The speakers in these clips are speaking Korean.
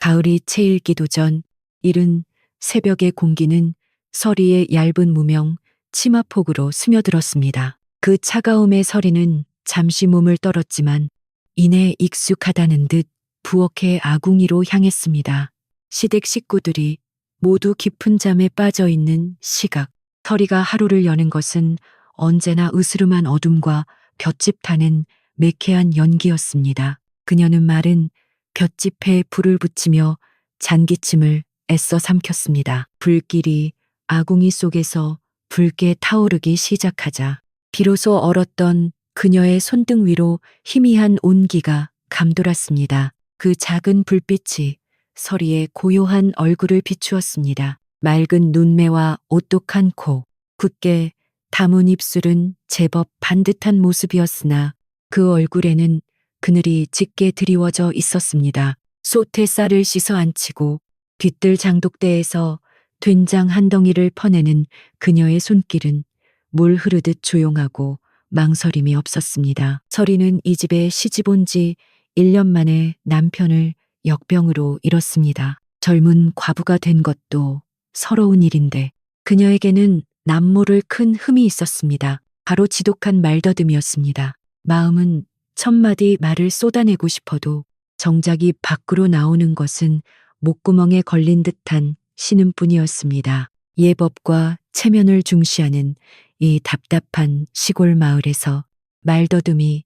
가을이 채일기도 전 이른 새벽의 공기는 서리의 얇은 무명 치마폭으로 스며들었습니다. 그 차가움의 서리는 잠시 몸을 떨었지만 이내 익숙하다는 듯 부엌의 아궁이로 향했습니다. 시댁 식구들이 모두 깊은 잠에 빠져 있는 시각. 서리가 하루를 여는 것은 언제나 으스름한 어둠과 볏짚 타는 매캐한 연기였습니다. 그녀는 마른 볏짚에 불을 붙이며 잔기침을 애써 삼켰습니다. 불길이 아궁이 속에서 붉게 타오르기 시작하자 비로소 얼었던 그녀의 손등 위로 희미한 온기가 감돌았습니다. 그 작은 불빛이 서리의 고요한 얼굴을 비추었습니다. 맑은 눈매와 오똑한 코, 굳게 담은 입술은 제법 반듯한 모습이었으나 그 얼굴에는 그늘이 짙게 드리워져 있었습니다. 소태살을 씻어 안치고 뒤뜰 장독대에서 된장 한 덩이를 퍼내는 그녀의 손길은 물 흐르듯 조용하고 망설임이 없었습니다. 서리는 이 집에 시집 온 지 1년 만에 남편을 역병으로 잃었습니다. 젊은 과부가 된 것도 서러운 일인데 그녀에게는 남모를 큰 흠이 있었습니다. 바로 지독한 말더듬이었습니다. 마음은 천마디 말을 쏟아내고 싶어도 정작 입 밖으로 나오는 것은 목구멍에 걸린 듯한 신음뿐이었습니다. 예법과 체면을 중시하는 이 답답한 시골 마을에서 말더듬이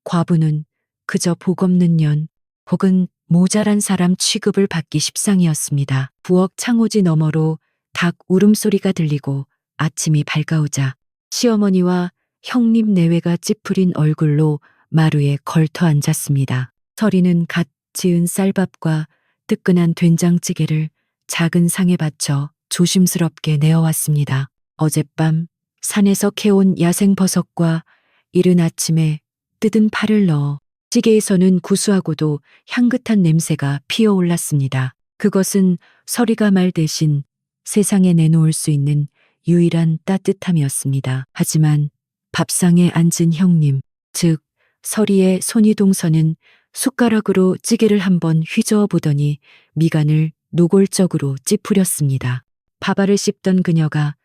과부는 그저 복없는 년 혹은 모자란 사람 취급을 받기 십상이었습니다. 부엌 창호지 너머로 닭 울음소리가 들리고 아침이 밝아오자 시어머니와 형님 내외가 찌푸린 얼굴로 마루에 걸터 앉았습니다. 서리는 갓 지은 쌀밥과 뜨끈한 된장찌개를 작은 상에 받쳐 조심스럽게 내어왔습니다. 어젯밤 산에서 캐온 야생버섯과 이른 아침에 뜯은 파를 넣어 찌개에서는 구수하고도 향긋한 냄새가 피어올랐습니다. 그것은 서리가 말 대신 세상에 내놓을 수 있는 유일한 따뜻함이었습니다. 하지만 밥상에 앉은 형님, 즉 서리의 손이동서는 숟가락으로 찌개를 한번 휘저어 보더니 미간을 노골적으로 찌푸렸습니다. 밥알을 씹던 그녀가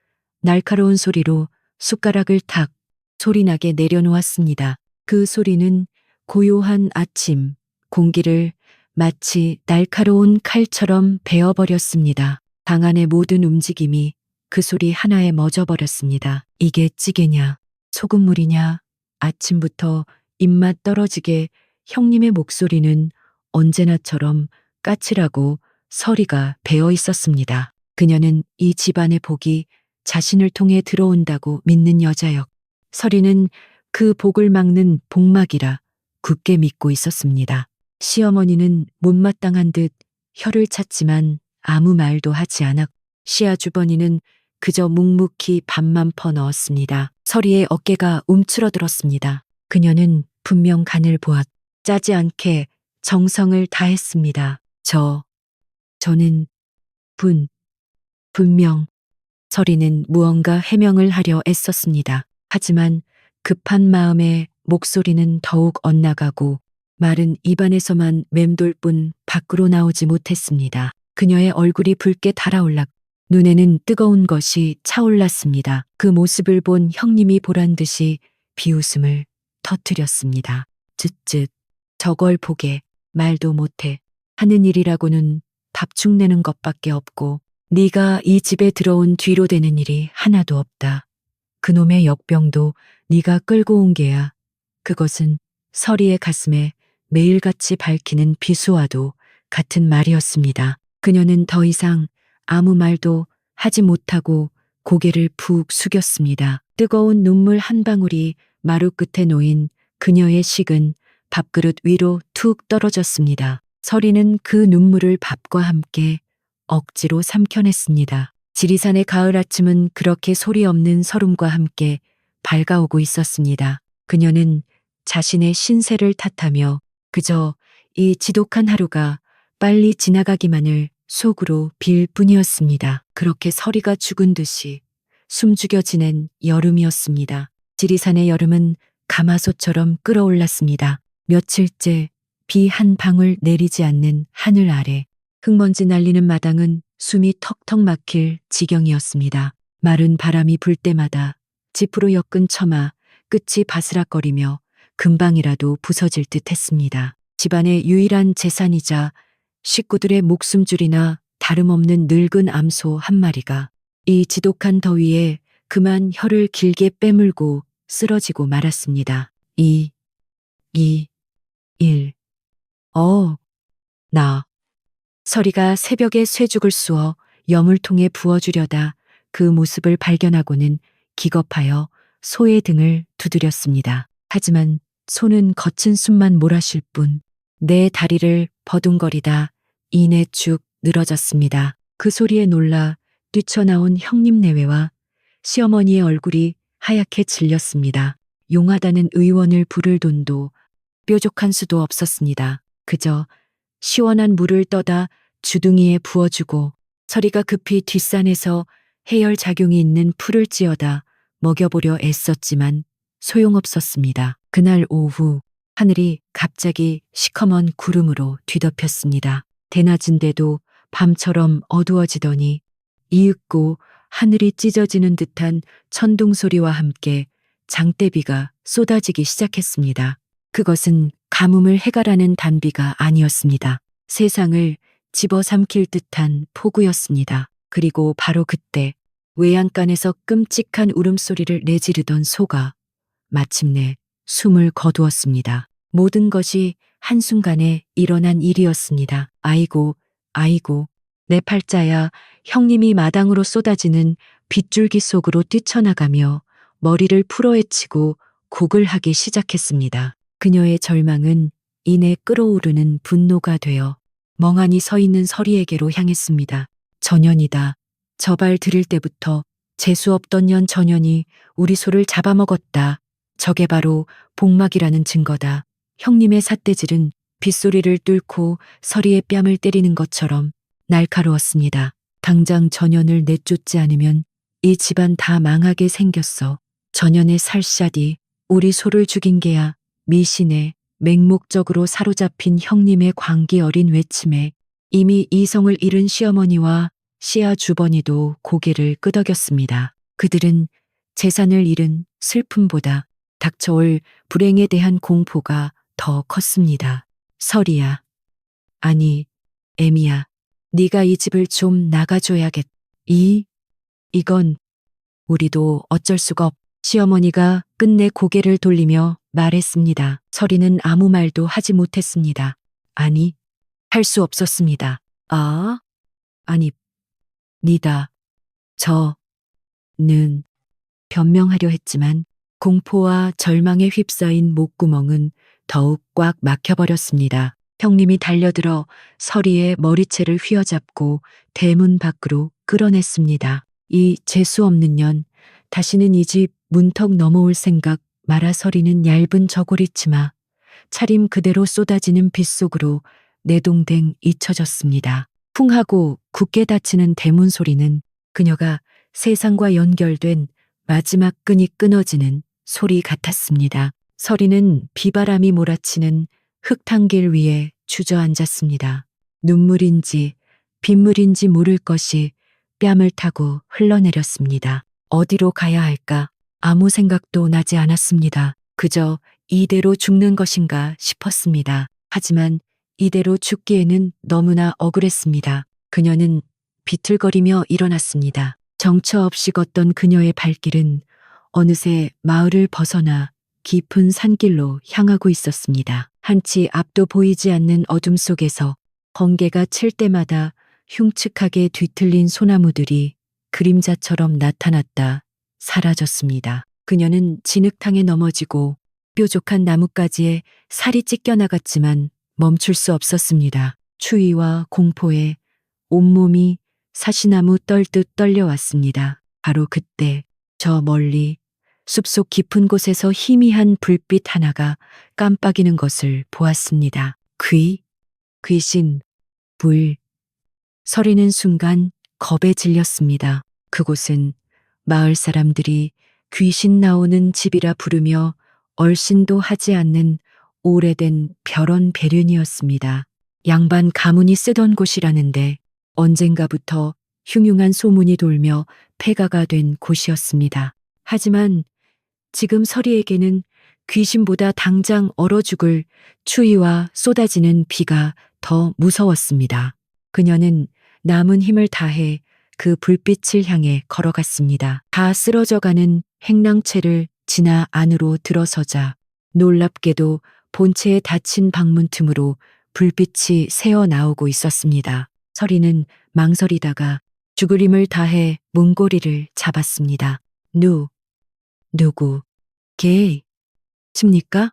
날카로운 소리로 숟가락을 탁 소리나게 내려놓았습니다. 그 소리는 고요한 아침 공기를 마치 날카로운 칼처럼 베어버렸습니다. 방 안의 모든 움직임이 그 소리 하나에 멎어버렸습니다. 이게 찌개냐, 소금물이냐, 아침부터 입맛 떨어지게 형님의 목소리는 언제나처럼 까칠하고 서리가 배어 있었습니다. 그녀는 이 집안의 복이 자신을 통해 들어온다고 믿는 여자였. 서리는 그 복을 막는 복막이라 굳게 믿고 있었습니다. 시어머니는 못마땅한 듯 혀를 찼지만 아무 말도 하지 않았. 시아주버니는 그저 묵묵히 밥만 퍼 넣었습니다. 서리의 어깨가 움츠러들었습니다. 그녀는 분명 간을 보았. 짜지 않게 정성을 다했습니다. 저는 분명. 서리는 무언가 해명을 하려 애썼습니다. 하지만 급한 마음에 목소리는 더욱 엇나가고 말은 입안에서만 맴돌 뿐 밖으로 나오지 못했습니다. 그녀의 얼굴이 붉게 달아올랐. 눈에는 뜨거운 것이 차올랐습니다. 그 모습을 본 형님이 보란 듯이 비웃음을 터뜨렸습니다. 쯧쯧. 저걸 보게 말도 못해. 하는 일이라고는 밥죽 내는 것밖에 없고 네가 이 집에 들어온 뒤로 되는 일이 하나도 없다. 그놈의 역병도 네가 끌고 온 게야. 그것은 서리의 가슴에 매일같이 밝히는 비수와도 같은 말이었습니다. 그녀는 더 이상 아무 말도 하지 못하고 고개를 푹 숙였습니다. 뜨거운 눈물 한 방울이 마루 끝에 놓인 그녀의 식은 밥그릇 위로 툭 떨어졌습니다. 서리는 그 눈물을 밥과 함께 억지로 삼켜냈습니다. 지리산의 가을 아침은 그렇게 소리 없는 설움과 함께 밝아오고 있었습니다. 그녀는 자신의 신세를 탓하며 그저 이 지독한 하루가 빨리 지나가기만을 속으로 빌 뿐이었습니다. 그렇게 서리가 죽은 듯이 숨죽여 지낸 여름이었습니다. 지리산의 여름은 가마솥처럼 끓어올랐습니다. 며칠째 비 한 방울 내리지 않는 하늘 아래 흙먼지 날리는 마당은 숨이 턱턱 막힐 지경이었습니다. 마른 바람이 불 때마다 지프로 엮은 처마 끝이 바스락거리며 금방이라도 부서질 듯 했습니다. 집안의 유일한 재산이자 식구들의 목숨줄이나 다름없는 늙은 암소 한 마리가 이 지독한 더위에 그만 혀를 길게 빼물고 쓰러지고 말았습니다. 2, 1. 나. 서리가 새벽에 쇠죽을 쑤어 여물통에 부어주려다 그 모습을 발견하고는 기겁하여 소의 등을 두드렸습니다. 하지만 소는 거친 숨만 몰아쉴 뿐 내 다리를 버둥거리다 이내 쭉 늘어졌습니다. 그 소리에 놀라 뛰쳐나온 형님 내외와 시어머니의 얼굴이 하얗게 질렸습니다. 용하다는 의원을 부를 돈도 뾰족한 수도 없었습니다. 그저 시원한 물을 떠다 주둥이에 부어주고 서리가 급히 뒷산에서 해열 작용이 있는 풀을 찧어다 먹여보려 애썼지만 소용없었습니다. 그날 오후 하늘이 갑자기 시커먼 구름으로 뒤덮였습니다. 대낮인데도 밤처럼 어두워지더니 이윽고 하늘이 찢어지는 듯한 천둥 소리와 함께 장대비가 쏟아지기 시작했습니다. 그것은 가뭄을 해가라는 단비가 아니었습니다. 세상을 집어삼킬 듯한 폭우였습니다. 그리고 바로 그때 외양간에서 끔찍한 울음소리를 내지르던 소가 마침내 숨을 거두었습니다. 모든 것이 한순간에 일어난 일이었습니다. 아이고, 아이고, 내 팔자야. 형님이 마당으로 쏟아지는 빗줄기 속으로 뛰쳐나가며 머리를 풀어헤치고 곡을 하기 시작했습니다. 그녀의 절망은 이내 끓어오르는 분노가 되어 멍하니 서 있는 서리에게로 향했습니다. 전년이다. 저 발 들일 때부터 재수없던 년 전년이 우리 소를 잡아먹었다. 저게 바로 복막이라는 증거다. 형님의 삿대질은 빗소리를 뚫고 서리의 뺨을 때리는 것처럼 날카로웠습니다. 당장 전년을 내쫓지 않으면 이 집안 다 망하게 생겼어. 전년의 살샷이 우리 소를 죽인 게야. 미신에 맹목적으로 사로잡힌 형님의 광기 어린 외침에 이미 이성을 잃은 시어머니와 시아 주번이도 고개를 끄덕였습니다. 그들은 재산을 잃은 슬픔보다 닥쳐올 불행에 대한 공포가 더 컸습니다. 서리야. 아니, 애미야. 네가 이 집을 좀 나가줘야겠. 이건 우리도 어쩔 수가 없. 시어머니가 끝내 고개를 돌리며 말했습니다. 서리는 아무 말도 하지 못했습니다. 아니, 할 수 없었습니다. 아니, 니다. 저는 변명하려 했지만 공포와 절망에 휩싸인 목구멍은 더욱 꽉 막혀버렸습니다. 형님이 달려들어 서리의 머리채를 휘어잡고 대문 밖으로 끌어냈습니다. 이 재수없는 년, 다시는 이 집 문턱 넘어올 생각 마라. 서리는 얇은 저고리치마, 차림 그대로 쏟아지는 빗속으로 내동댕 잊혀졌습니다. 풍하고 굳게 닫히는 대문 소리는 그녀가 세상과 연결된 마지막 끈이 끊어지는 소리 같았습니다. 서리는 비바람이 몰아치는 흙탕길 위에 주저앉았습니다. 눈물인지 빗물인지 모를 것이 뺨을 타고 흘러내렸습니다. 어디로 가야 할까? 아무 생각도 나지 않았습니다. 그저 이대로 죽는 것인가 싶었습니다. 하지만 이대로 죽기에는 너무나 억울했습니다. 그녀는 비틀거리며 일어났습니다. 정처 없이 걷던 그녀의 발길은 어느새 마을을 벗어나 깊은 산길로 향하고 있었습니다. 한치 앞도 보이지 않는 어둠 속에서 번개가 칠 때마다 흉측하게 뒤틀린 소나무들이 그림자처럼 나타났다 사라졌습니다. 그녀는 진흙탕에 넘어지고 뾰족한 나뭇가지에 살이 찢겨나갔지만 멈출 수 없었습니다. 추위와 공포에 온몸이 사시나무 떨듯 떨려왔습니다. 바로 그때 저 멀리 숲속 깊은 곳에서 희미한 불빛 하나가 깜빡이는 것을 보았습니다. 귀신, 불. 서리는 순간 겁에 질렸습니다. 그곳은 마을 사람들이 귀신 나오는 집이라 부르며 얼씬도 하지 않는 오래된 벼런 배륜이었습니다. 양반 가문이 쓰던 곳이라는데 언젠가부터 흉흉한 소문이 돌며 폐가가 된 곳이었습니다. 하지만 지금 서리에게는 귀신보다 당장 얼어 죽을 추위와 쏟아지는 비가 더 무서웠습니다. 그녀는 남은 힘을 다해 그 불빛을 향해 걸어갔습니다. 다 쓰러져가는 행랑채를 지나 안으로 들어서자 놀랍게도 본체에 닫힌 방문 틈으로 불빛이 새어 나오고 있었습니다. 서리는 망설이다가 죽을 힘을 다해 문고리를 잡았습니다. 누구, 개, 칩니까?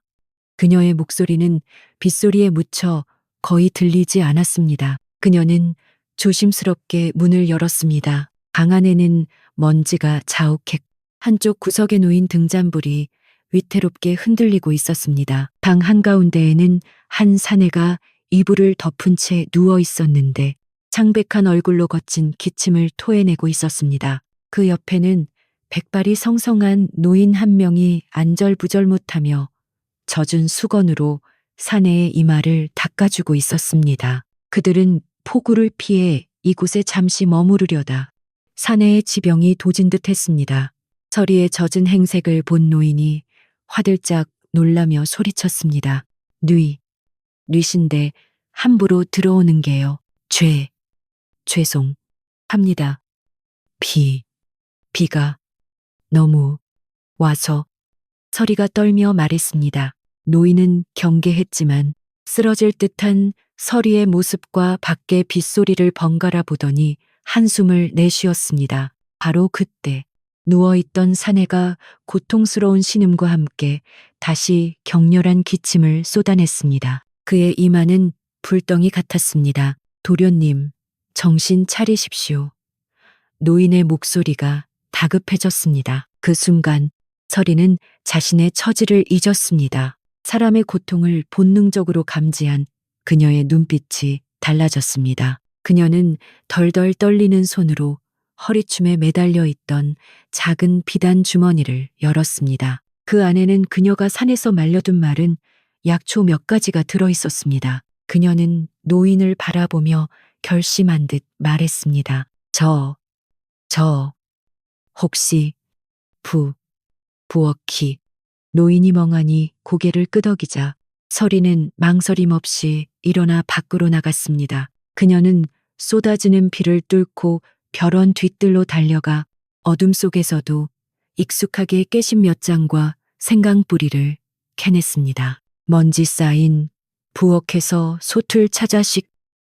그녀의 목소리는 빗소리에 묻혀 거의 들리지 않았습니다. 그녀는 조심스럽게 문을 열었습니다. 방 안에는 먼지가 자욱했고 한쪽 구석에 놓인 등잔불이 위태롭게 흔들리고 있었습니다. 방 한가운데에는 한 사내가 이불을 덮은 채 누워 있었는데 창백한 얼굴로 거친 기침을 토해내고 있었습니다. 그 옆에는 백발이 성성한 노인 한 명이 안절부절 못하며 젖은 수건으로 사내의 이마를 닦아주고 있었습니다. 그들은 폭우를 피해 이곳에 잠시 머무르려다 사내의 지병이 도진 듯 했습니다. 서리의 젖은 행색을 본 노인이 화들짝 놀라며 소리쳤습니다. 뉘신데 함부로 들어오는 게요. 죄송합니다. 비가 너무 와서 서리가 떨며 말했습니다. 노인은 경계했지만 쓰러질 듯한 서리의 모습과 밖의 빗소리를 번갈아 보더니 한숨을 내쉬었습니다. 바로 그때 누워있던 사내가 고통스러운 신음과 함께 다시 격렬한 기침을 쏟아냈습니다. 그의 이마는 불덩이 같았습니다. 도련님, 정신 차리십시오. 노인의 목소리가 다급해졌습니다. 그 순간 서리는 자신의 처지를 잊었습니다. 사람의 고통을 본능적으로 감지한 그녀의 눈빛이 달라졌습니다. 그녀는 덜덜 떨리는 손으로 허리춤에 매달려 있던 작은 비단 주머니를 열었습니다. 그 안에는 그녀가 산에서 말려둔 마른 약초 몇 가지가 들어 있었습니다. 그녀는 노인을 바라보며 결심한 듯 말했습니다. 혹시 부엌이. 노인이 멍하니 고개를 끄덕이자 서리는 망설임 없이 일어나 밖으로 나갔습니다. 그녀는 쏟아지는 비를 뚫고 벼런 뒤뜰로 달려가 어둠 속에서도 익숙하게 깨신 몇 장과 생강뿌리를 캐냈습니다. 먼지 쌓인 부엌에서 솥을 찾아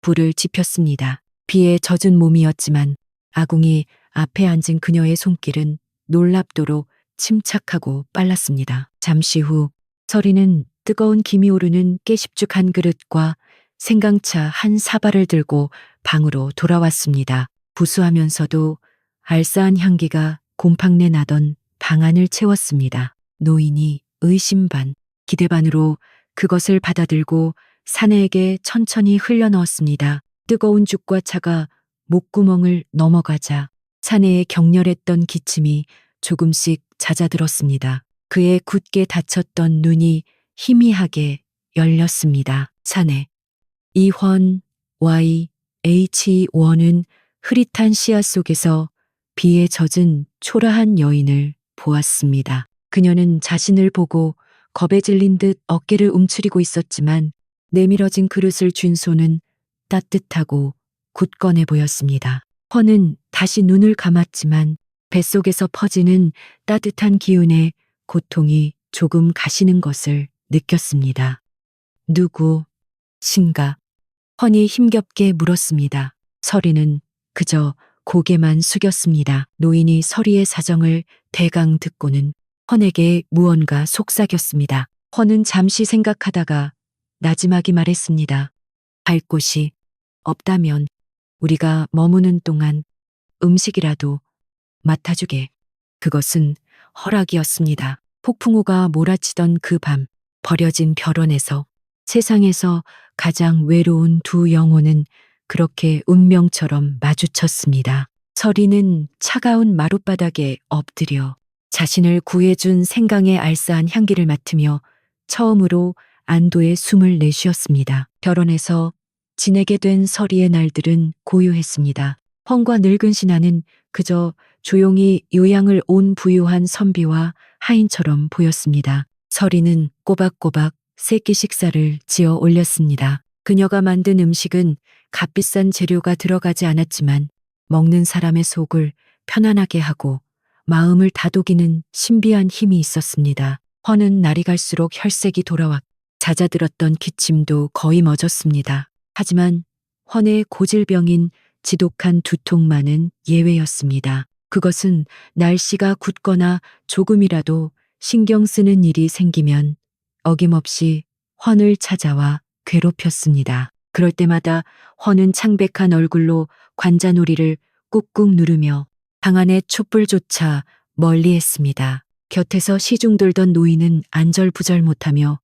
불을 지폈습니다. 비에 젖은 몸이었지만 아궁이 앞에 앉은 그녀의 손길은 놀랍도록 침착하고 빨랐습니다. 잠시 후 서리는 뜨거운 김이 오르는 깨십죽 한 그릇과 생강차 한 사발을 들고 방으로 돌아왔습니다. 부수하면서도 알싸한 향기가 곰팡내 나던 방 안을 채웠습니다. 노인이 의심 반, 기대 반으로 그것을 받아들고 사내에게 천천히 흘려넣었습니다. 뜨거운 죽과 차가 목구멍을 넘어가자 사내의 격렬했던 기침이 조금씩 잦아들었습니다. 그의 굳게 닫혔던 눈이 희미하게 열렸습니다. 사내. YH1은 흐릿한 시야 속에서 비에 젖은 초라한 여인을 보았습니다. 그녀는 자신을 보고 겁에 질린 듯 어깨를 움츠리고 있었지만 내밀어진 그릇을 쥔 손은 따뜻하고 굳건해 보였습니다. 헌은 다시 눈을 감았지만 뱃속에서 퍼지는 따뜻한 기운에 고통이 조금 가시는 것을 느꼈습니다. 누구신가? 헌이 힘겹게 물었습니다. 서리는 그저 고개만 숙였습니다. 노인이 서리의 사정을 대강 듣고는 헌에게 무언가 속삭였습니다. 헌은 잠시 생각하다가 나지막이 말했습니다. 갈 곳이 없다면 우리가 머무는 동안 음식이라도 맡아주게. 그것은 허락이었습니다. 폭풍우가 몰아치던 그 밤, 버려진 벼런에서 세상에서 가장 외로운 두 영혼은 그렇게 운명처럼 마주쳤습니다. 서리는 차가운 마룻바닥에 엎드려 자신을 구해준 생강의 알싸한 향기를 맡으며 처음으로 안도의 숨을 내쉬었습니다. 벼런에서 지내게 된 서리의 날들은 고요했습니다. 헝과 늙은 신하는 그저 조용히 요양을 온 부유한 선비와 하인처럼 보였습니다. 서리는 꼬박꼬박 세끼 식사를 지어 올렸습니다. 그녀가 만든 음식은 값비싼 재료가 들어가지 않았지만 먹는 사람의 속을 편안하게 하고 마음을 다독이는 신비한 힘이 있었습니다. 허는 날이 갈수록 혈색이 돌아왔고 잦아들었던 기침도 거의 멎었습니다. 하지만 헌의 고질병인 지독한 두통만은 예외였습니다. 그것은 날씨가 굳거나 조금이라도 신경 쓰는 일이 생기면 어김없이 헌을 찾아와 괴롭혔습니다. 그럴 때마다 헌은 창백한 얼굴로 관자놀이를 꾹꾹 누르며 방 안의 촛불조차 멀리했습니다. 곁에서 시중들던 노인은 안절부절 못하며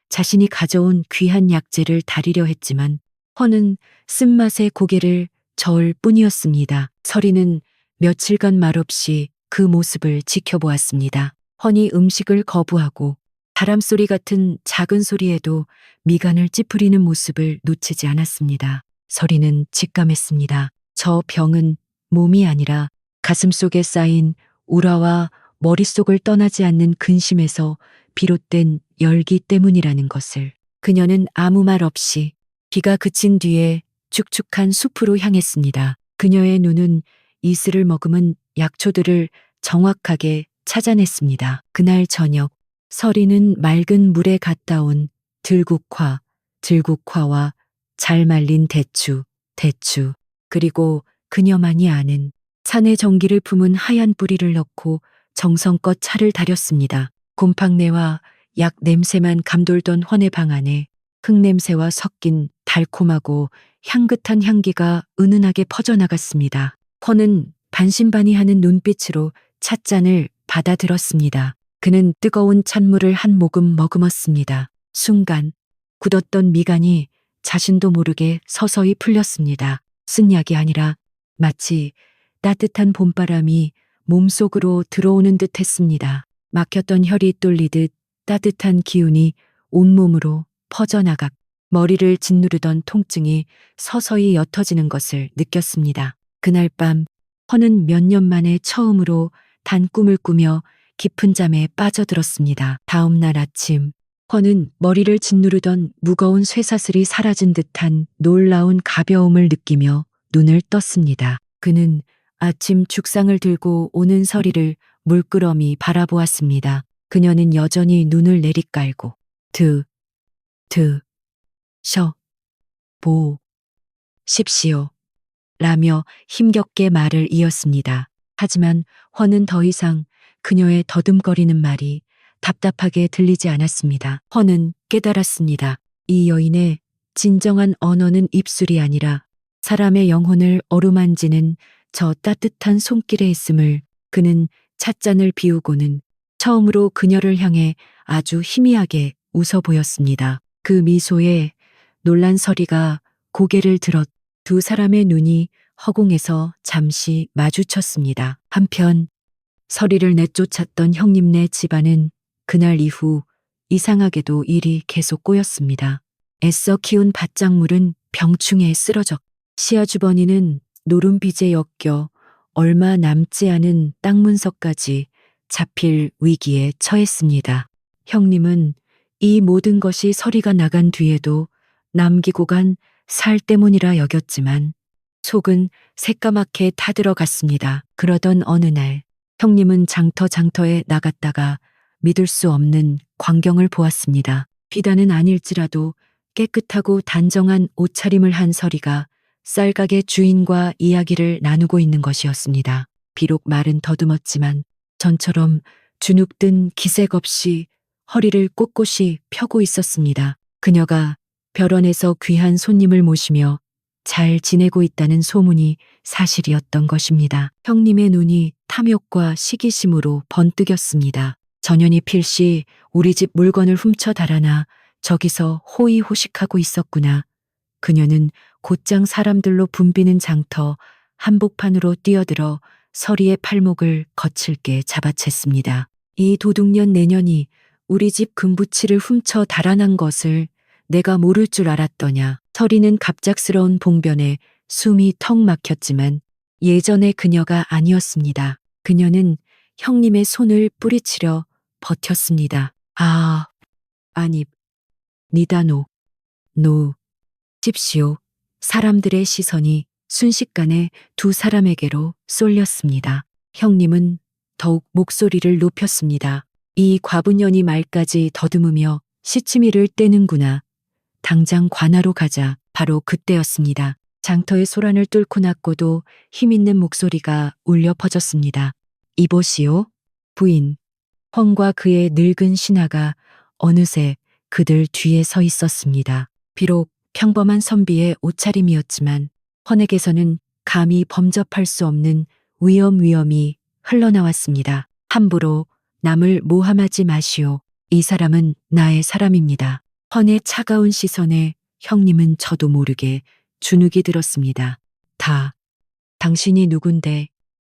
자신이 가져온 귀한 약재를 다리려 했지만 헌은 쓴맛에 고개를 저을 뿐이었습니다. 서리는 며칠간 말없이 그 모습을 지켜보았습니다. 헌이 음식을 거부하고 바람소리 같은 작은 소리에도 미간을 찌푸리는 모습을 놓치지 않았습니다. 서리는 직감했습니다. 저 병은 몸이 아니라 가슴속에 쌓인 우라와 머릿속을 떠나지 않는 근심에서 비롯된 열기 때문이라는 것을. 그녀는 아무 말 없이 비가 그친 뒤에 축축한 숲으로 향했습니다. 그녀의 눈은 이슬을 머금은 약초들을 정확하게 찾아냈습니다. 그날 저녁 서리는 맑은 물에 갔다 온 들국화와 잘 말린 대추, 그리고 그녀만이 아는 산의 전기를 품은 하얀 뿌리를 넣고 정성껏 차를 달였습니다. 곰팡내와 약 냄새만 감돌던 헌의 방 안에 흙냄새와 섞인 달콤하고 향긋한 향기가 은은하게 퍼져나갔습니다. 헌은 반신반의하는 눈빛으로 찻잔을 받아들었습니다. 그는 뜨거운 찬물을 한 모금 머금었습니다. 순간 굳었던 미간이 자신도 모르게 서서히 풀렸습니다. 쓴 약이 아니라 마치 따뜻한 봄바람이 몸속으로 들어오는 듯 했습니다. 막혔던 혈이 뚫리듯 따뜻한 기운이 온몸으로 퍼져나가 머리를 짓누르던 통증이 서서히 옅어지는 것을 느꼈습니다. 그날 밤 헌은 몇 년 만에 처음으로 단 꿈을 꾸며 깊은 잠에 빠져들었습니다. 다음 날 아침 헌은 머리를 짓누르던 무거운 쇠사슬이 사라진 듯한 놀라운 가벼움을 느끼며 눈을 떴습니다. 그는 아침 죽상을 들고 오는 서리를 물끄러미 바라보았습니다. 그녀는 여전히 눈을 내리깔고 보십시오 라며 힘겹게 말을 이었습니다. 하지만 헌은 더 이상 그녀의 더듬거리는 말이 답답하게 들리지 않았습니다. 헌은 깨달았습니다. 이 여인의 진정한 언어는 입술이 아니라 사람의 영혼을 어루만지는 저 따뜻한 손길에 있음을. 그는 찻잔을 비우고는 처음으로 그녀를 향해 아주 희미하게 웃어 보였습니다. 그 미소에 놀란 서리가 고개를 들었. 두 사람의 눈이 허공에서 잠시 마주쳤습니다. 한편 서리를 내쫓았던 형님네 집안은 그날 이후 이상하게도 일이 계속 꼬였습니다. 애써 키운 밭작물은 병충해에 쓰러졌. 시아주버니는 노름빚에 엮여 얼마 남지 않은 땅 문서까지 잡힐 위기에 처했습니다. 형님은 이 모든 것이 서리가 나간 뒤에도 남기고 간 살 때문이라 여겼지만 속은 새까맣게 타들어갔습니다. 그러던 어느 날 형님은 장터에 나갔다가 믿을 수 없는 광경을 보았습니다. 비단은 아닐지라도 깨끗하고 단정한 옷차림을 한 서리가 쌀가게 주인과 이야기를 나누고 있는 것이었습니다. 비록 말은 더듬었지만 전처럼 주눅든 기색 없이 허리를 꼿꼿이 펴고 있었습니다. 그녀가 별원에서 귀한 손님을 모시며 잘 지내고 있다는 소문이 사실이었던 것입니다. 형님의 눈이 탐욕과 시기심으로 번뜩였습니다. 전현이 필시 우리 집 물건을 훔쳐 달아나 저기서 호의호식하고 있었구나. 그녀는 곧장 사람들로 붐비는 장터 한복판으로 뛰어들어 서리의 팔목을 거칠게 잡아챘습니다. 이 도둑년 내년이 우리 집 금부치를 훔쳐 달아난 것을 내가 모를 줄 알았더냐. 서리는 갑작스러운 봉변에 숨이 턱 막혔지만 예전의 그녀가 아니었습니다. 그녀는 형님의 손을 뿌리치려 버텼습니다. 아니, 니다노, 십시오. 사람들의 시선이 순식간에 두 사람에게로 쏠렸습니다. 형님은 더욱 목소리를 높였습니다. 이 과분년이 말까지 더듬으며 시치미를 떼는구나. 당장 관하로 가자. 바로 그때였습니다. 장터의 소란을 뚫고 났고도 힘있는 목소리가 울려 퍼졌습니다. 이보시오. 부인. 헝과 그의 늙은 신하가 어느새 그들 뒤에 서 있었습니다. 비록 평범한 선비의 옷차림이었지만 헌에게서는 감히 범접할 수 없는 위엄이 흘러나왔습니다. 함부로 남을 모함하지 마시오. 이 사람은 나의 사람입니다. 헌의 차가운 시선에 형님은 저도 모르게 주눅이 들었습니다. 당신이 누군데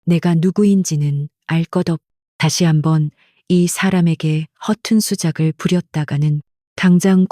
내가 누구인지는 알 것 다시 한번 이 사람에게 허튼 수작을 부렸다가는 당장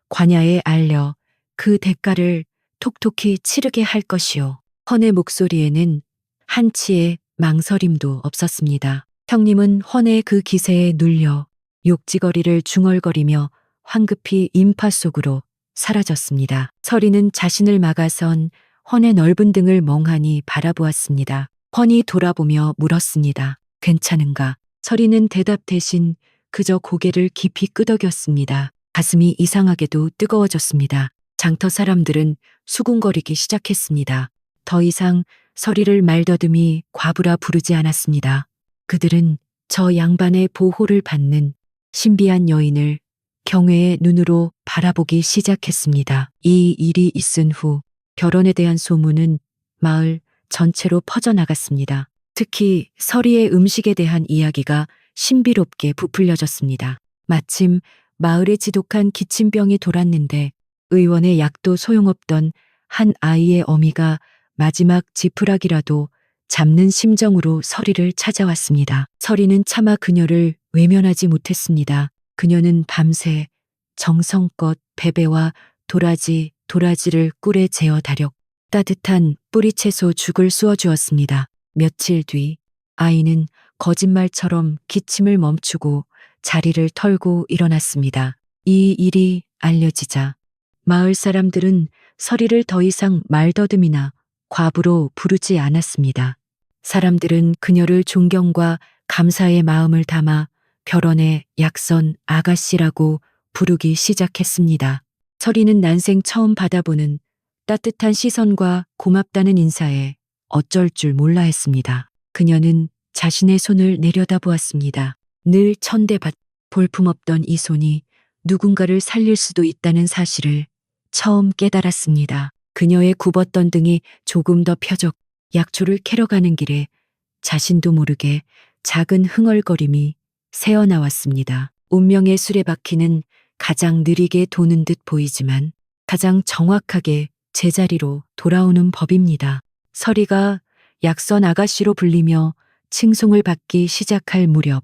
관야에 알려 그 대가를 톡톡히 치르게 할 것이오. 헌의 목소리에는 한치의 망설임도 없었습니다. 형님은 헌의 그 기세에 눌려 욕지거리를 중얼거리며 황급히 인파 속으로 사라졌습니다. 서리는 자신을 막아선 헌의 넓은 등을 멍하니 바라보았습니다. 헌이 돌아보며 물었습니다. 괜찮은가? 서리는 대답 대신 그저 고개를 깊이 끄덕였습니다. 가슴이 이상하게도 뜨거워졌습니다. 장터 사람들은 수군거리기 시작했습니다. 더 이상 서리를 말더듬이 과부라 부르지 않았습니다. 그들은 저 양반의 보호를 받는 신비한 여인을 경외의 눈으로 바라보기 시작했습니다. 이 일이 있은 후 결혼에 대한 소문은 마을 전체로 퍼져나갔습니다. 특히 서리의 음식에 대한 이야기가 신비롭게 부풀려졌습니다. 마침 마을에 지독한 기침병이 돌았는데 의원의 약도 소용없던 한 아이의 어미가 마지막 지푸라기라도 잡는 심정으로 서리를 찾아왔습니다. 서리는 차마 그녀를 외면하지 못했습니다. 그녀는 밤새 정성껏 베베와 도라지를 꿀에 재어 다력 따뜻한 뿌리채소 죽을 쑤어주었습니다. 며칠 뒤 아이는 거짓말처럼 기침을 멈추고 자리를 털고 일어났습니다. 이 일이 알려지자 마을 사람들은 서리를 더 이상 말더듬이나 과부로 부르지 않았습니다. 사람들은 그녀를 존경과 감사의 마음을 담아 결혼의 약선 아가씨라고 부르기 시작했습니다. 서리는 난생 처음 받아보는 따뜻한 시선과 고맙다는 인사에 어쩔 줄 몰라 했습니다. 그녀는 자신의 손을 내려다보았습니다. 늘 천대받 볼품없던 이 손이 누군가를 살릴 수도 있다는 사실을 처음 깨달았습니다. 그녀의 굽었던 등이 조금 더 펴져 약초를 캐러 가는 길에 자신도 모르게 작은 흥얼거림이 새어나왔습니다. 운명의 수레바퀴는 가장 느리게 도는 듯 보이지만 가장 정확하게 제자리로 돌아오는 법입니다. 서리가 약선 아가씨로 불리며 칭송을 받기 시작할 무렵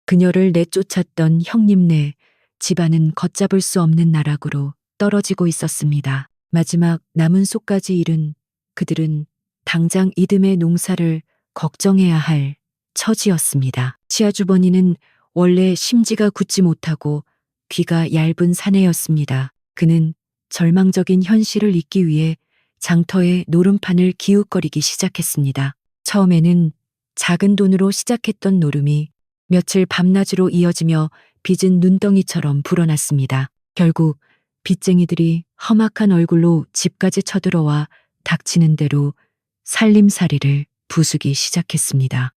그녀를 내쫓았던 형님네 집안은 걷잡을 수 없는 나락으로 떨어지고 있었습니다. 마지막 남은 속까지 잃은 그들은 당장 이듬해 농사를 걱정해야 할 처지였습니다. 시아주버니는 원래 심지가 굳지 못하고 귀가 얇은 사내였습니다. 그는 절망적인 현실을 잊기 위해 장터의 노름판을 기웃거리기 시작했습니다. 처음에는 작은 돈으로 시작했던 노름이 며칠 밤낮으로 이어지며 빚은 눈덩이처럼 불어났습니다. 결국 빚쟁이들이 험악한 얼굴로 집까지 쳐들어와 닥치는 대로 살림살이를 부수기 시작했습니다.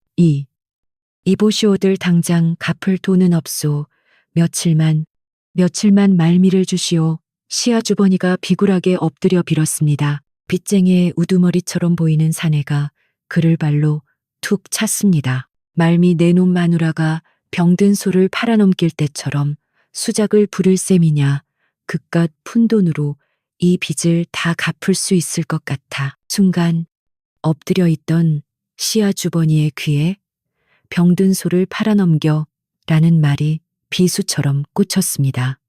이보시오들 당장 갚을 돈은 없소. 며칠만 말미를 주시오. 시아주버니가 비굴하게 엎드려 빌었습니다. 빚쟁이의 우두머리처럼 보이는 사내가 그를 발로 툭 찼습니다. 말미 내놓은 마누라가 병든 소를 팔아넘길 때처럼 수작을 부릴 셈이냐. 그깟 푼돈으로 이 빚을 다 갚을 수 있을 것 같아. 순간 엎드려 있던 시아주버니의 귀에 병든 소를 팔아넘겨 라는 말이 비수처럼 꽂혔습니다.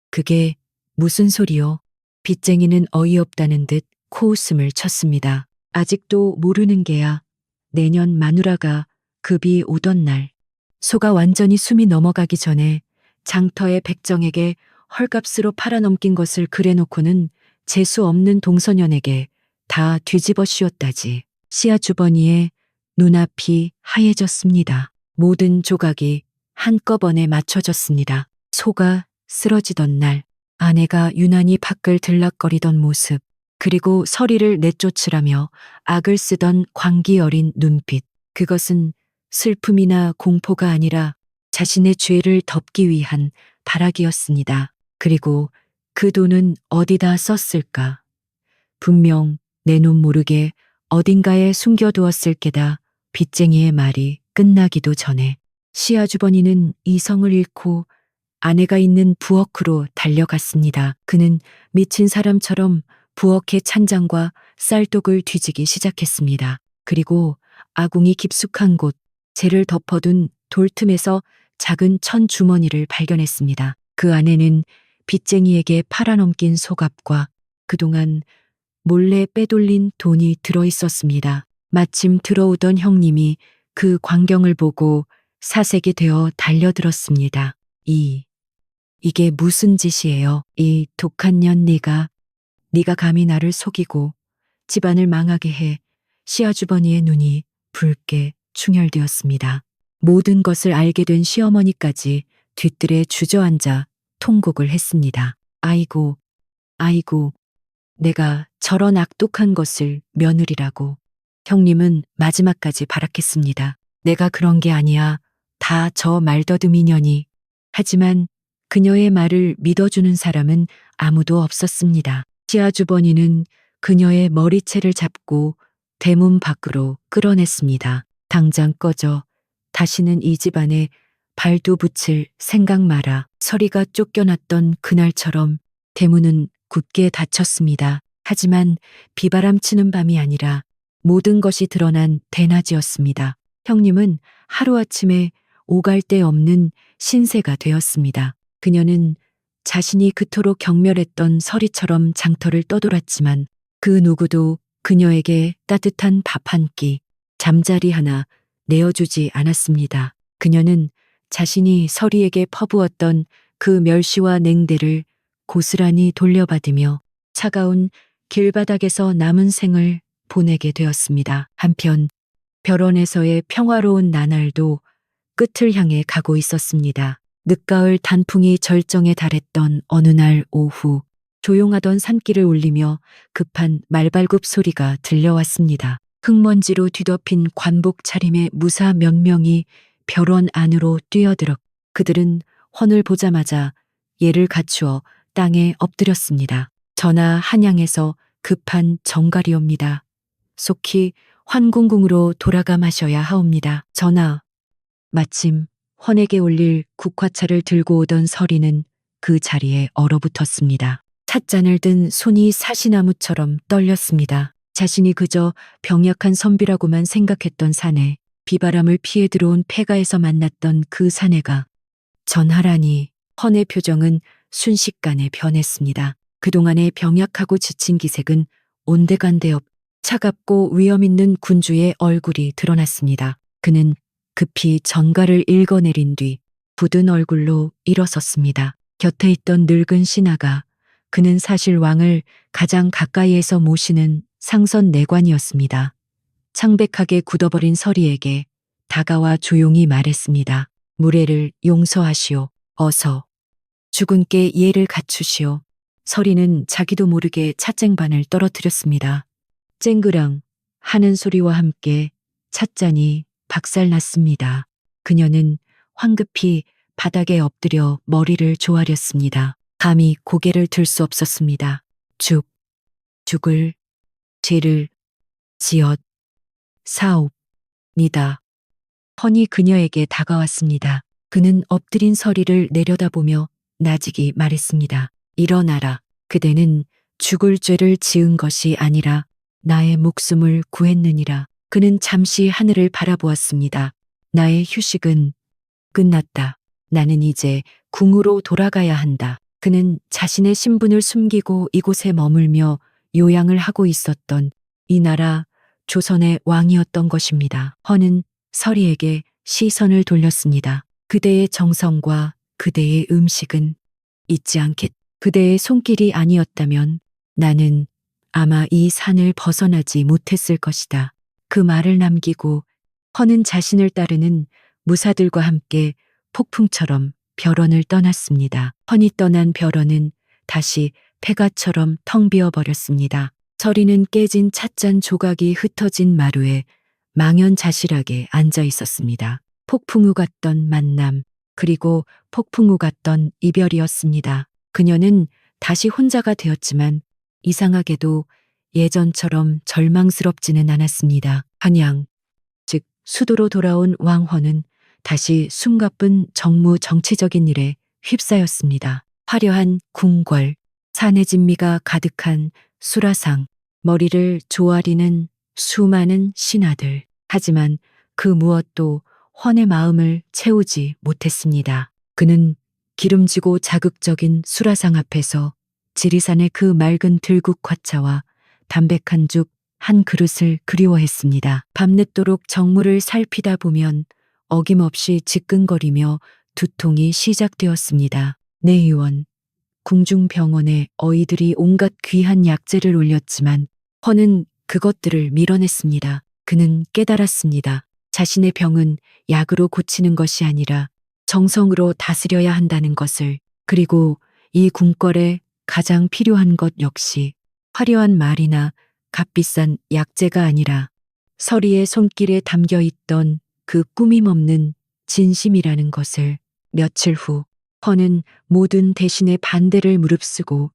그게 무슨 소리요? 빚쟁이는 어이없다는 듯 코웃음을 쳤습니다. 아직도 모르는 게야. 내년 마누라가 급이 오던 날. 소가 완전히 숨이 넘어가기 전에 장터의 백정에게 헐값으로 팔아넘긴 것을 그래놓고는 재수 없는 동소년에게 다 뒤집어 씌웠다지. 시아주버니의 눈앞이 하얘졌습니다. 모든 조각이 한꺼번에 맞춰졌습니다. 소가 쓰러지던 날, 아내가 유난히 밖을 들락거리던 모습, 그리고 서리를 내쫓으라며 악을 쓰던 광기 어린 눈빛, 그것은 슬픔이나 공포가 아니라 자신의 죄를 덮기 위한 발악이었습니다. 그리고 그 돈은 어디다 썼을까? 분명 내 눈 모르게 어딘가에 숨겨두었을 게다. 빚쟁이의 말이 끝나기도 전에 시아주버니는 이성을 잃고 아내가 있는 부엌으로 달려갔습니다. 그는 미친 사람처럼 부엌의 찬장과 쌀독을 뒤지기 시작했습니다. 그리고 아궁이 깊숙한 곳, 재를 덮어둔 돌틈에서 작은 천 주머니를 발견했습니다. 그 안에는 빚쟁이에게 팔아넘긴 소갑과 그동안 몰래 빼돌린 돈이 들어 있었습니다. 마침 들어오던 형님이 그 광경을 보고 사색이 되어 달려들었습니다. 이게 무슨 짓이에요? 이 독한 년 네가 감히 나를 속이고 집안을 망하게 해. 시아주버니의 눈이 붉게 충혈되었습니다. 모든 것을 알게 된 시어머니까지 뒤뜰에 주저앉아 통곡을 했습니다. 아이고, 아이고, 내가 저런 악독한 것을 며느리라고. 형님은 마지막까지 발악했습니다. 내가 그런 게 아니야. 다 저 말더듬이 년이. 하지만 그녀의 말을 믿어주는 사람은 아무도 없었습니다. 시아주버니는 그녀의 머리채를 잡고 대문 밖으로 끌어냈습니다. 당장 꺼져. 다시는 이 집안에 발도 붙일 생각 마라. 서리가 쫓겨났던 그날처럼 대문은 굳게 닫혔습니다. 하지만 비바람치는 밤이 아니라 모든 것이 드러난 대낮이었습니다. 형님은 하루아침에 오갈 데 없는 신세가 되었습니다. 그녀는 자신이 그토록 경멸했던 서리처럼 장터를 떠돌았지만 그 누구도 그녀에게 따뜻한 밥 한 끼, 잠자리 하나 내어주지 않았습니다. 그녀는 자신이 서리에게 퍼부었던 그 멸시와 냉대를 고스란히 돌려받으며 차가운 길바닥에서 남은 생을 보내게 되었습니다. 한편 별원에서의 평화로운 나날도 끝을 향해 가고 있었습니다. 늦가을 단풍이 절정에 달했던 어느 날 오후, 조용하던 산길을 울리며 급한 말발굽 소리가 들려왔습니다. 흙먼지로 뒤덮인 관복 차림의 무사 몇 명이 별원 안으로 뛰어들어 그들은 헌을 보자마자 예를 갖추어 땅에 엎드렸습니다. 전하 한양에서 급한 정갈이옵니다. 속히 환궁궁으로 돌아가 마셔야 하옵니다. 전하. 마침 헌에게 올릴 국화차를 들고 오던 서리는 그 자리에 얼어붙었습니다. 찻잔을 든 손이 사시나무처럼 떨렸습니다. 자신이 그저 병약한 선비라고만 생각했던 사내, 비바람을 피해 들어온 폐가에서 만났던 그 사내가 전하라니. 헌의 표정은 순식간에 변했습니다. 그동안의 병약하고 지친 기색은 온데간데 차갑고 위험 있는 군주의 얼굴이 드러났습니다. 그는 급히 전가를 읽어내린 뒤 굳은 얼굴로 일어섰습니다. 곁에 있던 늙은 신하가 그는 사실 왕을 가장 가까이에서 모시는 상선 내관이었습니다. 창백하게 굳어버린 서리에게 다가와 조용히 말했습니다. 무례를 용서하시오. 어서. 주군께 예를 갖추시오. 서리는 자기도 모르게 찻쟁반을 떨어뜨렸습니다. 쨍그랑 하는 소리와 함께 찻잔이 박살났습니다. 그녀는 황급히 바닥에 엎드려 머리를 조아렸습니다. 감히 고개를 들 수 없었습니다. 죽을 죄를 지었 사옵니다. 헌이 그녀에게 다가왔습니다. 그는 엎드린 서리를 내려다보며 나직이 말했습니다. 일어나라. 그대는 죽을 죄를 지은 것이 아니라 나의 목숨을 구했느니라. 그는 잠시 하늘을 바라보았습니다. 나의 휴식은 끝났다. 나는 이제 궁으로 돌아가야 한다. 그는 자신의 신분을 숨기고 이곳에 머물며 요양을 하고 있었던 이 나라 조선의 왕이었던 것입니다. 허는 서리에게 시선을 돌렸습니다. 그대의 정성과 그대의 음식은 잊지 않겠. 그대의 손길이 아니었다면 나는 아마 이 산을 벗어나지 못했을 것이다. 그 말을 남기고 허는 자신을 따르는 무사들과 함께 폭풍처럼 벼런을 떠났습니다. 훤히 떠난 벼런은 다시 폐가처럼 텅 비어 버렸습니다. 서리는 깨진 찻잔 조각이 흩어진 마루에 망연자실하게 앉아 있었습니다. 폭풍우 같던 만남, 그리고 폭풍우 같던 이별이었습니다. 그녀는 다시 혼자가 되었지만 이상하게도 예전처럼 절망스럽지는 않았습니다. 한양, 즉 수도로 돌아온 왕헌은 다시 숨가쁜 정무 정치적인 일에 휩싸였습니다. 화려한 궁궐, 산의 진미가 가득한 수라상, 머리를 조아리는 수많은 신하들. 하지만 그 무엇도 헌의 마음을 채우지 못했습니다. 그는 기름지고 자극적인 수라상 앞에서 지리산의 그 맑은 들국 화차와 담백한 죽 한 그릇을 그리워했습니다. 밤늦도록 정무를 살피다 보면 어김없이 지끈거리며 두통이 시작되었습니다. 내의원, 궁중병원에 어이들이 온갖 귀한 약재를 올렸지만 헌은 그것들을 밀어냈습니다. 그는 깨달았습니다. 자신의 병은 약으로 고치는 것이 아니라 정성으로 다스려야 한다는 것을. 그리고 이 궁궐에 가장 필요한 것 역시 화려한 말이나 값비싼 약재가 아니라 서리의 손길에 담겨 있던 그 꾸밈없는 진심이라는 것을. 며칠 후 헌은 모든 대신의 반대를 무릅쓰고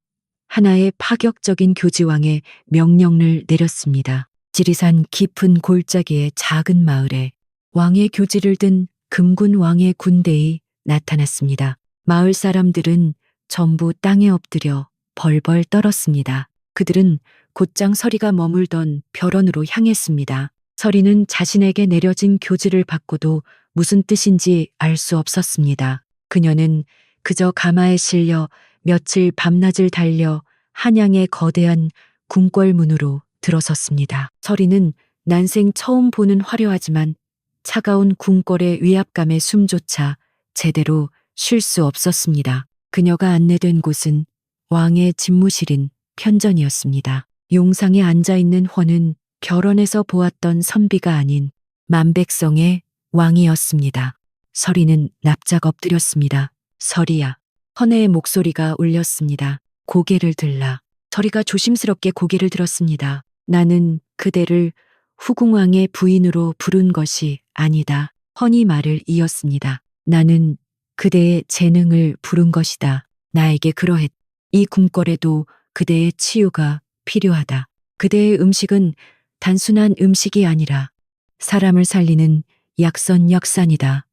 하나의 파격적인 교지왕의 명령을 내렸습니다. 지리산 깊은 골짜기의 작은 마을에 왕의 교지를 든 금군 왕의 군대에 나타났습니다. 마을 사람들은 전부 땅에 엎드려 벌벌 떨었습니다. 그들은 곧장 서리가 머물던 벼런으로 향했습니다. 서리는 자신에게 내려진 교지를 받고도 무슨 뜻인지 알 수 없었습니다. 그녀는 그저 가마에 실려 며칠 밤낮을 달려 한양의 거대한 궁궐 문으로 들어섰습니다. 서리는 난생 처음 보는 화려하지만 차가운 궁궐의 위압감에 숨조차 제대로 쉴 수 없었습니다. 그녀가 안내된 곳은 왕의 집무실인 편전이었습니다. 용상에 앉아있는 헌은 결혼에서 보았던 선비가 아닌 만백성의 왕이었습니다. 서리는 납작 엎드렸습니다. 서리야. 헌의 목소리가 울렸습니다. 고개를 들라. 서리가 조심스럽게 고개를 들었습니다. 나는 그대를 후궁왕의 부인으로 부른 것이 아니다. 헌이 말을 이었습니다. 나는 그대의 재능을 부른 것이다. 나에게 그러했. 이 궁궐에도 그대의 치유가 필요하다. 그대의 음식은 단순한 음식이 아니라 사람을 살리는 약선약산이다.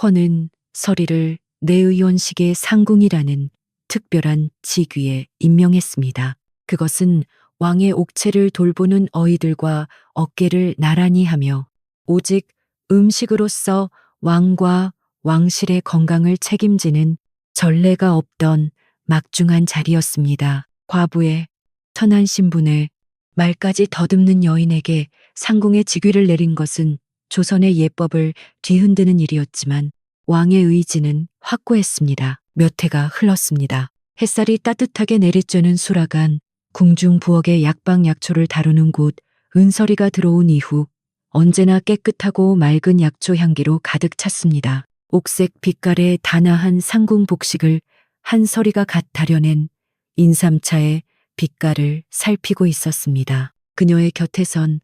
헌은 서리를 내의원식의 상궁이라는 특별한 직위에 임명했습니다. 그것은 왕의 옥체를 돌보는 어이들과 어깨를 나란히 하며 오직 음식으로서 왕과 왕실의 건강을 책임지는 전례가 없던 막중한 자리였습니다. 과부의 천한 신분에 말까지 더듬는 여인에게 상궁의 직위를 내린 것은 조선의 예법을 뒤흔드는 일이었지만 왕의 의지는 확고했습니다. 몇 해가 흘렀습니다. 햇살이 따뜻하게 내리쬐는 수라간 궁중 부엌의 약방약초를 다루는 곳 은서리가 들어온 이후 언제나 깨끗하고 맑은 약초 향기로 가득 찼습니다. 옥색 빛깔의 단아한 상궁 복식을 한서리가 갓 다려낸 인삼차의 빛깔을 살피고 있었습니다. 그녀의 곁에선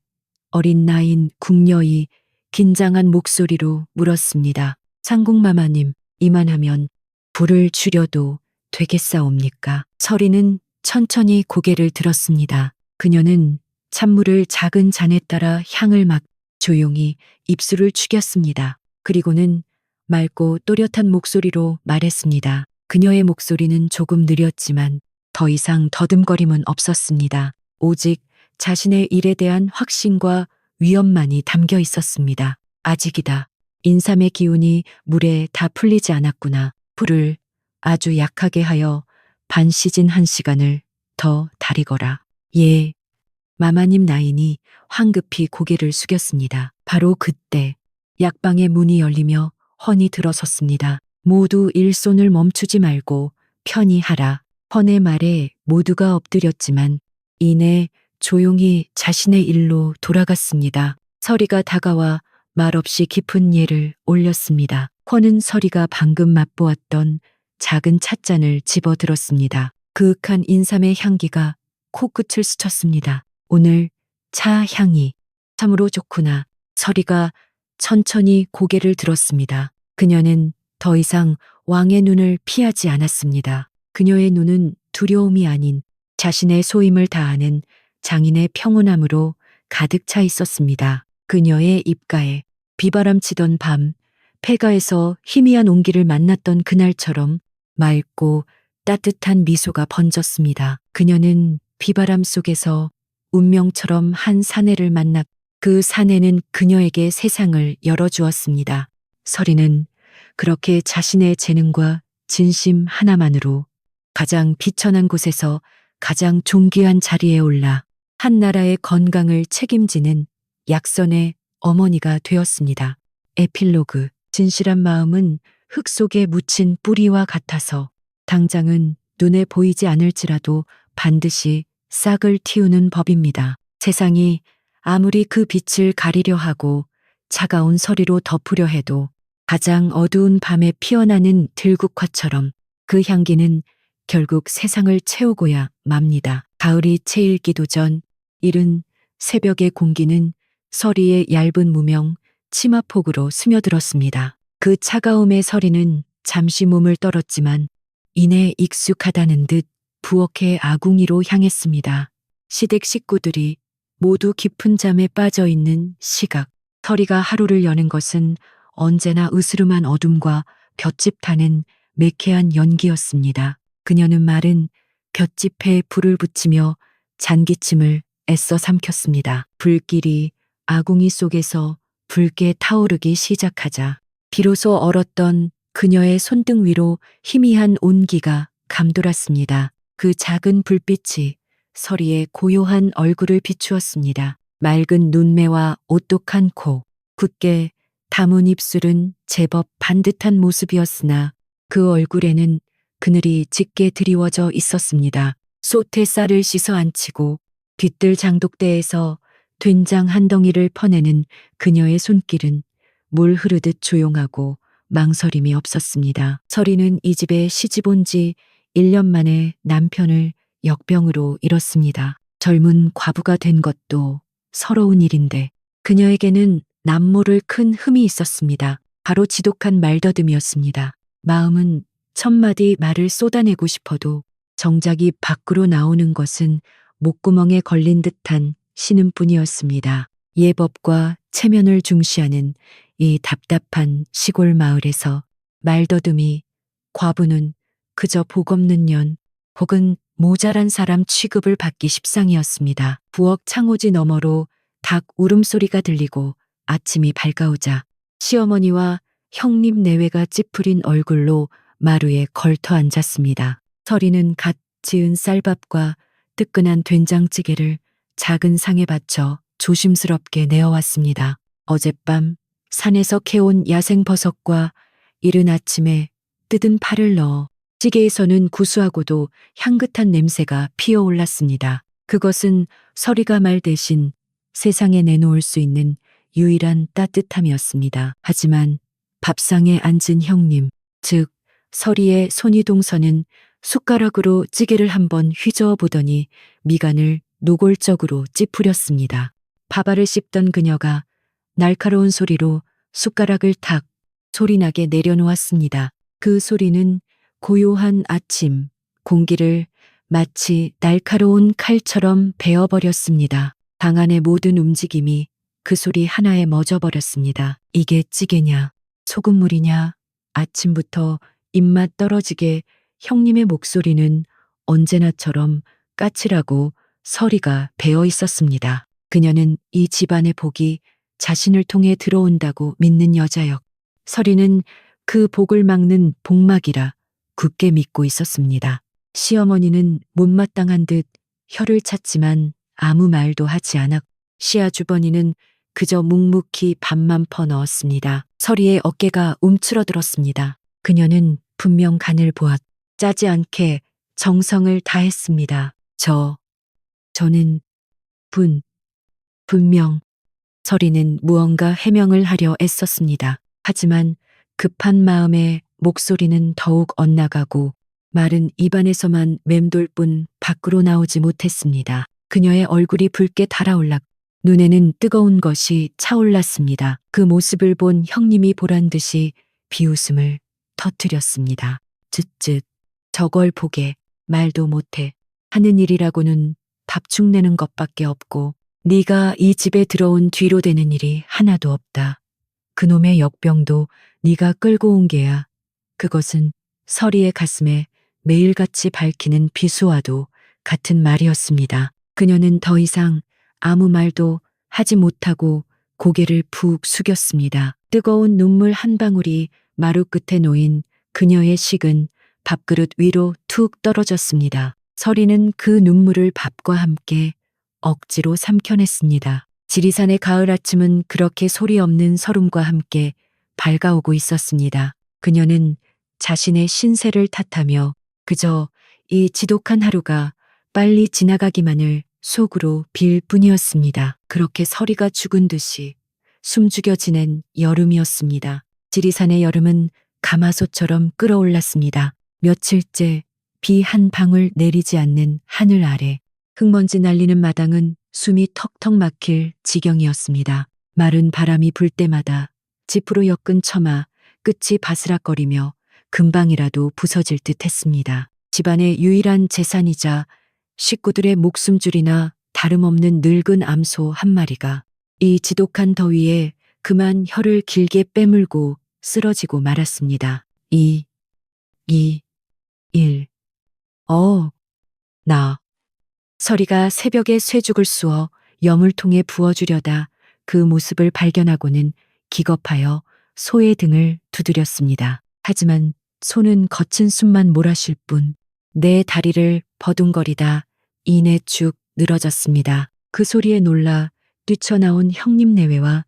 어린 나인 궁녀이 긴장한 목소리로 물었습니다. 상궁마마님, 이만하면 불을 줄여도 되겠사옵니까? 서리는 천천히 고개를 들었습니다. 그녀는 찬물을 작은 잔에 따라 향을 막 조용히 입술을 축였습니다. 그리고는 맑고 또렷한 목소리로 말했습니다. 그녀의 목소리는 조금 느렸지만 더 이상 더듬거림은 없었습니다. 오직 자신의 일에 대한 확신과 위엄만이 담겨 있었습니다. 아직이다. 인삼의 기운이 물에 다 풀리지 않았구나. 불을 아주 약하게 하여 반 시즌 1시간을 더 다리거라. 예. 마마님 나인이 황급히 고개를 숙였습니다. 바로 그때 약방의 문이 열리며 헌이 들어섰습니다. 모두 일손을 멈추지 말고 편히 하라. 헌의 말에 모두가 엎드렸지만 이내 조용히 자신의 일로 돌아갔습니다. 서리가 다가와 말없이 깊은 예를 올렸습니다. 헌은 서리가 방금 맛보았던 작은 찻잔을 집어들었습니다. 그윽한 인삼의 향기가 코끝을 스쳤습니다. 오늘 차 향이 참으로 좋구나. 서리가 천천히 고개를 들었습니다. 그녀는 더 이상 왕의 눈을 피하지 않았습니다. 그녀의 눈은 두려움이 아닌 자신의 소임을 다하는 장인의 평온함으로 가득 차 있었습니다. 그녀의 입가에 비바람치던 밤, 폐가에서 희미한 온기를 만났던 그날처럼 맑고 따뜻한 미소가 번졌습니다. 그녀는 비바람 속에서 운명처럼 한 사내를 만나 그 사내는 그녀에게 세상을 열어주었습니다. 서리는 그렇게 자신의 재능과 진심 하나만으로 가장 비천한 곳에서 가장 존귀한 자리에 올라 한 나라의 건강을 책임지는 약선의 어머니가 되었습니다. 에필로그. 진실한 마음은 흙 속에 묻힌 뿌리와 같아서 당장은 눈에 보이지 않을지라도 반드시 싹을 틔우는 법입니다. 세상이 아무리 그 빛을 가리려 하고 차가운 서리로 덮으려 해도 가장 어두운 밤에 피어나는 들국화처럼 그 향기는 결국 세상을 채우고야 맙니다. 가을이 채일기도 전 이른 새벽의 공기는 서리의 얇은 무명 치마폭으로 스며들었습니다. 그 차가움의 서리는 잠시 몸을 떨었지만 이내 익숙하다는 듯 부엌의 아궁이로 향했습니다. 시댁 식구들이 모두 깊은 잠에 빠져 있는 시각. 서리가 하루를 여는 것은 언제나 으스름한 어둠과 볏짚 타는 매캐한 연기였습니다. 그녀는 마른 볏짚에 불을 붙이며 잔기침을 애써 삼켰습니다. 불길이 아궁이 속에서 붉게 타오르기 시작하자 비로소 얼었던 그녀의 손등 위로 희미한 온기가 감돌았습니다. 그 작은 불빛이 서리의 고요한 얼굴을 비추었습니다. 맑은 눈매와 오똑한 코, 굳게 담은 입술은 제법 반듯한 모습이었으나 그 얼굴에는 그늘이 짙게 드리워져 있었습니다. 솥에 쌀을 씻어 안치고 뒤뜰 장독대에서 된장 한 덩이를 퍼내는 그녀의 손길은 물 흐르듯 조용하고 망설임이 없었습니다. 서리는 이 집에 시집 온 지 1년 만에 남편을 역병으로 잃었습니다. 젊은 과부가 된 것도 서러운 일인데 그녀에게는 남모를 큰 흠이 있었습니다. 바로 지독한 말더듬이었습니다. 마음은 천마디 말을 쏟아내고 싶어도 정작 입 밖으로 나오는 것은 목구멍에 걸린 듯한 신음뿐이었습니다. 예법과 체면을 중시하는 이 답답한 시골 마을에서 말더듬이 과부는 그저 복 없는 년 혹은 모자란 사람 취급을 받기 십상이었습니다. 부엌 창호지 너머로 닭 울음소리가 들리고 아침이 밝아오자 시어머니와 형님 내외가 찌푸린 얼굴로 마루에 걸터 앉았습니다. 서리는 갓 지은 쌀밥과 뜨끈한 된장찌개를 작은 상에 받쳐 조심스럽게 내어왔습니다. 어젯밤 산에서 캐온 야생버섯과 이른 아침에 뜯은 파를 넣어 찌개에서는 구수하고도 향긋한 냄새가 피어올랐습니다. 그것은 서리가 말 대신 세상에 내놓을 수 있는 유일한 따뜻함이었습니다. 하지만 밥상에 앉은 형님, 즉 서리의 손이동서는 숟가락으로 찌개를 한번 휘저어 보더니 미간을 노골적으로 찌푸렸습니다. 밥알을 씹던 그녀가 날카로운 소리로 숟가락을 탁 소리나게 내려놓았습니다. 그 소리는 고요한 아침 공기를 마치 날카로운 칼처럼 베어버렸습니다. 방 안의 모든 움직임이 그 소리 하나에 멎어버렸습니다. 이게 찌개냐, 소금물이냐, 아침부터 입맛 떨어지게 형님의 목소리는 언제나처럼 까칠하고 서리가 배어 있었습니다. 그녀는 이 집안의 복이 자신을 통해 들어온다고 믿는 여자였. 서리는 그 복을 막는 복막이라 굳게 믿고 있었습니다. 시어머니는 못마땅한 듯 혀를 찼지만 아무 말도 하지 않았고 시아주버니는 그저 묵묵히 밥만 퍼 넣었습니다. 서리의 어깨가 움츠러들었습니다. 그녀는 분명 간을 보았. 짜지 않게 정성을 다했습니다. 저는 분명 서리는 무언가 해명을 하려 애썼습니다. 하지만 급한 마음에 목소리는 더욱 엇나가고 말은 입안에서만 맴돌 뿐 밖으로 나오지 못했습니다. 그녀의 얼굴이 붉게 달아올랐 눈에는 뜨거운 것이 차올랐습니다. 그 모습을 본 형님이 보란 듯이 비웃음을 터뜨렸습니다. 쯧쯧 저걸 보게 말도 못해 하는 일이라고는 밥죽 내는 것밖에 없고 네가 이 집에 들어온 뒤로 되는 일이 하나도 없다. 그놈의 역병도 네가 끌고 온 게야. 그것은 서리의 가슴에 매일같이 밝히는 비수와도 같은 말이었습니다. 그녀는 더 이상 아무 말도 하지 못하고 고개를 푹 숙였습니다. 뜨거운 눈물 한 방울이 마루 끝에 놓인 그녀의 식은 밥그릇 위로 툭 떨어졌습니다. 서리는 그 눈물을 밥과 함께 억지로 삼켜냈습니다. 지리산의 가을 아침은 그렇게 소리 없는 설움과 함께 밝아오고 있었습니다. 그녀는 자신의 신세를 탓하며 그저 이 지독한 하루가 빨리 지나가기만을 속으로 빌 뿐이었습니다. 그렇게 서리가 죽은 듯이 숨죽여 지낸 여름이었습니다. 지리산의 여름은 가마솥처럼 끓어올랐습니다. 며칠째 비 한 방울 내리지 않는 하늘 아래 흙먼지 날리는 마당은 숨이 턱턱 막힐 지경이었습니다. 마른 바람이 불 때마다 지프로 엮은 처마 끝이 바스락거리며 금방이라도 부서질 듯 했습니다. 집안의 유일한 재산이자 식구들의 목숨줄이나 다름없는 늙은 암소 한 마리가 이 지독한 더위에 그만 혀를 길게 빼물고 쓰러지고 말았습니다. 나. 서리가 새벽에 쇠죽을 쑤어 여물통에 부어주려다 그 모습을 발견하고는 기겁하여 소의 등을 두드렸습니다. 하지만 소는 거친 숨만 몰아쉴 뿐 내 다리를 버둥거리다 이내 쭉 늘어졌습니다. 그 소리에 놀라 뛰쳐나온 형님 내외와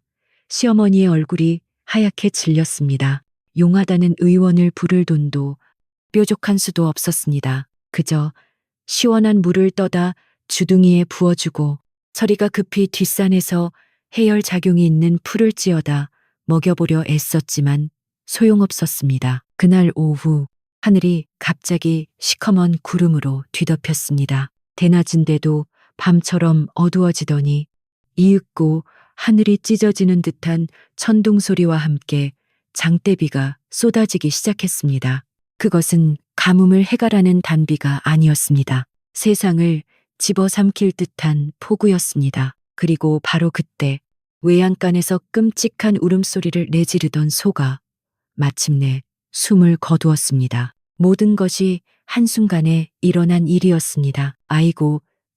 시어머니의 얼굴이 하얗게 질렸습니다. 용하다는 의원을 부를 돈도 뾰족한 수도 없었습니다. 그저 시원한 물을 떠다 주둥이에 부어주고 서리가 급히 뒷산에서 해열작용이 있는 풀을 찧어다 먹여보려 애썼지만 소용없었습니다. 그날 오후 하늘이 갑자기 시커먼 구름으로 뒤덮였습니다. 대낮인데도 밤처럼 어두워지더니 이윽고 하늘이 찢어지는 듯한 천둥 소리와 함께 장대비가 쏟아지기 시작했습니다. 그것은 가뭄을 해가라는 단비가 아니었습니다. 세상을 집어삼킬 듯한 폭우였습니다. 그리고 바로 그때 외양간에서 끔찍한 울음소리를 내지르던 소가 마침내 숨을 거두었습니다. 모든 것이 한순간에 일어난 일이었습니다.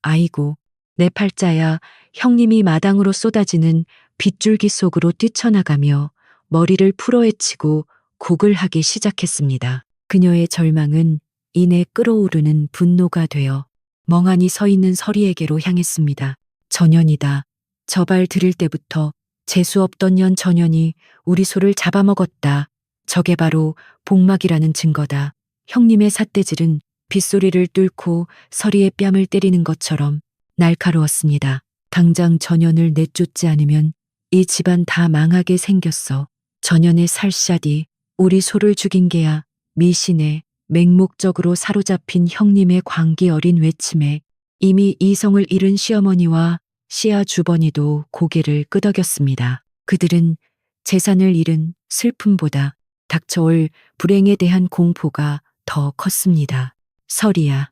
아이고, 내 팔자야. 형님이 마당으로 쏟아지는 빗줄기 속으로 뛰쳐나가며 머리를 풀어헤치고 곡을 하기 시작했습니다. 그녀의 절망은 이내 끓어오르는 분노가 되어 멍하니 서 있는 서리에게로 향했습니다. 전년이다. 저 발 들일 때부터 재수없던 년 전년이 우리 소를 잡아먹었다. 저게 바로 복막이라는 증거다. 형님의 삿대질은 빗소리를 뚫고 서리의 뺨을 때리는 것처럼 날카로웠습니다. 당장 전년을 내쫓지 않으면 이 집안 다 망하게 생겼어. 전년의 살샷이 우리 소를 죽인 게야. 미신에 맹목적으로 사로잡힌 형님의 광기 어린 외침에 이미 이성을 잃은 시어머니와 시아 주버니도 고개를 끄덕였습니다. 그들은 재산을 잃은 슬픔보다 닥쳐올 불행에 대한 공포가 더 컸습니다. 설이야.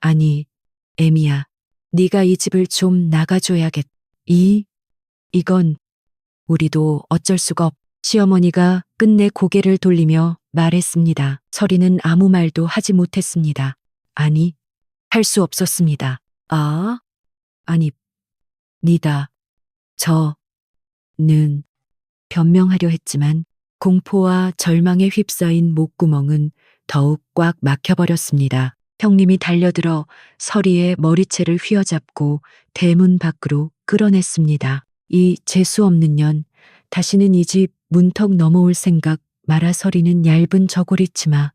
아니, 애미야. 네가 이 집을 좀 나가줘야겠. 이건 우리도 어쩔 수가 없. 시어머니가 끝내 고개를 돌리며 말했습니다. 설이는 아무 말도 하지 못했습니다. 아니, 할 수 없었습니다. 니다. 저는 변명하려 했지만 공포와 절망에 휩싸인 목구멍은 더욱 꽉 막혀버렸습니다. 형님이 달려들어 서리의 머리채를 휘어잡고 대문 밖으로 끌어냈습니다. 이 재수 없는 년, 다시는 이 집 문턱 넘어올 생각 마라. 서리는 얇은 저고리치마,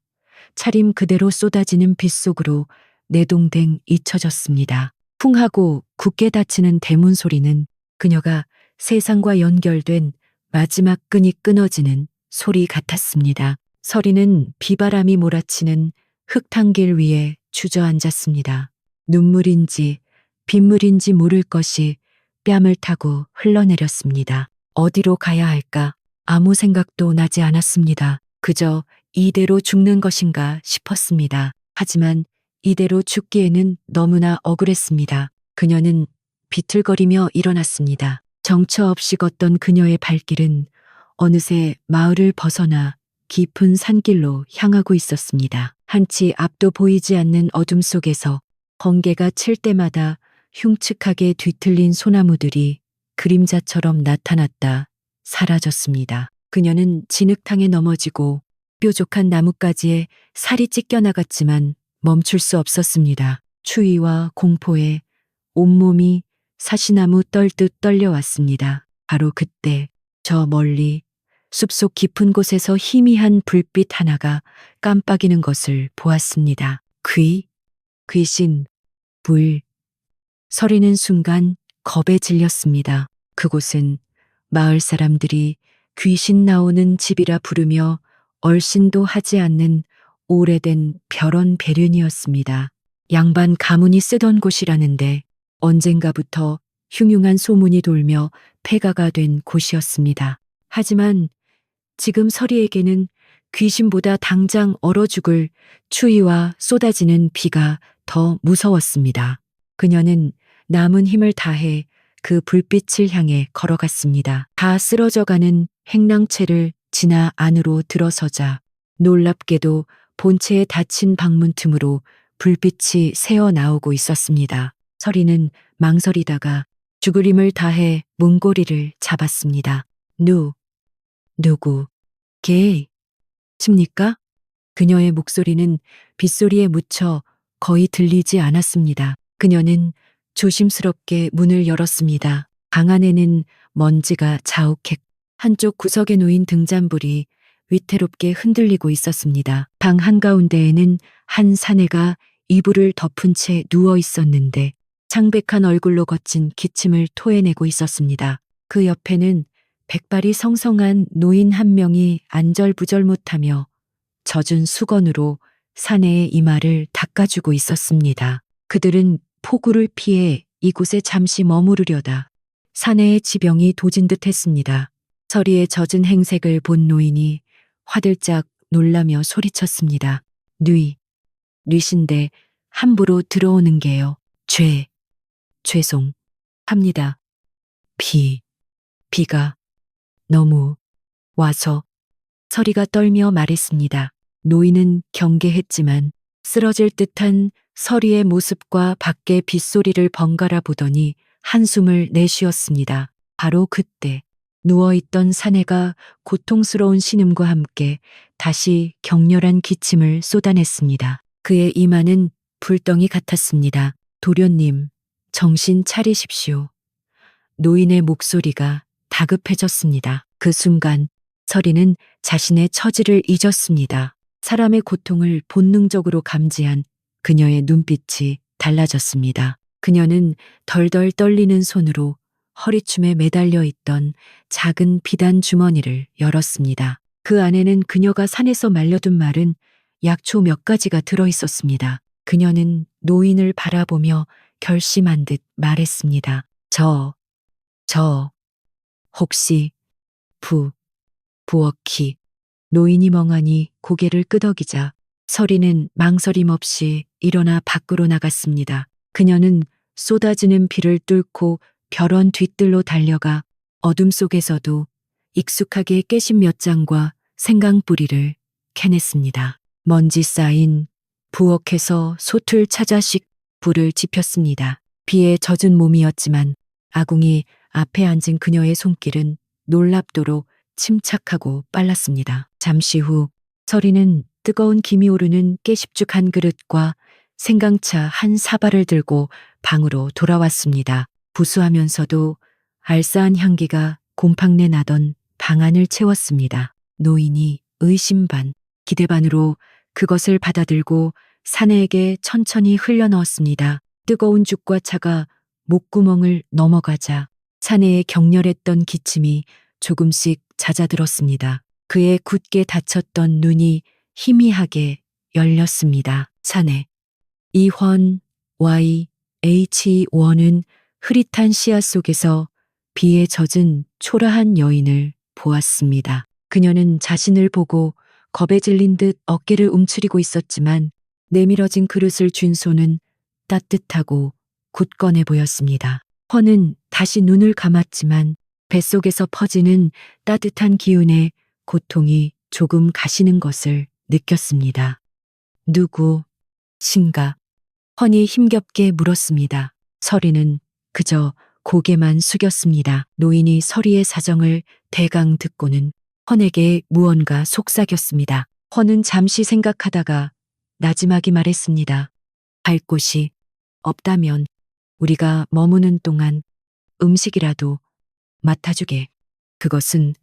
차림 그대로 쏟아지는 빗속으로 내동댕 잊혀졌습니다. 쿵 하고 굳게 닫히는 대문 소리는 그녀가 세상과 연결된 마지막 끈이 끊어지는 소리 같았습니다. 서리는 비바람이 몰아치는 흙탕길 위에 주저앉았습니다. 눈물인지 빗물인지 모를 것이 뺨을 타고 흘러내렸습니다. 어디로 가야 할까? 아무 생각도 나지 않았습니다. 그저 이대로 죽는 것인가 싶었습니다. 하지만 이대로 죽기에는 너무나 억울했습니다. 그녀는 비틀거리며 일어났습니다. 정처 없이 걷던 그녀의 발길은 어느새 마을을 벗어나 깊은 산길로 향하고 있었습니다. 한치 앞도 보이지 않는 어둠 속에서 번개가 칠 때마다 흉측하게 뒤틀린 소나무들이 그림자처럼 나타났다 사라졌습니다. 그녀는 진흙탕에 넘어지고 뾰족한 나뭇가지에 살이 찢겨나갔지만 멈출 수 없었습니다. 추위와 공포에 온몸이 사시나무 떨듯 떨려왔습니다. 바로 그때 저 멀리 숲속 깊은 곳에서 희미한 불빛 하나가 깜빡이는 것을 보았습니다. 귀신, 불. 서리는 순간 겁에 질렸습니다. 그곳은 마을 사람들이 귀신 나오는 집이라 부르며 얼씬도 하지 않는 오래된 벼런 배륜이었습니다. 양반 가문이 쓰던 곳이라는데 언젠가부터 흉흉한 소문이 돌며 폐가가 된 곳이었습니다. 하지만 지금 서리에게는 귀신보다 당장 얼어 죽을 추위와 쏟아지는 비가 더 무서웠습니다. 그녀는 남은 힘을 다해 그 불빛을 향해 걸어갔습니다. 다 쓰러져가는 행랑채를 지나 안으로 들어서자 놀랍게도 본체에 닫힌 방문 틈으로 불빛이 새어 나오고 있었습니다. 서리는 망설이다가 죽을 힘을 다해 문고리를 잡았습니다. 누구, 칩니까? 그녀의 목소리는 빗소리에 묻혀 거의 들리지 않았습니다. 그녀는 조심스럽게 문을 열었습니다. 방 안에는 먼지가 자욱했고 한쪽 구석에 놓인 등잔불이 위태롭게 흔들리고 있었습니다. 방 한가운데에는 한 사내가 이불을 덮은 채 누워 있었는데 창백한 얼굴로 거친 기침을 토해내고 있었습니다. 그 옆에는 백발이 성성한 노인 한 명이 안절부절 못하며 젖은 수건으로 사내의 이마를 닦아주고 있었습니다. 그들은 폭우를 피해 이곳에 잠시 머무르려다 사내의 지병이 도진 듯 했습니다. 서리의 젖은 행색을 본 노인이 화들짝 놀라며 소리쳤습니다. 뉘신데 함부로 들어오는 게요. 죄송합니다. 비가 너무 와서. 서리가 떨며 말했습니다. 노인은 경계했지만 쓰러질 듯한 서리의 모습과 밖의 빗소리를 번갈아 보더니 한숨을 내쉬었습니다. 바로 그때 누워있던 사내가 고통스러운 신음과 함께 다시 격렬한 기침을 쏟아냈습니다. 그의 이마는 불덩이 같았습니다. 도련님, 정신 차리십시오. 노인의 목소리가 다급해졌습니다. 그 순간 서리는 자신의 처지를 잊었습니다. 사람의 고통을 본능적으로 감지한 그녀의 눈빛이 달라졌습니다. 그녀는 덜덜 떨리는 손으로 허리춤에 매달려 있던 작은 비단 주머니를 열었습니다. 그 안에는 그녀가 산에서 말려둔 말은 약초 몇 가지가 들어 있었습니다. 그녀는 노인을 바라보며 결심한 듯 말했습니다. 혹시 부엌이. 노인이 멍하니 고개를 끄덕이자 서리는 망설임 없이 일어나 밖으로 나갔습니다. 그녀는 쏟아지는 비를 뚫고 벼런 뒤뜰로 달려가 어둠 속에서도 익숙하게 깨신 몇 장과 생강뿌리를 캐냈습니다. 먼지 쌓인 부엌에서 솥을 찾아 불을 지폈습니다. 비에 젖은 몸이었지만 아궁이 앞에 앉은 그녀의 손길은 놀랍도록 침착하고 빨랐습니다. 잠시 후 서리는 뜨거운 김이 오르는 깨십죽 한 그릇과 생강차 한 사발을 들고 방으로 돌아왔습니다. 부수하면서도 알싸한 향기가 곰팡내 나던 방 안을 채웠습니다. 노인이 의심 반, 기대 반으로 그것을 받아들고 사내에게 천천히 흘려넣었습니다. 뜨거운 죽과 차가 목구멍을 넘어가자 사내의 격렬했던 기침이 조금씩 잦아들었습니다. 그의 굳게 닫혔던 눈이 희미하게 열렸습니다. 사내. 이헌 YH1은 흐릿한 시야 속에서 비에 젖은 초라한 여인을 보았습니다. 그녀는 자신을 보고 겁에 질린 듯 어깨를 움츠리고 있었지만 내밀어진 그릇을 쥔 손은 따뜻하고 굳건해 보였습니다. 헌은 다시 눈을 감았지만 뱃속에서 퍼지는 따뜻한 기운에 고통이 조금 가시는 것을 느꼈습니다. 누구? 신가? 헌이 힘겹게 물었습니다. 서리는 그저 고개만 숙였습니다. 노인이 서리의 사정을 대강 듣고는 헌에게 무언가 속삭였습니다. 헌은 잠시 생각하다가 나지막이 말했습니다. 갈 곳이 없다면 우리가 머무는 동안 음식이라도 맡아주게. 그것은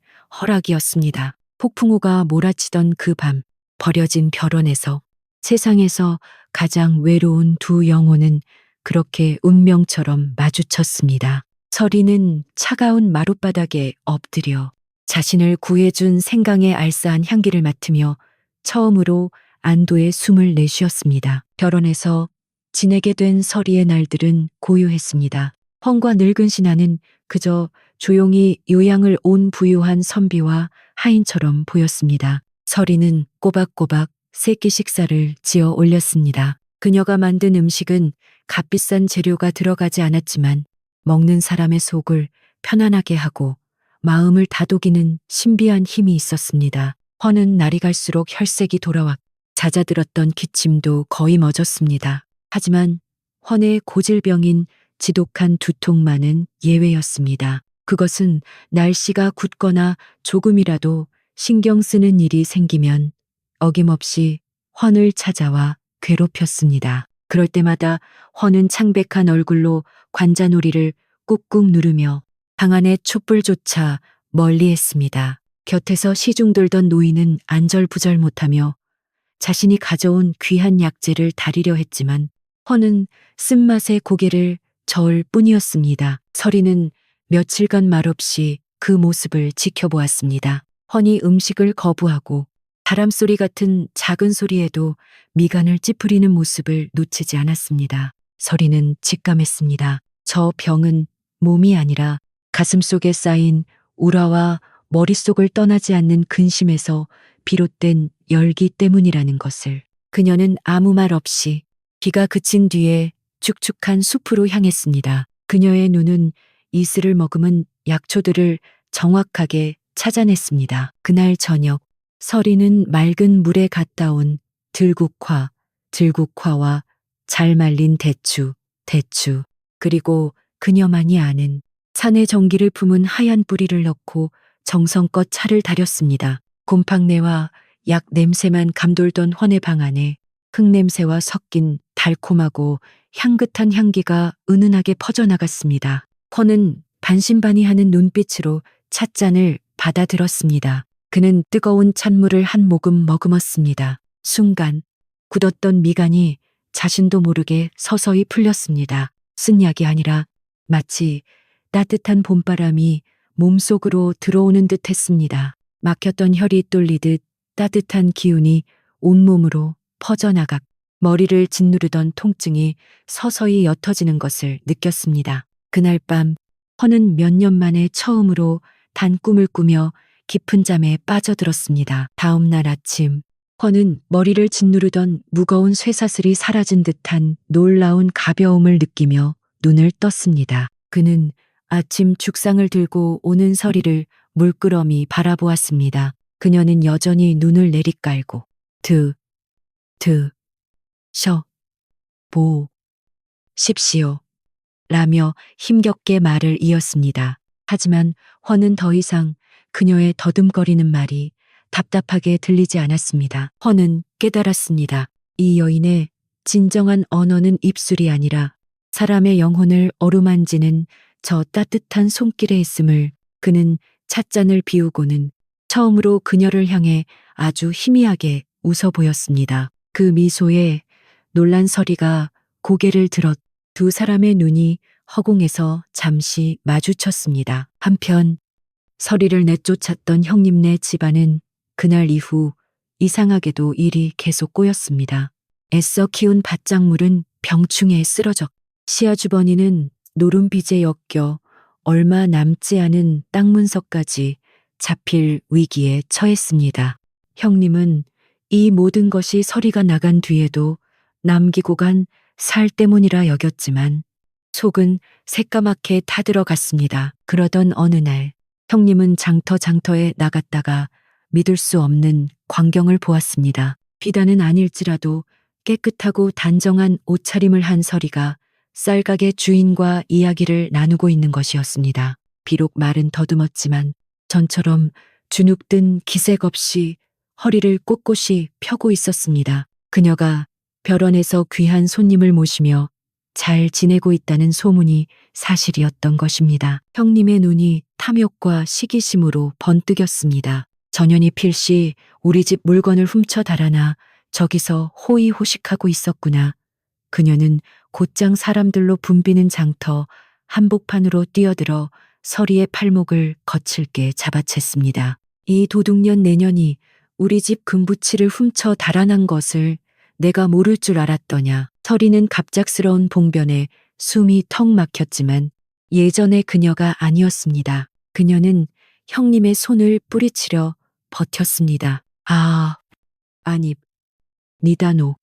허락이었습니다. 폭풍우가 몰아치던 그 밤, 버려진 별원에서 세상에서 가장 외로운 두 영혼은 그렇게 운명처럼 마주쳤습니다. 서리는 차가운 마룻바닥에 엎드려 자신을 구해준 생강의 알싸한 향기를 맡으며 처음으로 안도의 숨을 내쉬었습니다. 결혼해서 지내게 된 서리의 날들은 고요했습니다. 헌과 늙은 신하는 그저 조용히 요양을 온 부유한 선비와 하인처럼 보였습니다. 서리는 꼬박꼬박 세끼 식사를 지어 올렸습니다. 그녀가 만든 음식은 값비싼 재료가 들어가지 않았지만 먹는 사람의 속을 편안하게 하고 마음을 다독이는 신비한 힘이 있었습니다. 헌은 날이 갈수록 혈색이 돌아왔고 잦아들었던 기침도 거의 멎었습니다. 하지만 헌의 고질병인 지독한 두통만은 예외였습니다. 그것은 날씨가 굳거나 조금이라도 신경 쓰는 일이 생기면 어김없이 헌을 찾아와 괴롭혔습니다. 그럴 때마다 헌은 창백한 얼굴로 관자놀이를 꾹꾹 누르며 방 안의 촛불조차 멀리했습니다. 곁에서 시중들던 노인은 안절부절 못하며 자신이 가져온 귀한 약재를 다리려 했지만 헌은 쓴맛에 고개를 저을 뿐이었습니다. 서리는 며칠간 말없이 그 모습을 지켜보았습니다. 헌이 음식을 거부하고 바람소리 같은 작은 소리에도 미간을 찌푸리는 모습을 놓치지 않았습니다. 서리는 직감했습니다. 저 병은 몸이 아니라 가슴속에 쌓인 우라와 머릿속을 떠나지 않는 근심에서 비롯된 열기 때문이라는 것을. 그녀는 아무 말 없이 비가 그친 뒤에 축축한 숲으로 향했습니다. 그녀의 눈은 이슬을 머금은 약초들을 정확하게 찾아냈습니다. 그날 저녁 서리는 맑은 물에 갔다 온 들국화와 잘 말린 대추, 그리고 그녀만이 아는 산의 전기를 품은 하얀 뿌리를 넣고 정성껏 차를 다렸습니다. 곰팡내와 약 냄새만 감돌던 헌의 방 안에 흙냄새와 섞인 달콤하고 향긋한 향기가 은은하게 퍼져나갔습니다. 헌은 반신반의하는 눈빛으로 찻잔을 받아들었습니다. 그는 뜨거운 찬물을 한 모금 머금었습니다. 순간 굳었던 미간이 자신도 모르게 서서히 풀렸습니다. 쓴 약이 아니라 마치 따뜻한 봄바람이 몸속으로 들어오는 듯 했습니다. 막혔던 혈이 뚫리듯 따뜻한 기운이 온몸으로 퍼져나가 머리를 짓누르던 통증이 서서히 옅어지는 것을 느꼈습니다. 그날 밤 헌은 몇 년 만에 처음으로 단꿈을 꾸며 깊은 잠에 빠져들었습니다. 다음 날 아침 헌은 머리를 짓누르던 무거운 쇠사슬이 사라진 듯한 놀라운 가벼움을 느끼며 눈을 떴습니다. 그는 아침 죽상을 들고 오는 서리를 물끄러미 바라보았습니다. 그녀는 여전히 눈을 내리깔고 보십시오 라며 힘겹게 말을 이었습니다. 하지만 헌은 더 이상 그녀의 더듬거리는 말이 답답하게 들리지 않았습니다. 헌은 깨달았습니다. 이 여인의 진정한 언어는 입술이 아니라 사람의 영혼을 어루만지는 저 따뜻한 손길에 있음을 그는 찻잔을 비우고는 처음으로 그녀를 향해 아주 희미하게 웃어 보였습니다. 그 미소에 놀란 서리가 고개를 들었 두 사람의 눈이 허공에서 잠시 마주쳤습니다. 한편 서리를 내쫓았던 형님네 집안은 그날 이후 이상하게도 일이 계속 꼬였습니다. 애써 키운 밭작물은 병충해에 쓰러졌. 시아주버니는 노름빚에 엮여 얼마 남지 않은 땅 문서까지 잡힐 위기에 처했습니다. 형님은 이 모든 것이 서리가 나간 뒤에도 남기고 간 살 때문이라 여겼지만 속은 새까맣게 타들어갔습니다. 그러던 어느 날 형님은 장터에 나갔다가 믿을 수 없는 광경을 보았습니다. 비단은 아닐지라도 깨끗하고 단정한 옷차림을 한 서리가 쌀가게 주인과 이야기를 나누고 있는 것이었습니다. 비록 말은 더듬었지만 전처럼 주눅든 기색 없이 허리를 꼿꼿이 펴고 있었습니다. 그녀가 별원에서 귀한 손님을 모시며 잘 지내고 있다는 소문이 사실이었던 것입니다. 형님의 눈이 탐욕과 시기심으로 번뜩였습니다. 전현이 필시 우리 집 물건을 훔쳐 달아나 저기서 호의호식하고 있었구나. 그녀는 곧장 사람들로 붐비는 장터 한복판으로 뛰어들어 서리의 팔목을 거칠게 잡아챘습니다. 이 도둑년 내년이 우리 집 금부치를 훔쳐 달아난 것을 내가 모를 줄 알았더냐. 서리는 갑작스러운 봉변에 숨이 턱 막혔지만 예전의 그녀가 아니었습니다. 그녀는 형님의 손을 뿌리치려 버텼습니다. 아, 아니, 니다노,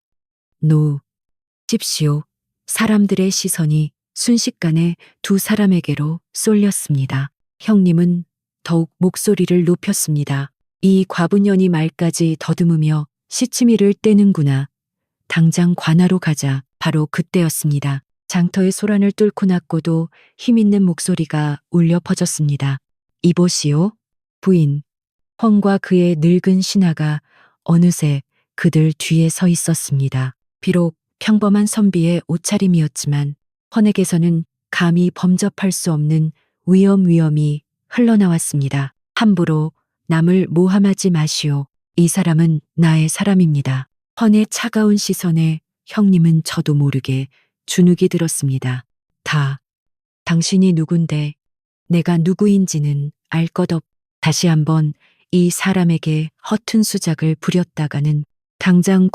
십시오. 사람들의 시선이 순식간에 두 사람에게로 쏠렸습니다. 형님은 더욱 목소리를 높였습니다. 이 과부년이 말까지 더듬으며 시치미를 떼는구나. 당장 관하로 가자. 바로 그때였습니다. 장터의 소란을 뚫고 났고도 힘있는 목소리가 울려 퍼졌습니다. 이보시오, 부인. 헝과 그의 늙은 신하가 어느새 그들 뒤에 서 있었습니다. 비록 평범한 선비의 옷차림이었지만 헌에게서는 감히 범접할 수 없는 위엄이 흘러나왔습니다. 함부로 남을 모함하지 마시오. 이 사람은 나의 사람입니다. 헌의 차가운 시선에 형님은 저도 모르게 주눅이 들었습니다. 당신이 누군데 내가 누구인지는 알 것 없. 다시 한번 이 사람에게 허튼 수작을 부렸다가는 당장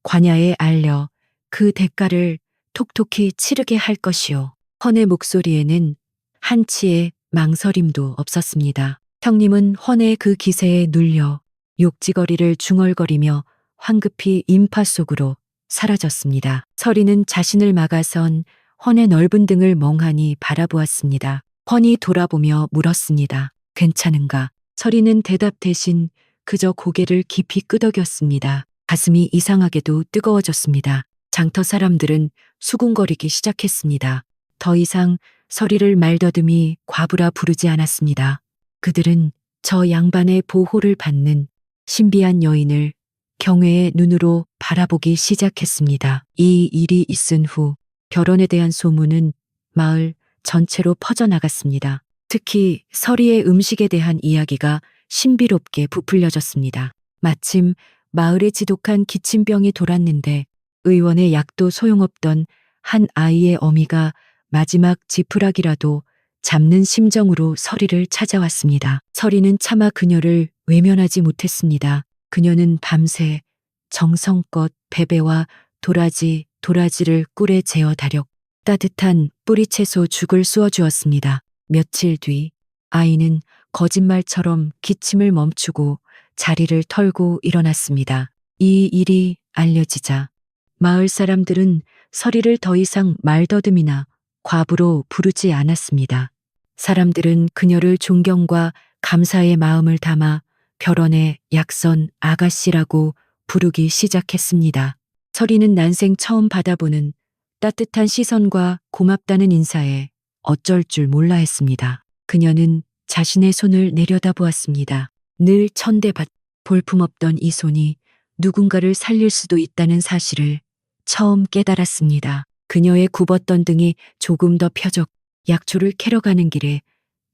관야에 알려 그 대가를 톡톡히 치르게 할 것이오. 헌의 목소리에는 한치의 망설임도 없었습니다. 형님은 헌의 그 기세에 눌려 욕지거리를 중얼거리며 황급히 인파 속으로 사라졌습니다. 서리는 자신을 막아선 헌의 넓은 등을 멍하니 바라보았습니다. 헌이 돌아보며 물었습니다. 괜찮은가? 서리는 대답 대신 그저 고개를 깊이 끄덕였습니다. 가슴이 이상하게도 뜨거워졌습니다. 장터 사람들은 수군거리기 시작했습니다. 더 이상 서리를 말더듬이 과부라 부르지 않았습니다. 그들은 저 양반의 보호를 받는 신비한 여인을 경외의 눈으로 바라보기 시작했습니다. 이 일이 있은 후 결혼에 대한 소문은 마을 전체로 퍼져나갔습니다. 특히 서리의 음식에 대한 이야기가 신비롭게 부풀려졌습니다. 마침 마을에 지독한 기침병이 돌았는데 의원의 약도 소용없던 한 아이의 어미가 마지막 지푸라기라도 잡는 심정으로 서리를 찾아왔습니다. 서리는 차마 그녀를 외면하지 못했습니다. 그녀는 밤새 정성껏 베베와 도라지를 꿀에 재어 다력 따뜻한 뿌리채소 죽을 쑤어주었습니다. 며칠 뒤 아이는 거짓말처럼 기침을 멈추고 자리를 털고 일어났습니다. 이 일이 알려지자 마을 사람들은 서리를 더 이상 말더듬이나 과부로 부르지 않았습니다. 사람들은 그녀를 존경과 감사의 마음을 담아 결혼의 약선 아가씨라고 부르기 시작했습니다. 서리는 난생 처음 받아보는 따뜻한 시선과 고맙다는 인사에 어쩔 줄 몰라 했습니다. 그녀는 자신의 손을 내려다보았습니다. 늘 천대받 볼품없던 이 손이 누군가를 살릴 수도 있다는 사실을 처음 깨달았습니다. 그녀의 굽었던 등이 조금 더 펴져 약초를 캐러 가는 길에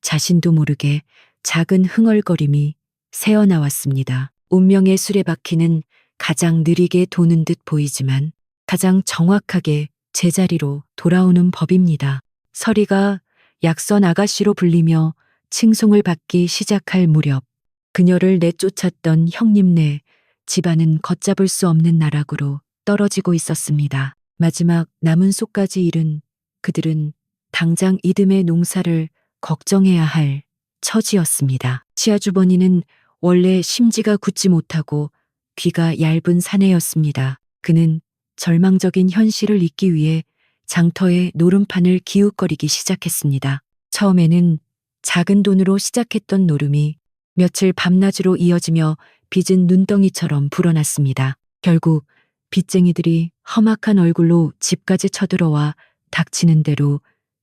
자신도 모르게 작은 흥얼거림이 새어나왔습니다. 운명의 수레바퀴는 가장 느리게 도는 듯 보이지만 가장 정확하게 제자리로 돌아오는 법입니다. 서리가 약선 아가씨로 불리며 칭송을 받기 시작할 무렵 그녀를 내쫓았던 형님네 집안은 걷잡을 수 없는 나락으로 떨어지고 있었습니다. 마지막 남은 속까지 잃은 그들은 당장 이듬해 농사를 걱정해야 할 처지였습니다. 시아주버니는 원래 심지가 굳지 못하고 귀가 얇은 사내였습니다. 그는 절망적인 현실을 잊기 위해 장터에 노름판을 기웃거리기 시작했습니다. 처음에는 작은 돈으로 시작했던 노름이 며칠 밤낮으로 이어지며 빚은 눈덩이처럼 불어났습니다. 결국 빚쟁이들이 험악한 얼굴로 집까지 쳐들어와 닥치는 대로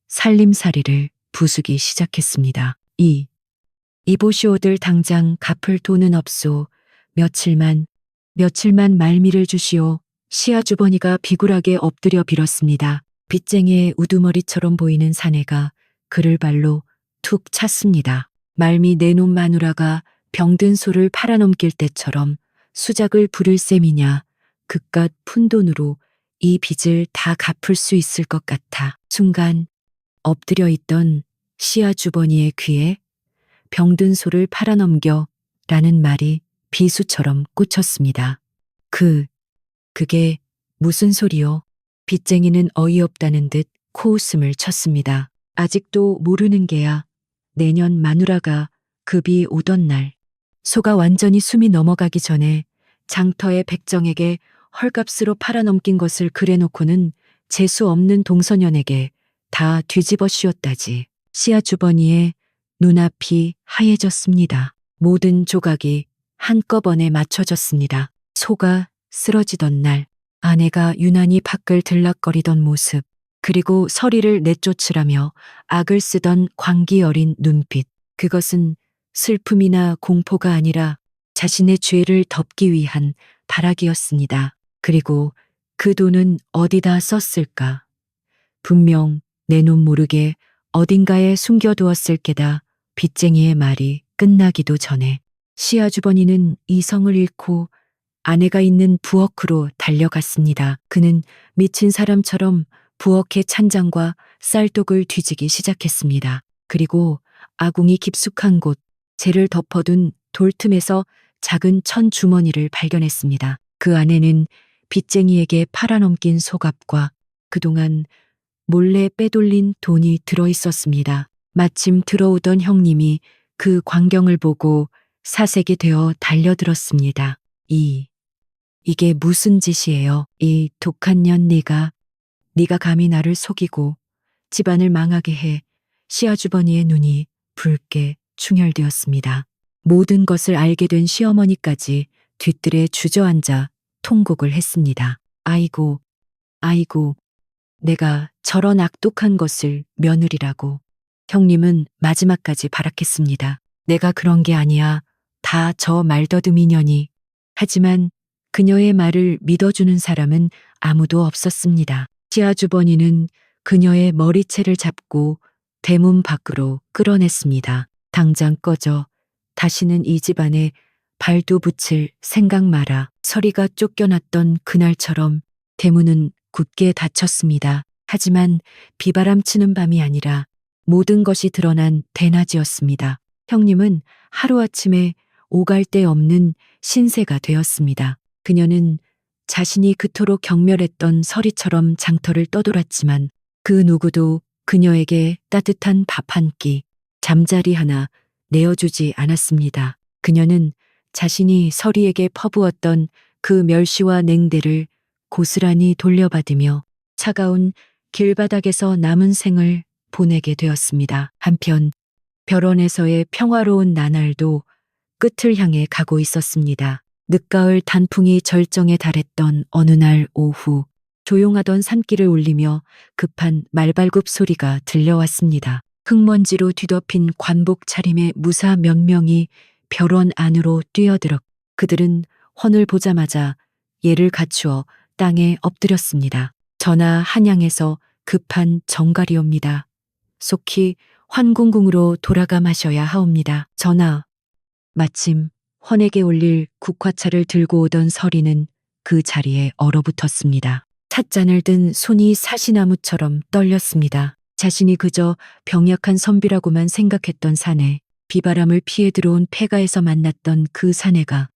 살림살이를 부수기 시작했습니다. 이보시오들 당장 갚을 돈은 없소. 며칠만 말미를 주시오. 시아주버니가 비굴하게 엎드려 빌었습니다. 빚쟁이의 우두머리처럼 보이는 사내가 그를 발로 툭 찼습니다. 말미 내놓은 마누라가 병든 소를 팔아넘길 때처럼 수작을 부릴 셈이냐. 그깟 푼돈으로 이 빚을 다 갚을 수 있을 것 같아. 순간 엎드려 있던 시아주버니의 귀에 병든 소를 팔아넘겨 라는 말이 비수처럼 꽂혔습니다. 그게 무슨 소리요? 빚쟁이는 어이없다는 듯 코웃음을 쳤습니다. 아직도 모르는 게야. 내년 마누라가 급이 오던 날 소가 완전히 숨이 넘어가기 전에 장터의 백정에게 헐값으로 팔아넘긴 것을 그래놓고는 재수 없는 동서년에게 다 뒤집어 씌웠다지. 시아주버니의 눈앞이 하얘졌습니다. 모든 조각이 한꺼번에 맞춰졌습니다. 소가 쓰러지던 날, 아내가 유난히 밖을 들락거리던 모습, 그리고 서리를 내쫓으라며 악을 쓰던 광기 어린 눈빛. 그것은 슬픔이나 공포가 아니라 자신의 죄를 덮기 위한 발악이었습니다. 그리고 그 돈은 어디다 썼을까? 분명 내 눈 모르게 어딘가에 숨겨두었을 게다. 빚쟁이의 말이 끝나기도 전에 시아주버니는 이성을 잃고 아내가 있는 부엌으로 달려갔습니다. 그는 미친 사람처럼 부엌의 찬장과 쌀독을 뒤지기 시작했습니다. 그리고 아궁이 깊숙한 곳, 재를 덮어둔 돌틈에서 작은 천 주머니를 발견했습니다. 그 안에는 빚쟁이에게 팔아넘긴 소값과 그동안 몰래 빼돌린 돈이 들어있었습니다. 마침 들어오던 형님이 그 광경을 보고 사색이 되어 달려들었습니다. 이게 무슨 짓이에요? 이 독한 년 네가 감히 나를 속이고 집안을 망하게 해. 시아주버니의 눈이 붉게 충혈되었습니다. 모든 것을 알게 된 시어머니까지 뒤뜰에 주저앉아 통곡을 했습니다. 아이고, 내가 저런 악독한 것을 며느리라고. 형님은 마지막까지 발악했습니다. 내가 그런 게 아니야. 다 저 말더듬이 년이. 하지만 그녀의 말을 믿어주는 사람은 아무도 없었습니다. 시아주버니는 그녀의 머리채를 잡고 대문 밖으로 끌어냈습니다. 당장 꺼져. 다시는 이 집안에 발도 붙일 생각 마라. 서리가 쫓겨났던 그날처럼 대문은 굳게 닫혔습니다. 하지만 비바람 치는 밤이 아니라 모든 것이 드러난 대낮이었습니다. 형님은 하루아침에 오갈 데 없는 신세가 되었습니다. 그녀는 자신이 그토록 경멸했던 서리처럼 장터를 떠돌았지만 그 누구도 그녀에게 따뜻한 밥 한 끼, 잠자리 하나 내어주지 않았습니다. 그녀는 자신이 서리에게 퍼부었던 그 멸시와 냉대를 고스란히 돌려받으며 차가운 길바닥에서 남은 생을 보내게 되었습니다. 한편 별원에서의 평화로운 나날도 끝을 향해 가고 있었습니다. 늦가을 단풍이 절정에 달했던 어느 날 오후, 조용하던 산길을 울리며 급한 말발굽 소리가 들려왔습니다. 흙먼지로 뒤덮인 관복 차림의 무사 몇 명이 별원 안으로 뛰어들어 그들은 헌을 보자마자 예를 갖추어 땅에 엎드렸습니다. 전하 한양에서 급한 정갈이옵니다. 속히 환궁궁으로 돌아가 마셔야 하옵니다. 전하. 마침 헌에게 올릴 국화차를 들고 오던 서리는 그 자리에 얼어붙었습니다. 찻잔을 든 손이 사시나무처럼 떨렸습니다. 자신이 그저 병약한 선비라고만 생각했던 사내, 비바람을 피해 들어온 폐가에서 만났던 그 사내가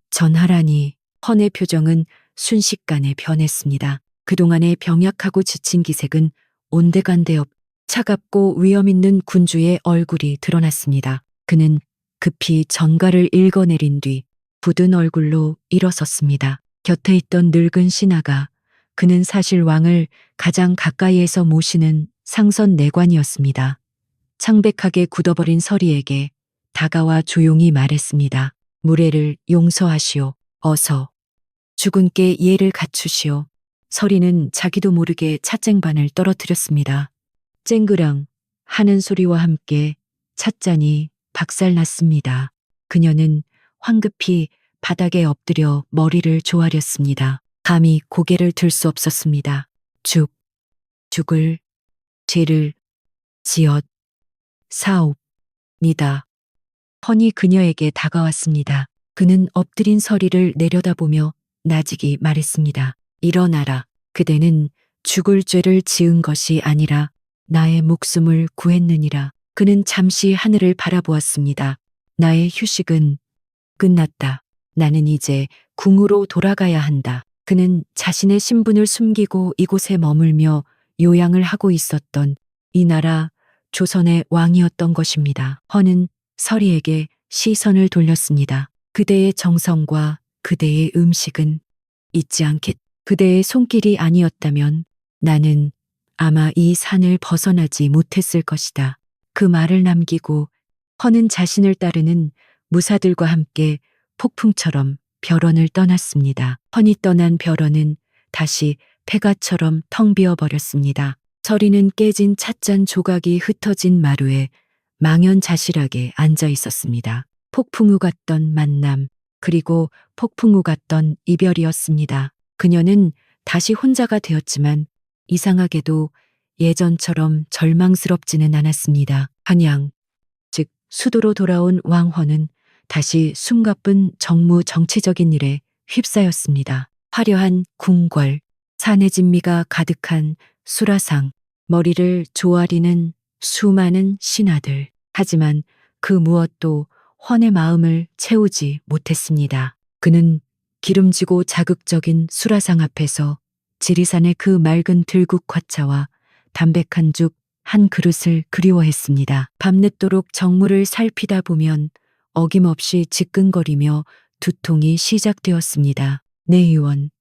전하라니. 헌의 표정은 순식간에 변했습니다. 그동안의 병약하고 지친 기색은 온데간데 없 차갑고 위험 있는 군주의 얼굴이 드러났습니다. 그는 급히 전가를 읽어내린 뒤 굳은 얼굴로 일어섰습니다. 곁에 있던 늙은 신하가 그는 사실 왕을 가장 가까이에서 모시는 상선 내관이었습니다. 창백하게 굳어버린 서리에게 다가와 조용히 말했습니다. 무례를 용서하시오. 어서. 주군께 예를 갖추시오. 서리는 자기도 모르게 찻쟁반을 떨어뜨렸습니다. 쨍그랑 하는 소리와 함께 찻잔이 박살났습니다. 그녀는 황급히 바닥에 엎드려 머리를 조아렸습니다. 감히 고개를 들 수 없었습니다. 죽을 죄를 지었 사옵니다. 헌이 그녀에게 다가왔습니다. 그는 엎드린 서리를 내려다보며 나직이 말했습니다. 일어나라. 그대는 죽을 죄를 지은 것이 아니라 나의 목숨을 구했느니라. 그는 잠시 하늘을 바라보았습니다. 나의 휴식은 끝났다. 나는 이제 궁으로 돌아가야 한다. 그는 자신의 신분을 숨기고 이곳에 머물며 요양을 하고 있었던 이 나라 조선의 왕이었던 것입니다. 헌은 서리에게 시선을 돌렸습니다. 그대의 정성과 그대의 음식은 잊지 않겠. 그대의 손길이 아니었다면 나는 아마 이 산을 벗어나지 못했을 것이다. 그 말을 남기고 헌은 자신을 따르는 무사들과 함께 폭풍처럼 벼런을 떠났습니다. 헌이 떠난 벼런은 다시 폐가처럼 텅 비어버렸습니다. 서리는 깨진 찻잔 조각이 흩어진 마루에 망연자실하게 앉아 있었습니다. 폭풍우 같던 만남, 그리고 폭풍우 같던 이별이었습니다. 그녀는 다시 혼자가 되었지만 이상하게도 예전처럼 절망스럽지는 않았습니다. 한양, 즉 수도로 돌아온 왕헌은 다시 숨가쁜 정무 정치적인 일에 휩싸였습니다. 화려한 궁궐, 산의 진미가 가득한 수라상, 머리를 조아리는 수많은 신하들. 하지만 그 무엇도 헌의 마음을 채우지 못했습니다. 그는 기름지고 자극적인 수라상 앞에서 지리산의 그 맑은 들국화차와 담백한 죽 한 그릇을 그리워했습니다. 밤늦도록 정무를 살피다 보면 어김없이 지끈거리며 두통이 시작되었습니다. 내의원,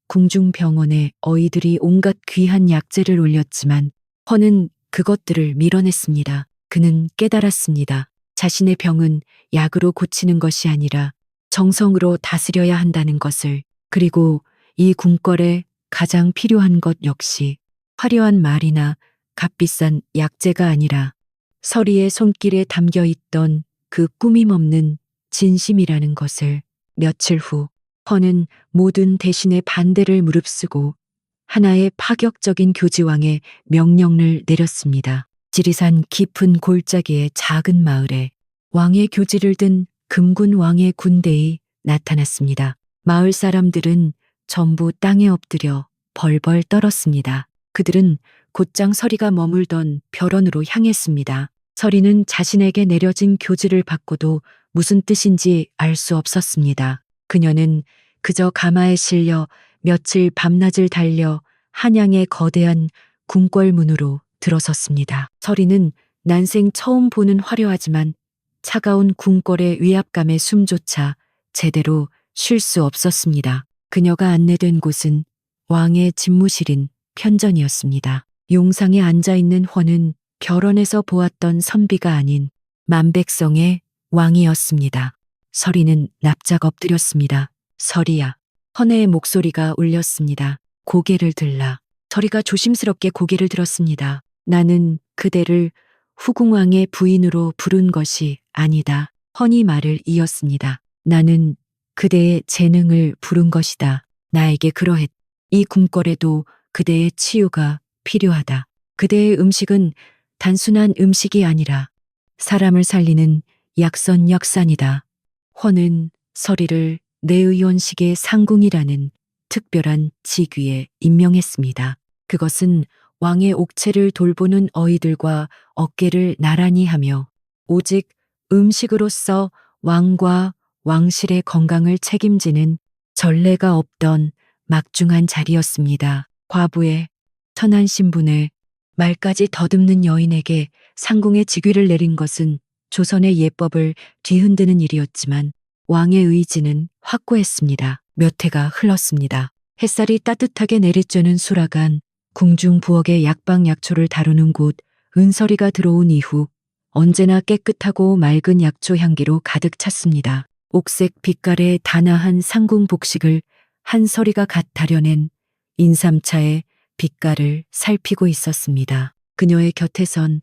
궁중병원에 어이들이 온갖 귀한 약재를 올렸지만 헌은 그것들을 밀어냈습니다. 그는 깨달았습니다. 자신의 병은 약으로 고치는 것이 아니라 정성으로 다스려야 한다는 것을. 그리고 이 궁궐에 가장 필요한 것 역시 화려한 말이나 값비싼 약재가 아니라 서리의 손길에 담겨 있던 그 꾸밈 없는 진심이라는 것을. 며칠 후 헌은 모든 대신의 반대를 무릅쓰고 하나의 파격적인 교지왕의 명령을 내렸습니다. 지리산 깊은 골짜기의 작은 마을에 왕의 교지를 든 금군 왕의 군대에 나타났습니다. 마을 사람들은 전부 땅에 엎드려 벌벌 떨었습니다. 그들은 곧장 서리가 머물던 벼런으로 향했습니다. 서리는 자신에게 내려진 교지를 받고도 무슨 뜻인지 알 수 없었습니다. 그녀는 그저 가마에 실려 며칠 밤낮을 달려 한양의 거대한 궁궐문으로 들어섰습니다. 서리는 난생 처음 보는 화려하지만 차가운 궁궐의 위압감에 숨조차 제대로 쉴 수 없었습니다. 그녀가 안내된 곳은 왕의 집무실인 편전이었습니다. 용상에 앉아있는 헌은 결혼에서 보았던 선비가 아닌 만백성의 왕이었습니다. 서리는 납작 엎드렸습니다. 서리야. 헌의 목소리가 울렸습니다. 고개를 들라. 서리가 조심스럽게 고개를 들었습니다. 나는 그대를 후궁왕의 부인으로 부른 것이 아니다. 헌이 말을 이었습니다. 나는 그대의 재능을 부른 것이다. 나에게 그러했. 이 궁궐에도 그대의 치유가 필요하다. 그대의 음식은 단순한 음식이 아니라 사람을 살리는 약선약산이다. 헌은 서리를 내의원식의 상궁이라는 특별한 직위에 임명했습니다. 그것은 왕의 옥체를 돌보는 어이들과 어깨를 나란히 하며 오직 음식으로서 왕과 왕실의 건강을 책임지는 전례가 없던 막중한 자리였습니다. 과부의 천한 신분의 말까지 더듬는 여인에게 상궁의 직위를 내린 것은 조선의 예법을 뒤흔드는 일이었지만 왕의 의지는 확고했습니다. 몇 해가 흘렀습니다. 햇살이 따뜻하게 내리쬐는 수라간 궁중 부엌의 약방약초를 다루는 곳 은서리가 들어온 이후 언제나 깨끗하고 맑은 약초 향기로 가득 찼습니다. 옥색 빛깔의 단아한 상궁 복식을 한서리가 갓 다려낸 인삼차의 빛깔을 살피고 있었습니다. 그녀의 곁에선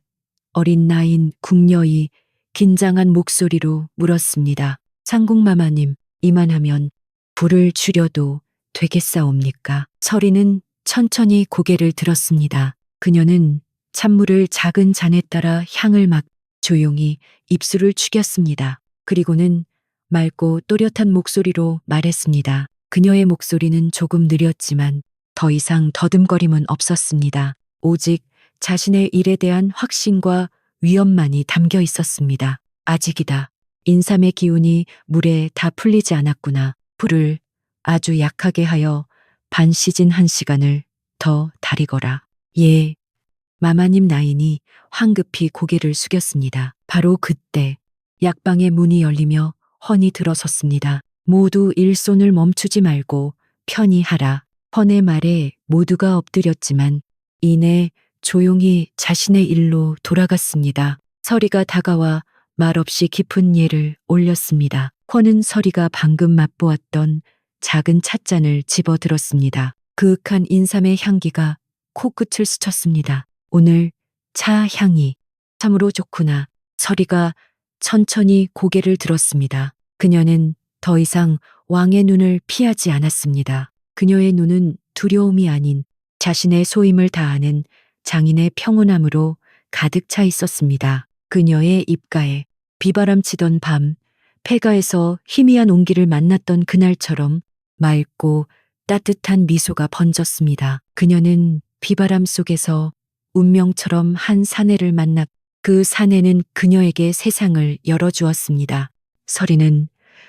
어린 나이인 궁녀이 긴장한 목소리로 물었습니다. 상궁마마님, 이만하면 불을 줄여도 되겠사옵니까? 서리는 천천히 고개를 들었습니다. 그녀는 찬물을 작은 잔에 따라 향을 막 조용히 입술을 축였습니다. 그리고는 맑고 또렷한 목소리로 말했습니다. 그녀의 목소리는 조금 느렸지만 더 이상 더듬거림은 없었습니다. 오직 자신의 일에 대한 확신과 위엄만이 담겨 있었습니다. 아직이다. 인삼의 기운이 물에 다 풀리지 않았구나. 불을 아주 약하게 하여 반 시즌 1시간을 더 다리거라. 예. 마마님 나인이 황급히 고개를 숙였습니다. 바로 그때 약방의 문이 열리며 헌이 들어섰습니다. 모두 일손을 멈추지 말고 편히 하라. 헌의 말에 모두가 엎드렸지만 이내 조용히 자신의 일로 돌아갔습니다. 서리가 다가와 말없이 깊은 예를 올렸습니다. 헌은 서리가 방금 맛보았던 작은 찻잔을 집어들었습니다. 그윽한 인삼의 향기가 코끝을 스쳤습니다. 오늘 차 향이 참으로 좋구나. 서리가 천천히 고개를 들었습니다. 그녀는 더 이상 왕의 눈을 피하지 않았습니다. 그녀의 눈은 두려움이 아닌 자신의 소임을 다하는 장인의 평온함으로 가득 차 있었습니다. 그녀의 입가에 비바람치던 밤, 폐가에서 희미한 온기를 만났던 그날처럼 맑고 따뜻한 미소가 번졌습니다. 그녀는 비바람 속에서 운명처럼 한 사내를 만났 그 사내는 그녀에게 세상을 열어주었습니다. 서리는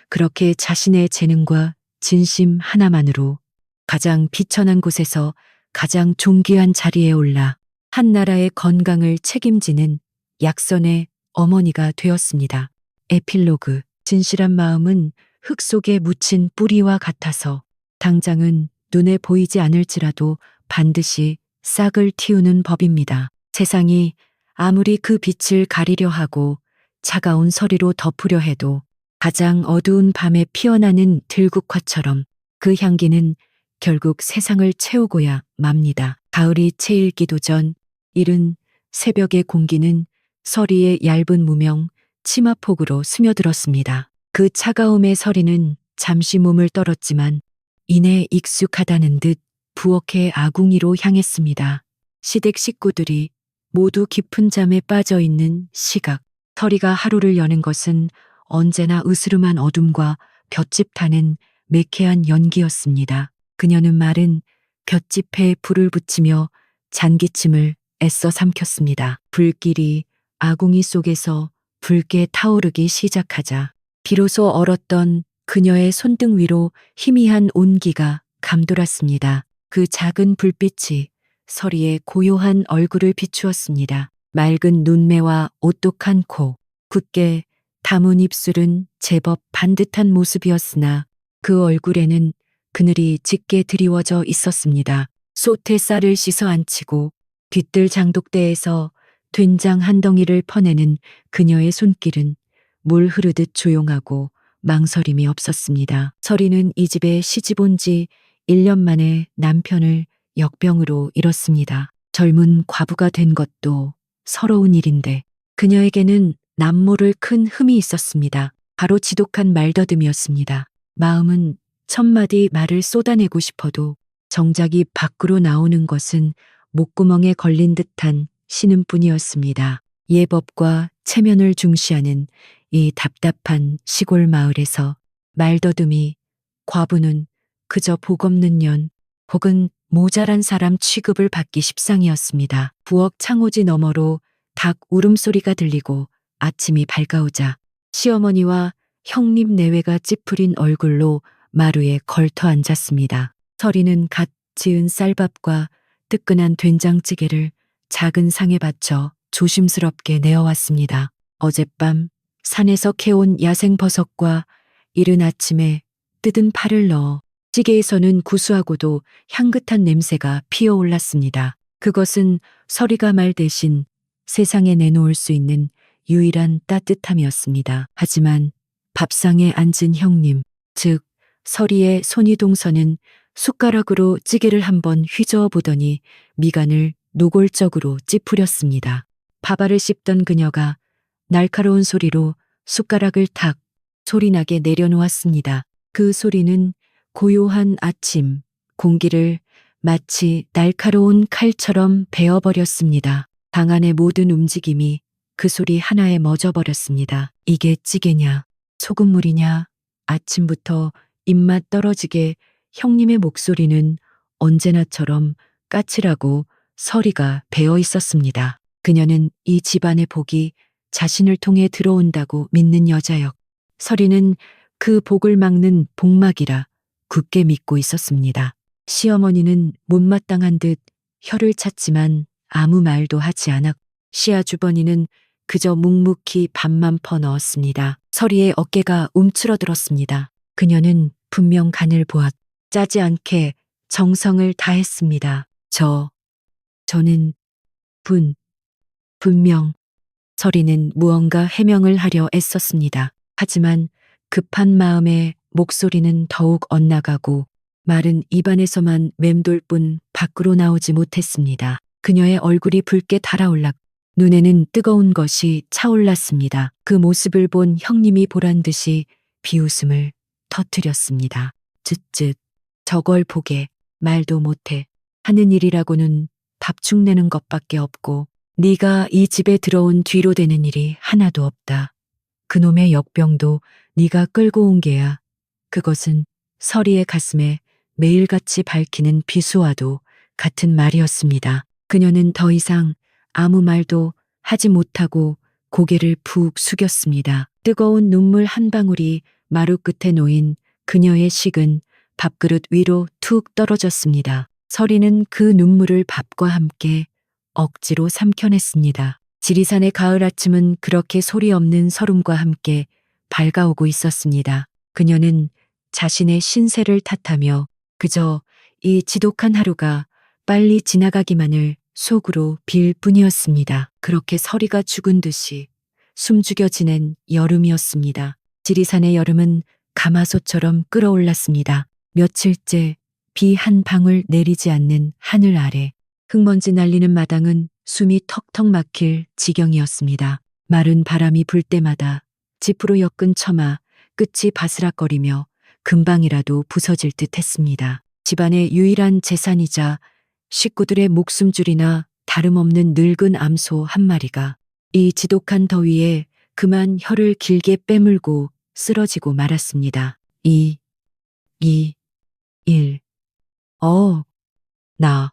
그렇게 자신의 재능과 진심 하나만으로 가장 비천한 곳에서 가장 존귀한 자리에 올라 한 나라의 건강을 책임지는 약선의 어머니가 되었습니다. 에필로그. 진실한 마음은 흙 속에 묻힌 뿌리와 같아서 당장은 눈에 보이지 않을지라도 반드시 싹을 틔우는 법입니다. 세상이 아무리 그 빛을 가리려 하고 차가운 서리로 덮으려 해도 가장 어두운 밤에 피어나는 들국화처럼 그 향기는 결국 세상을 채우고야 맙니다. 가을이 채일기도 전 이른 새벽의 공기는 서리의 얇은 무명 치마폭으로 스며들었습니다. 그 차가움의 서리는 잠시 몸을 떨었지만 이내 익숙하다는 듯 부엌의 아궁이로 향했습니다. 시댁 식구들이 모두 깊은 잠에 빠져 있는 시각. 서리가 하루를 여는 것은 언제나 으스름한 어둠과 볏짚 타는 매캐한 연기였습니다. 그녀는 마른 볏짚에 불을 붙이며 잔기침을 애써 삼켰습니다. 불길이 아궁이 속에서 붉게 타오르기 시작하자 비로소 얼었던 그녀의 손등 위로 희미한 온기가 감돌았습니다. 그 작은 불빛이 서리의 고요한 얼굴을 비추었습니다. 맑은 눈매와 오똑한 코, 굳게 담은 입술은 제법 반듯한 모습이었으나 그 얼굴에는 그늘이 짙게 드리워져 있었습니다. 솥에 쌀을 씻어 안치고 뒤뜰 장독대에서 된장 한 덩이를 퍼내는 그녀의 손길은 물 흐르듯 조용하고 망설임이 없었습니다. 서리는 이 집에 시집 온 지 1년 만에 남편을 역병으로 잃었습니다. 젊은 과부가 된 것도 서러운 일인데 그녀에게는 남모를 큰 흠이 있었습니다. 바로 지독한 말더듬이었습니다. 마음은 1000마디 말을 쏟아내고 싶어도 정작이 밖으로 나오는 것은 목구멍에 걸린 듯한 신음뿐이었습니다. 예법과 체면을 중시하는 이 답답한 시골 마을에서 말더듬이, 과부는 그저 복 없는 년 혹은 모자란 사람 취급을 받기 십상이었습니다. 부엌 창호지 너머로 닭 울음소리가 들리고 아침이 밝아오자 시어머니와 형님 내외가 찌푸린 얼굴로 마루에 걸터 앉았습니다. 서리는 갓 지은 쌀밥과 뜨끈한 된장찌개를 작은 상에 받쳐 조심스럽게 내어왔습니다. 어젯밤 산에서 캐온 야생버섯과 이른 아침에 뜯은 파를 넣어 찌개에서는 구수하고도 향긋한 냄새가 피어올랐습니다. 그것은 서리가 말 대신 세상에 내놓을 수 있는 유일한 따뜻함이었습니다. 하지만 밥상에 앉은 형님, 즉 서리의 손이 동서는 숟가락으로 찌개를 한번 휘저어 보더니 미간을 노골적으로 찌푸렸습니다. 밥알을 씹던 그녀가 날카로운 소리로 숟가락을 탁 소리나게 내려놓았습니다. 그 소리는 고요한 아침 공기를 마치 날카로운 칼처럼 베어버렸습니다. 방 안의 모든 움직임이 그 소리 하나에 멎어버렸습니다. 이게 찌개냐, 소금물이냐, 아침부터 입맛 떨어지게 형님의 목소리는 언제나처럼 까칠하고 서리가 배어 있었습니다. 그녀는 이 집안의 복이 자신을 통해 들어온다고 믿는 여자였. 서리는 그 복을 막는 복막이라 굳게 믿고 있었습니다. 시어머니는 못마땅한 듯 혀를 찼지만 아무 말도 하지 않았고 시아주버니는 그저 묵묵히 밥만 퍼 넣었습니다. 서리의 어깨가 움츠러들었습니다. 그녀는 분명 간을 보았. 짜지 않게 정성을 다했습니다. 저는 분명 서리는 무언가 해명을 하려 애썼습니다. 하지만 급한 마음에 목소리는 더욱 엇나가고 말은 입안에서만 맴돌 뿐 밖으로 나오지 못했습니다. 그녀의 얼굴이 붉게 달아올랐 눈에는 뜨거운 것이 차올랐습니다. 그 모습을 본 형님이 보란 듯이 비웃음을 터뜨렸습니다. 쯧쯧 저걸 보게 말도 못해 하는 일이라고는 밥죽 내는 것밖에 없고 네가 이 집에 들어온 뒤로 되는 일이 하나도 없다. 그놈의 역병도 네가 끌고 온 게야. 그것은 서리의 가슴에 매일같이 밝히는 비수와도 같은 말이었습니다. 그녀는 더 이상 아무 말도 하지 못하고 고개를 푹 숙였습니다. 뜨거운 눈물 한 방울이 마루 끝에 놓인 그녀의 식은 밥그릇 위로 툭 떨어졌습니다. 서리는 그 눈물을 밥과 함께 억지로 삼켜냈습니다. 지리산의 가을 아침은 그렇게 소리 없는 설움과 함께 밝아오고 있었습니다. 그녀는 자신의 신세를 탓하며 그저 이 지독한 하루가 빨리 지나가기만을 속으로 빌 뿐이었습니다. 그렇게 서리가 죽은 듯이 숨죽여 지낸 여름이었습니다. 지리산의 여름은 가마솥처럼 끓어올랐습니다. 며칠째 비 한 방울 내리지 않는 하늘 아래 흙먼지 날리는 마당은 숨이 턱턱 막힐 지경이었습니다. 마른 바람이 불 때마다 지프로 엮은 처마 끝이 바스락거리며 금방이라도 부서질 듯 했습니다. 집안의 유일한 재산이자 식구들의 목숨줄이나 다름없는 늙은 암소 한 마리가 이 지독한 더위에 그만 혀를 길게 빼물고 쓰러지고 말았습니다. 나.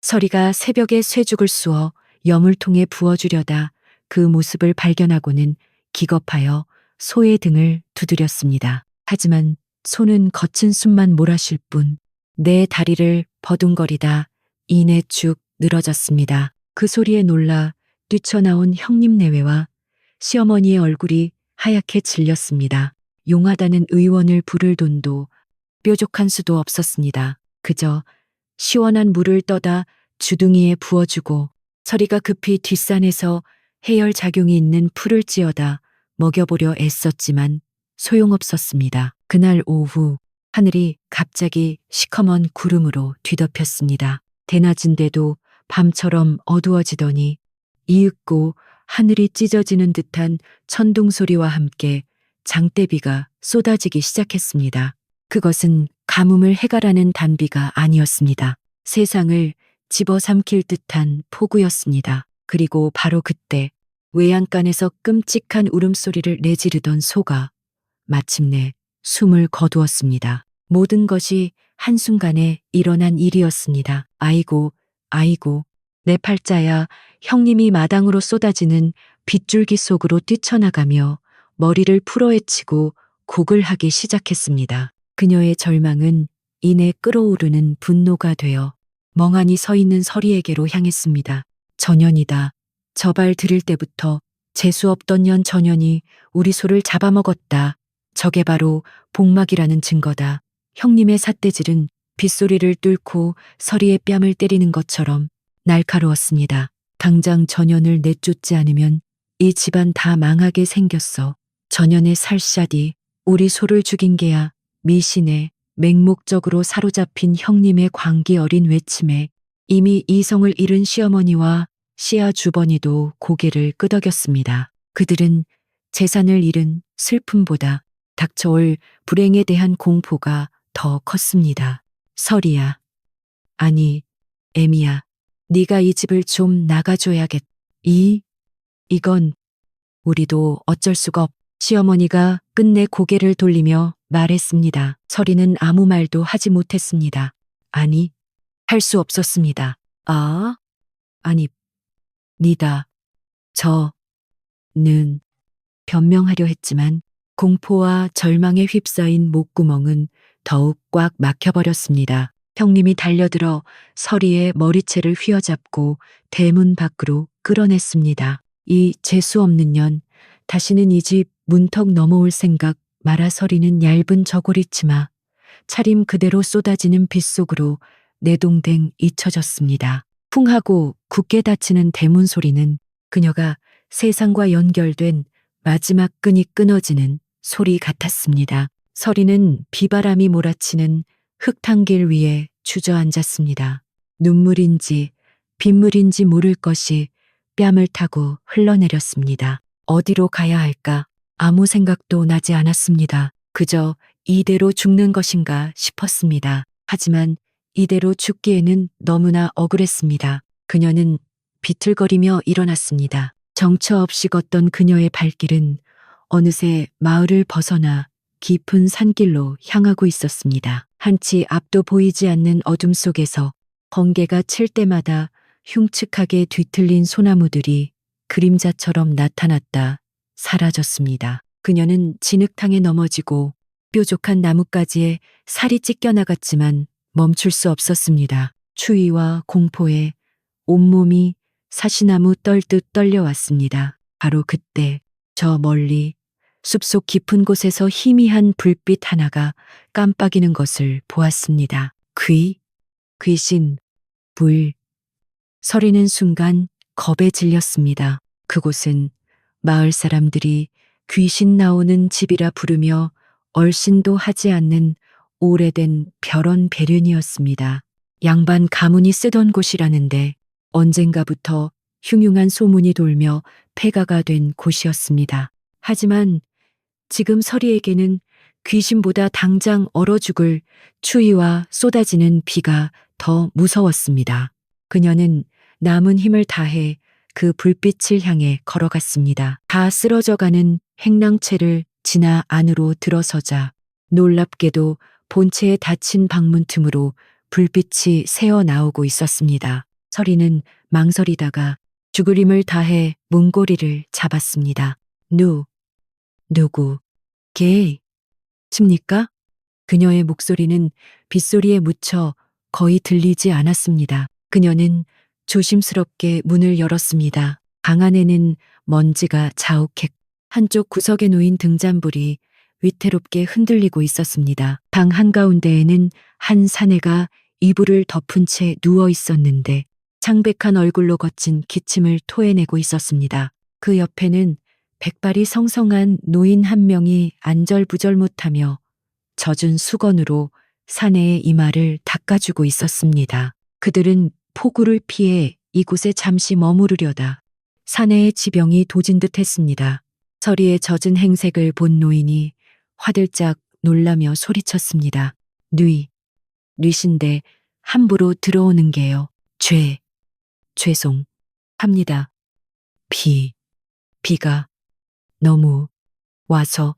서리가 새벽에 쇠죽을 쑤어 여물통에 부어주려다 그 모습을 발견하고는 기겁하여 소의 등을 두드렸습니다. 하지만 소는 거친 숨만 몰아쉴 뿐 내 다리를 버둥거리다 이내 쭉 늘어졌습니다. 그 소리에 놀라 뛰쳐나온 형님 내외와 시어머니의 얼굴이 하얗게 질렸습니다. 용하다는 의원을 부를 돈도 뾰족한 수도 없었습니다. 그저 시원한 물을 떠다 주둥이에 부어주고 서리가 급히 뒷산에서 해열작용이 있는 풀을 찧어다 먹여보려 애썼지만 소용없었습니다. 그날 오후 하늘이 갑자기 시커먼 구름으로 뒤덮였습니다. 대낮인데도 밤처럼 어두워지더니 이윽고 하늘이 찢어지는 듯한 천둥 소리와 함께 장대비가 쏟아지기 시작했습니다. 그것은 가뭄을 해결하는 단비가 아니었습니다. 세상을 집어삼킬 듯한 폭우였습니다. 그리고 바로 그때 외양간에서 끔찍한 울음소리를 내지르던 소가 마침내 숨을 거두었습니다. 모든 것이 한순간에 일어난 일이었습니다. 아이고, 아이고, 내 팔자야. 형님이 마당으로 쏟아지는 빗줄기 속으로 뛰쳐나가며 머리를 풀어헤치고 곡을 하기 시작했습니다. 그녀의 절망은 이내 끓어오르는 분노가 되어 멍하니 서 있는 서리에게로 향했습니다. 전연이다. 저 발 들일 때부터 재수없던 년 전연이 우리 소를 잡아먹었다. 저게 바로 복막이라는 증거다. 형님의 삿대질은 빗소리를 뚫고 서리의 뺨을 때리는 것처럼 날카로웠습니다. 당장 전연을 내쫓지 않으면 이 집안 다 망하게 생겼어. 전연의 살샷이 우리 소를 죽인 게야. 미신에 맹목적으로 사로잡힌 형님의 광기 어린 외침에 이미 이성을 잃은 시어머니와 시아 주번이도 고개를 끄덕였습니다. 그들은 재산을 잃은 슬픔보다 닥쳐올 불행에 대한 공포가 더 컸습니다. 설이야. 아니, 애미야. 네가 이 집을 좀 나가줘야겠. 이건 우리도 어쩔 수가 없. 시어머니가 끝내 고개를 돌리며 말했습니다. 설이는 아무 말도 하지 못했습니다. 아니, 할 수 없었습니다. 아니, 니다. 저는 변명하려 했지만 공포와 절망에 휩싸인 목구멍은 더욱 꽉 막혀버렸습니다. 형님이 달려들어 서리의 머리채를 휘어잡고 대문 밖으로 끌어냈습니다. 이 재수없는 년, 다시는 이 집 문턱 넘어올 생각 마라. 서리는 얇은 저고리치마, 차림 그대로 쏟아지는 빗속으로 내동댕 잊혀졌습니다. 쿵 하고 굳게 닫히는 대문 소리는 그녀가 세상과 연결된 마지막 끈이 끊어지는 소리 같았습니다. 서리는 비바람이 몰아치는 흙탕길 위에 주저앉았습니다. 눈물인지 빗물인지 모를 것이 뺨을 타고 흘러내렸습니다. 어디로 가야 할까? 아무 생각도 나지 않았습니다. 그저 이대로 죽는 것인가 싶었습니다. 하지만 이대로 죽기에는 너무나 억울했습니다. 그녀는 비틀거리며 일어났습니다. 정처 없이 걷던 그녀의 발길은 어느새 마을을 벗어나 깊은 산길로 향하고 있었습니다. 한치 앞도 보이지 않는 어둠 속에서 번개가 칠 때마다 흉측하게 뒤틀린 소나무들이 그림자처럼 나타났다 사라졌습니다. 그녀는 진흙탕에 넘어지고 뾰족한 나뭇가지에 살이 찢겨나갔지만 멈출 수 없었습니다. 추위와 공포에 온몸이 사시나무 떨듯 떨려왔습니다. 바로 그때 저 멀리 숲속 깊은 곳에서 희미한 불빛 하나가 깜빡이는 것을 보았습니다. 귀신, 서리는 순간 겁에 질렸습니다. 그곳은 마을 사람들이 귀신 나오는 집이라 부르며 얼씬도 하지 않는 오래된 벼런 배륜이었습니다. 양반 가문이 쓰던 곳이라는데 언젠가부터 흉흉한 소문이 돌며 폐가가 된 곳이었습니다. 하지만 지금 서리에게는 귀신보다 당장 얼어 죽을 추위와 쏟아지는 비가 더 무서웠습니다. 그녀는 남은 힘을 다해 그 불빛을 향해 걸어갔습니다. 다 쓰러져가는 행랑채를 지나 안으로 들어서자 놀랍게도 본체에 닫힌 방문 틈으로 불빛이 새어 나오고 있었습니다. 서리는 망설이다가 죽을 힘을 다해 문고리를 잡았습니다. 누구, 십니까? 그녀의 목소리는 빗소리에 묻혀 거의 들리지 않았습니다. 그녀는 조심스럽게 문을 열었습니다. 방 안에는 먼지가 자욱했고 한쪽 구석에 놓인 등잔불이 위태롭게 흔들리고 있었습니다. 방 한가운데에는 한 사내가 이불을 덮은 채 누워 있었는데 창백한 얼굴로 거친 기침을 토해내고 있었습니다. 그 옆에는 백발이 성성한 노인 한 명이 안절부절 못하며 젖은 수건으로 사내의 이마를 닦아주고 있었습니다. 그들은 폭우를 피해 이곳에 잠시 머무르려다 사내의 지병이 도진 듯 했습니다. 서리의 젖은 행색을 본 노인이 화들짝 놀라며 소리쳤습니다. 뉘신데 함부로 들어오는 게요. 죄송 합니다. 비가 너무 와서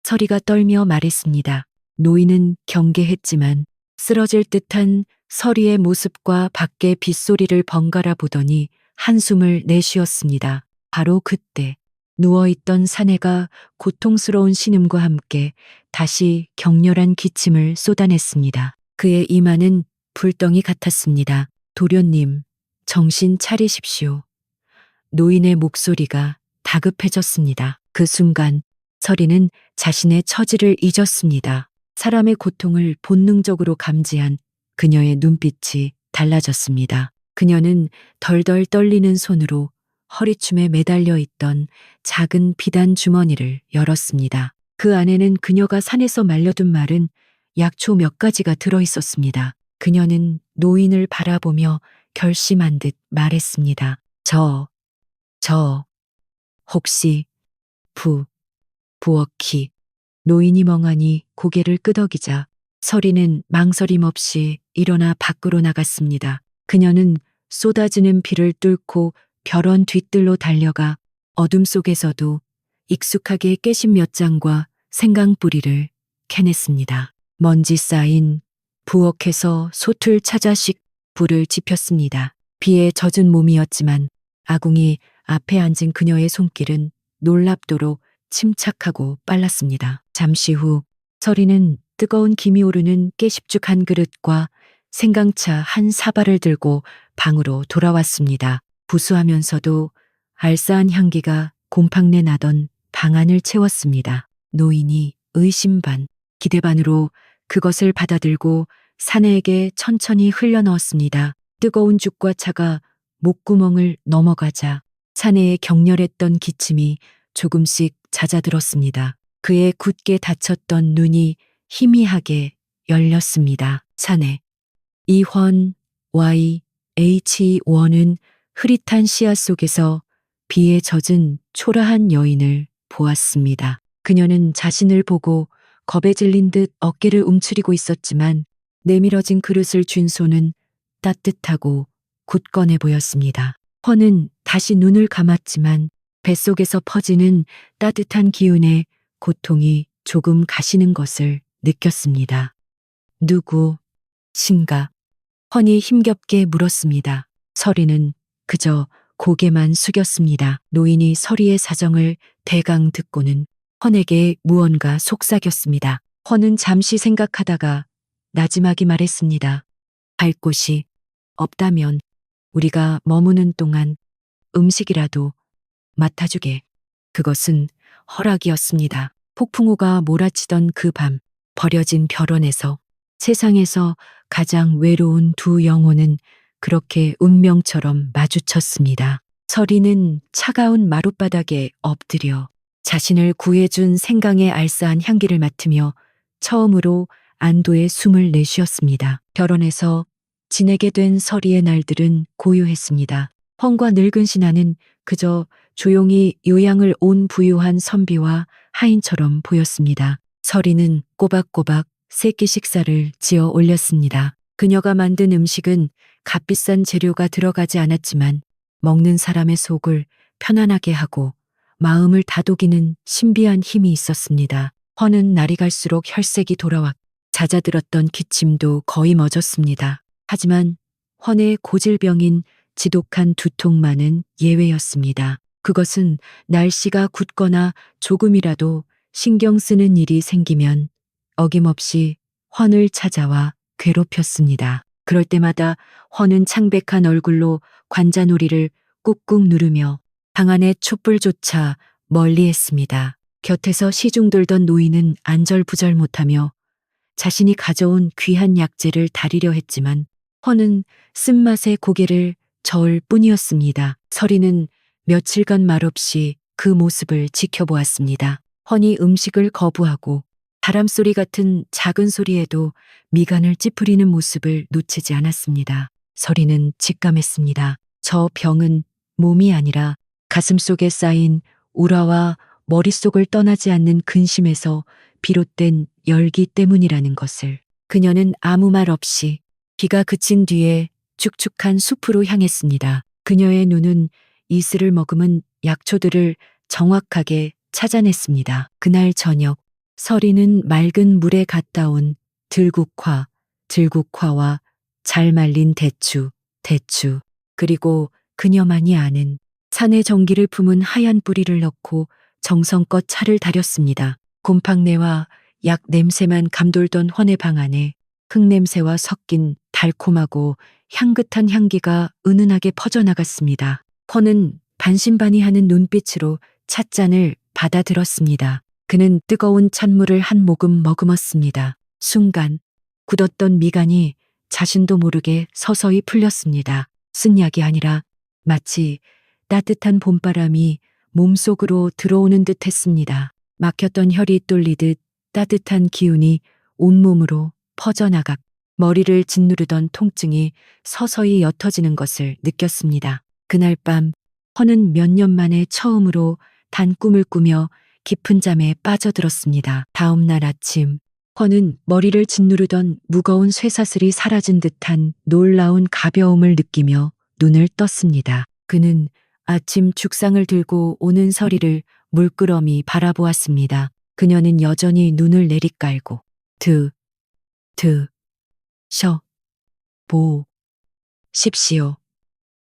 서리가 떨며 말했습니다. 노인은 경계했지만 쓰러질 듯한 서리의 모습과 밖의 빗소리를 번갈아 보더니 한숨을 내쉬었습니다. 바로 그때 누워있던 사내가 고통스러운 신음과 함께 다시 격렬한 기침을 쏟아냈습니다. 그의 이마는 불덩이 같았습니다. 도련님, 정신 차리십시오. 노인의 목소리가 다급해졌습니다. 그 순간 서리는 자신의 처지를 잊었습니다. 사람의 고통을 본능적으로 감지한 그녀의 눈빛이 달라졌습니다. 그녀는 덜덜 떨리는 손으로 허리춤에 매달려 있던 작은 비단 주머니를 열었습니다. 그 안에는 그녀가 산에서 말려둔 마른 약초 몇 가지가 들어 있었습니다. 그녀는 노인을 바라보며 결심한 듯 말했습니다. 혹시 부엌이 노인이 멍하니 고개를 끄덕이자 서리는 망설임 없이 일어나 밖으로 나갔습니다. 그녀는 쏟아지는 비를 뚫고 벼런 뒤뜰로 달려가 어둠 속에서도 익숙하게 깨신 몇 장과 생강뿌리를 캐냈습니다. 먼지 쌓인 부엌에서 솥을 찾아씩 불을 지폈습니다. 비에 젖은 몸이었지만 아궁이 앞에 앉은 그녀의 손길은 놀랍도록 침착하고 빨랐습니다. 잠시 후 서리는 뜨거운 김이 오르는 깨십죽 한 그릇과 생강차 한 사발을 들고 방으로 돌아왔습니다. 부수하면서도 알싸한 향기가 곰팡내 나던 방 안을 채웠습니다. 노인이 의심 반, 기대 반으로 그것을 받아들고 사내에게 천천히 흘려넣었습니다. 뜨거운 죽과 차가 목구멍을 넘어가자 사내의 격렬했던 기침이 조금씩 잦아들었습니다. 그의 굳게 닫혔던 눈이 희미하게 열렸습니다. 사내 이원 YH1은 흐릿한 시야 속에서 비에 젖은 초라한 여인을 보았습니다. 그녀는 자신을 보고 겁에 질린 듯 어깨를 움츠리고 있었지만 내밀어진 그릇을 쥔 손은 따뜻하고 굳건해 보였습니다. 헌은 다시 눈을 감았지만 뱃속에서 퍼지는 따뜻한 기운에 고통이 조금 가시는 것을 느꼈습니다. 누구신가? 헌이 힘겹게 물었습니다. 서리는 그저 고개만 숙였습니다. 노인이 서리의 사정을 대강 듣고는 헌에게 무언가 속삭였습니다. 헌은 잠시 생각하다가 나지막이 말했습니다. 갈 곳이 없다면 우리가 머무는 동안 음식이라도 맡아주게. 그것은 허락이었습니다. 폭풍우가 몰아치던 그 밤, 버려진 벼런에서 세상에서 가장 외로운 두 영혼은 그렇게 운명처럼 마주쳤습니다. 서리는 차가운 마룻바닥에 엎드려 자신을 구해준 생강의 알싸한 향기를 맡으며 처음으로 안도의 숨을 내쉬었습니다. 벼런에서 지내게 된 서리의 날들은 고요했습니다. 헌과 늙은 신하는 그저 조용히 요양을 온 부유한 선비와 하인처럼 보였습니다. 서리는 꼬박꼬박 세끼 식사를 지어 올렸습니다. 그녀가 만든 음식은 값비싼 재료가 들어가지 않았지만 먹는 사람의 속을 편안하게 하고 마음을 다독이는 신비한 힘이 있었습니다. 헌은 날이 갈수록 혈색이 돌아와 잦아들었던 기침도 거의 멎었습니다. 하지만 헌의 고질병인 지독한 두통만은 예외였습니다. 그것은 날씨가 굳거나 조금이라도 신경 쓰는 일이 생기면 어김없이 헌을 찾아와 괴롭혔습니다. 그럴 때마다 헌은 창백한 얼굴로 관자놀이를 꾹꾹 누르며 방 안의 촛불조차 멀리했습니다. 곁에서 시중들던 노인은 안절부절 못하며 자신이 가져온 귀한 약재를 다리려 했지만 헌은 쓴맛에 고개를 저을 뿐이었습니다. 서리는 며칠간 말없이 그 모습을 지켜보았습니다. 헌이 음식을 거부하고 바람소리 같은 작은 소리에도 미간을 찌푸리는 모습을 놓치지 않았습니다. 서리는 직감했습니다. 저 병은 몸이 아니라 가슴속에 쌓인 우라와 머릿속을 떠나지 않는 근심에서 비롯된 열기 때문이라는 것을. 그녀는 아무 말 없이 비가 그친 뒤에 축축한 숲으로 향했습니다. 그녀의 눈은 이슬을 머금은 약초들을 정확하게 찾아냈습니다. 그날 저녁 서리는 맑은 물에 갔다 온 들국화와 잘 말린 대추, 그리고 그녀만이 아는 산의 정기를 품은 하얀 뿌리를 넣고 정성껏 차를 달였습니다. 곰팡내와 약 냄새만 감돌던 헌의 방 안에 흙냄새와 섞인 달콤하고 향긋한 향기가 은은하게 퍼져나갔습니다. 헌은 반신반의하는 눈빛으로 찻잔을 받아들었습니다. 그는 뜨거운 찬물을 한 모금 머금었습니다. 순간 굳었던 미간이 자신도 모르게 서서히 풀렸습니다. 쓴 약이 아니라 마치 따뜻한 봄바람이 몸속으로 들어오는 듯 했습니다. 막혔던 혈이 뚫리듯 따뜻한 기운이 온몸으로 퍼져나가 머리를 짓누르던 통증이 서서히 옅어지는 것을 느꼈습니다. 그날 밤 헌은 몇 년 만에 처음으로 단 꿈을 꾸며 깊은 잠에 빠져들었습니다. 다음 날 아침 헌은 머리를 짓누르던 무거운 쇠사슬이 사라진 듯한 놀라운 가벼움을 느끼며 눈을 떴습니다. 그는 아침 죽상을 들고 오는 서리를 물끄러미 바라보았습니다. 그녀는 여전히 눈을 내리깔고 쉬어 보십시오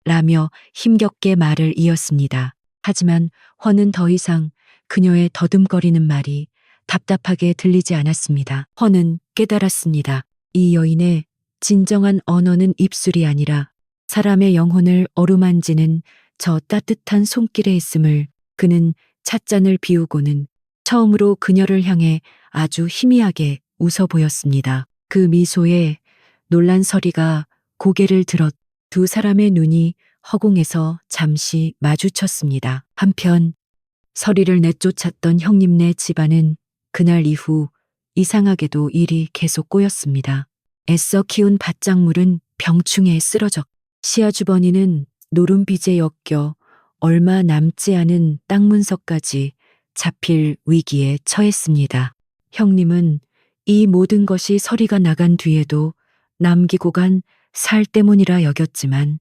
라며 힘겹게 말을 이었습니다. 하지만 헌은 더 이상 그녀의 더듬거리는 말이 답답하게 들리지 않았습니다. 헌은 깨달았습니다. 이 여인의 진정한 언어는 입술이 아니라 사람의 영혼을 어루만지는 저 따뜻한 손길에 있음을. 그는 찻잔을 비우고는 처음으로 그녀를 향해 아주 희미하게 웃어 보였습니다. 그 미소에 놀란 서리가 고개를 들었. 두 사람의 눈이 허공에서 잠시 마주쳤습니다. 한편 서리를 내쫓았던 형님네 집안은 그날 이후 이상하게도 일이 계속 꼬였습니다. 애써 키운 밭작물은 병충해에 쓰러졌. 시아주버니는 노름빚에 엮여 얼마 남지 않은 땅 문서까지 잡힐 위기에 처했습니다. 형님은 이 모든 것이 서리가 나간 뒤에도 남기고 간 살 때문이라 여겼지만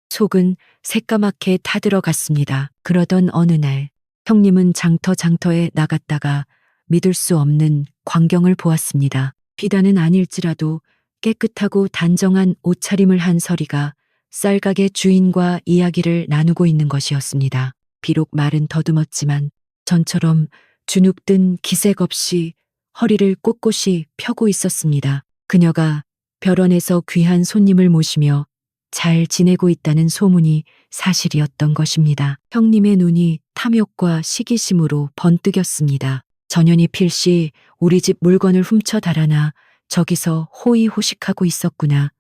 속은 새까맣게 타들어갔습니다. 그러던 어느 날 형님은 장터에 나갔다가 믿을 수 없는 광경을 보았습니다. 비단은 아닐지라도 깨끗하고 단정한 옷차림을 한 서리가 쌀가게 주인과 이야기를 나누고 있는 것이었습니다. 비록 말은 더듬었지만 전처럼 주눅든 기색 없이 허리를 꼿꼿이 펴고 있었습니다. 그녀가 별원에서 귀한 손님을 모시며 잘 지내고 있다는 소문이 사실이었던 것입니다. 형님의 눈이 탐욕과 시기심으로 번뜩였습니다. 전현이 필시 우리 집 물건을 훔쳐 달아나 저기서 호의호식하고 있었구나.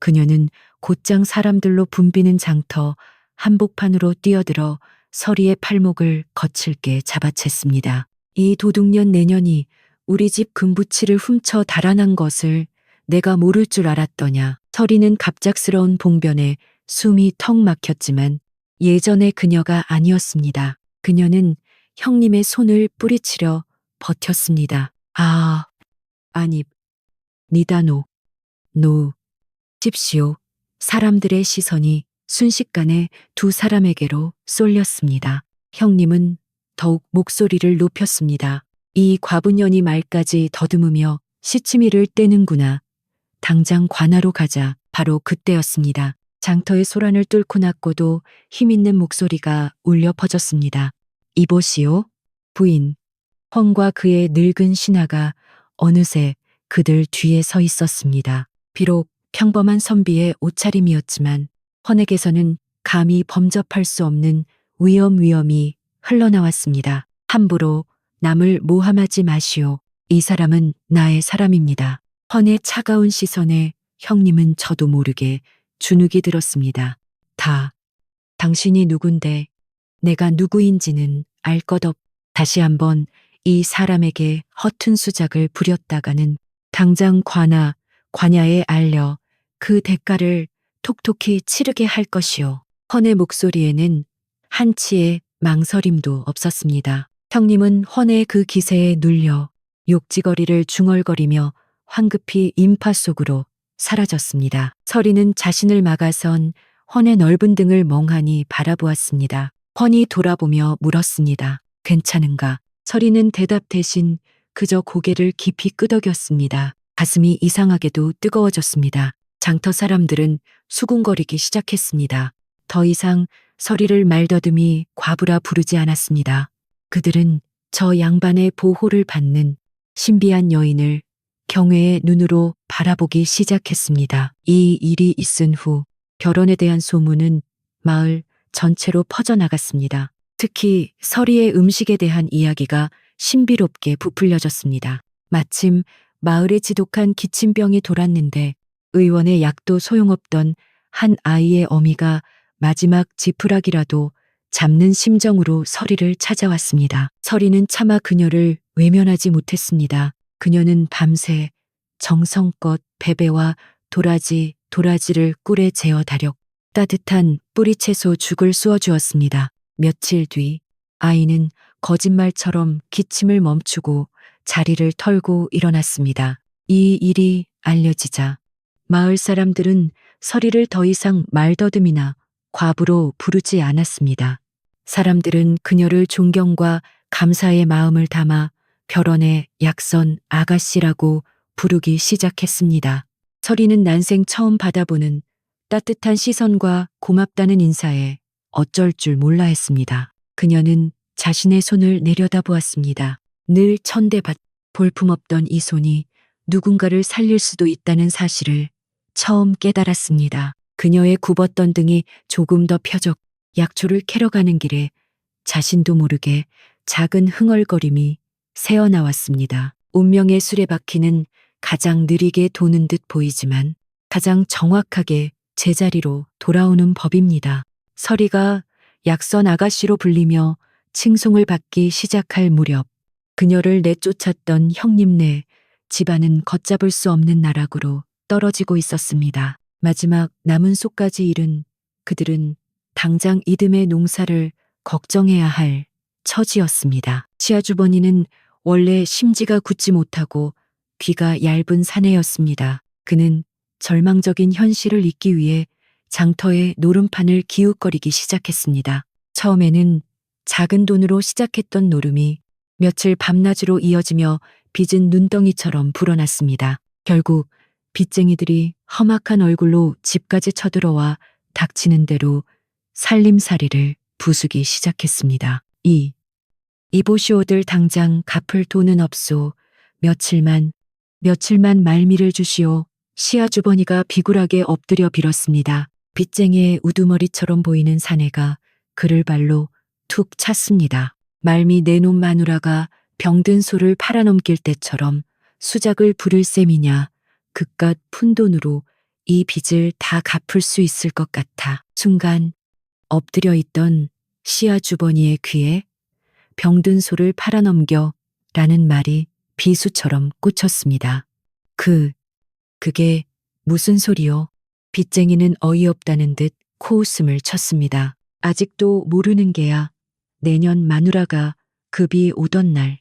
그녀는 곧장 사람들로 붐비는 장터 한복판으로 뛰어들어 서리의 팔목을 거칠게 잡아챘습니다. 이 도둑년 내년이 우리 집 금부치를 훔쳐 달아난 것을 내가 모를 줄 알았더냐. 서리는 갑작스러운 봉변에 숨이 턱 막혔지만 예전의 그녀가 아니었습니다. 그녀는 형님의 손을 뿌리치려 버텼습니다. 아니, 니다 놓십시오. 사람들의 시선이 순식간에 두 사람에게로 쏠렸습니다. 형님은 더욱 목소리를 높였습니다. 이 과부년이 말까지 더듬으며 시치미를 떼는구나. 당장 관하로 가자. 바로 그때였습니다. 장터의 소란을 뚫고 났고도 힘있는 목소리가 울려 퍼졌습니다. 이보시오, 부인. 헌과 그의 늙은 신하가 어느새 그들 뒤에 서 있었습니다. 비록 평범한 선비의 옷차림이었지만 헌에게서는 감히 범접할 수 없는 위엄이 흘러나왔습니다. 함부로 남을 모함하지 마시오. 이 사람은 나의 사람입니다. 헌의 차가운 시선에 형님은 저도 모르게 주눅이 들었습니다. 당신이 누군데 내가 누구인지는 알 것 없. 다시 한번 이 사람에게 허튼 수작을 부렸다가는 당장 관야에 알려 그 대가를 톡톡히 치르게 할 것이오. 헌의 목소리에는 한치의 망설임도 없었습니다. 형님은 헌의 그 기세에 눌려 욕지거리를 중얼거리며 황급히 인파 속으로 사라졌습니다. 서리는 자신을 막아선 헌의 넓은 등을 멍하니 바라보았습니다. 헌이 돌아보며 물었습니다. 괜찮은가? 서리는 대답 대신 그저 고개를 깊이 끄덕였습니다. 가슴이 이상하게도 뜨거워졌습니다. 장터 사람들은 수군거리기 시작했습니다. 더 이상 서리를 말더듬이 과부라 부르지 않았습니다. 그들은 저 양반의 보호를 받는 신비한 여인을 경외의 눈으로 바라보기 시작했습니다. 이 일이 있은 후 결혼에 대한 소문은 마을 전체로 퍼져나갔습니다. 특히 서리의 음식에 대한 이야기가 신비롭게 부풀려졌습니다. 마침 마을에 지독한 기침병이 돌았는데 의원의 약도 소용없던 한 아이의 어미가 마지막 지푸라기라도 잡는 심정으로 서리를 찾아왔습니다. 서리는 차마 그녀를 외면하지 못했습니다. 그녀는 밤새 정성껏 베베와 도라지를 꿀에 재어 다력 따뜻한 뿌리채소 죽을 쑤어주었습니다. 며칠 뒤 아이는 거짓말처럼 기침을 멈추고 자리를 털고 일어났습니다. 이 일이 알려지자 마을 사람들은 서리를 더 이상 말더듬이나 과부로 부르지 않았습니다. 사람들은 그녀를 존경과 감사의 마음을 담아 결혼의 약선 아가씨라고 부르기 시작했습니다. 서리는 난생 처음 받아보는 따뜻한 시선과 고맙다는 인사에 어쩔 줄 몰라 했습니다. 그녀는 자신의 손을 내려다보았습니다. 늘 천대받 볼품없던 이 손이 누군가를 살릴 수도 있다는 사실을 처음 깨달았습니다. 그녀의 굽었던 등이 조금 더 펴졌고 약초를 캐러 가는 길에 자신도 모르게 작은 흥얼거림이 새어나왔습니다. 운명의 수레바퀴는 가장 느리게 도는 듯 보이지만 가장 정확하게 제자리로 돌아오는 법입니다. 서리가 약선 아가씨로 불리며 칭송을 받기 시작할 무렵 그녀를 내쫓았던 형님네 집안은 걷잡을 수 없는 나락으로 떨어지고 있었습니다. 마지막 남은 속까지 잃은 그들은 당장 이듬해 농사를 걱정해야 할 처지였습니다. 시아주버니는 원래 심지가 굳지 못하고 귀가 얇은 사내였습니다. 그는 절망적인 현실을 잊기 위해 장터의 노름판을 기웃거리기 시작했습니다. 처음에는 작은 돈으로 시작했던 노름이 며칠 밤낮으로 이어지며 빚은 눈덩이처럼 불어났습니다. 결국 빚쟁이들이 험악한 얼굴로 집까지 쳐들어와 닥치는 대로 살림살이를 부수기 시작했습니다. 이보시오들 당장 갚을 돈은 없소. 며칠만 말미를 주시오. 시아주버니가 비굴하게 엎드려 빌었습니다. 빚쟁이의 우두머리처럼 보이는 사내가 그를 발로 툭 찼습니다. 말미 내놓은 마누라가 병든 소를 팔아넘길 때처럼 수작을 부릴 셈이냐. 그깟 푼돈으로 이 빚을 다 갚을 수 있을 것 같아. 순간 엎드려 있던 시아주버니의 귀에 병든 소를 팔아넘겨 라는 말이 비수처럼 꽂혔습니다. 그게 무슨 소리요? 빚쟁이는 어이없다는 듯 코웃음을 쳤습니다. 아직도 모르는 게야. 내년 마누라가 급이 오던 날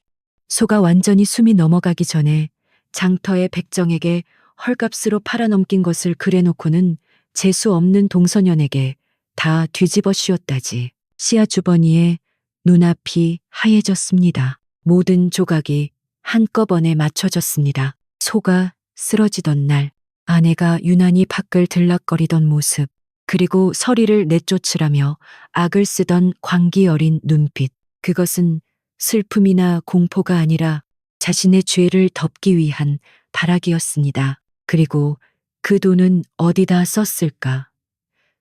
소가 완전히 숨이 넘어가기 전에 장터의 백정에게 헐값으로 팔아넘긴 것을 그래놓고는 재수 없는 동서년에게 다 뒤집어 씌웠다지. 시아주버니의 눈앞이 하얘졌습니다. 모든 조각이 한꺼번에 맞춰졌습니다. 소가 쓰러지던 날, 아내가 유난히 밖을 들락거리던 모습, 그리고 서리를 내쫓으라며 악을 쓰던 광기 어린 눈빛, 그것은 슬픔이나 공포가 아니라 자신의 죄를 덮기 위한 발악이었습니다. 그리고 그 돈은 어디다 썼을까?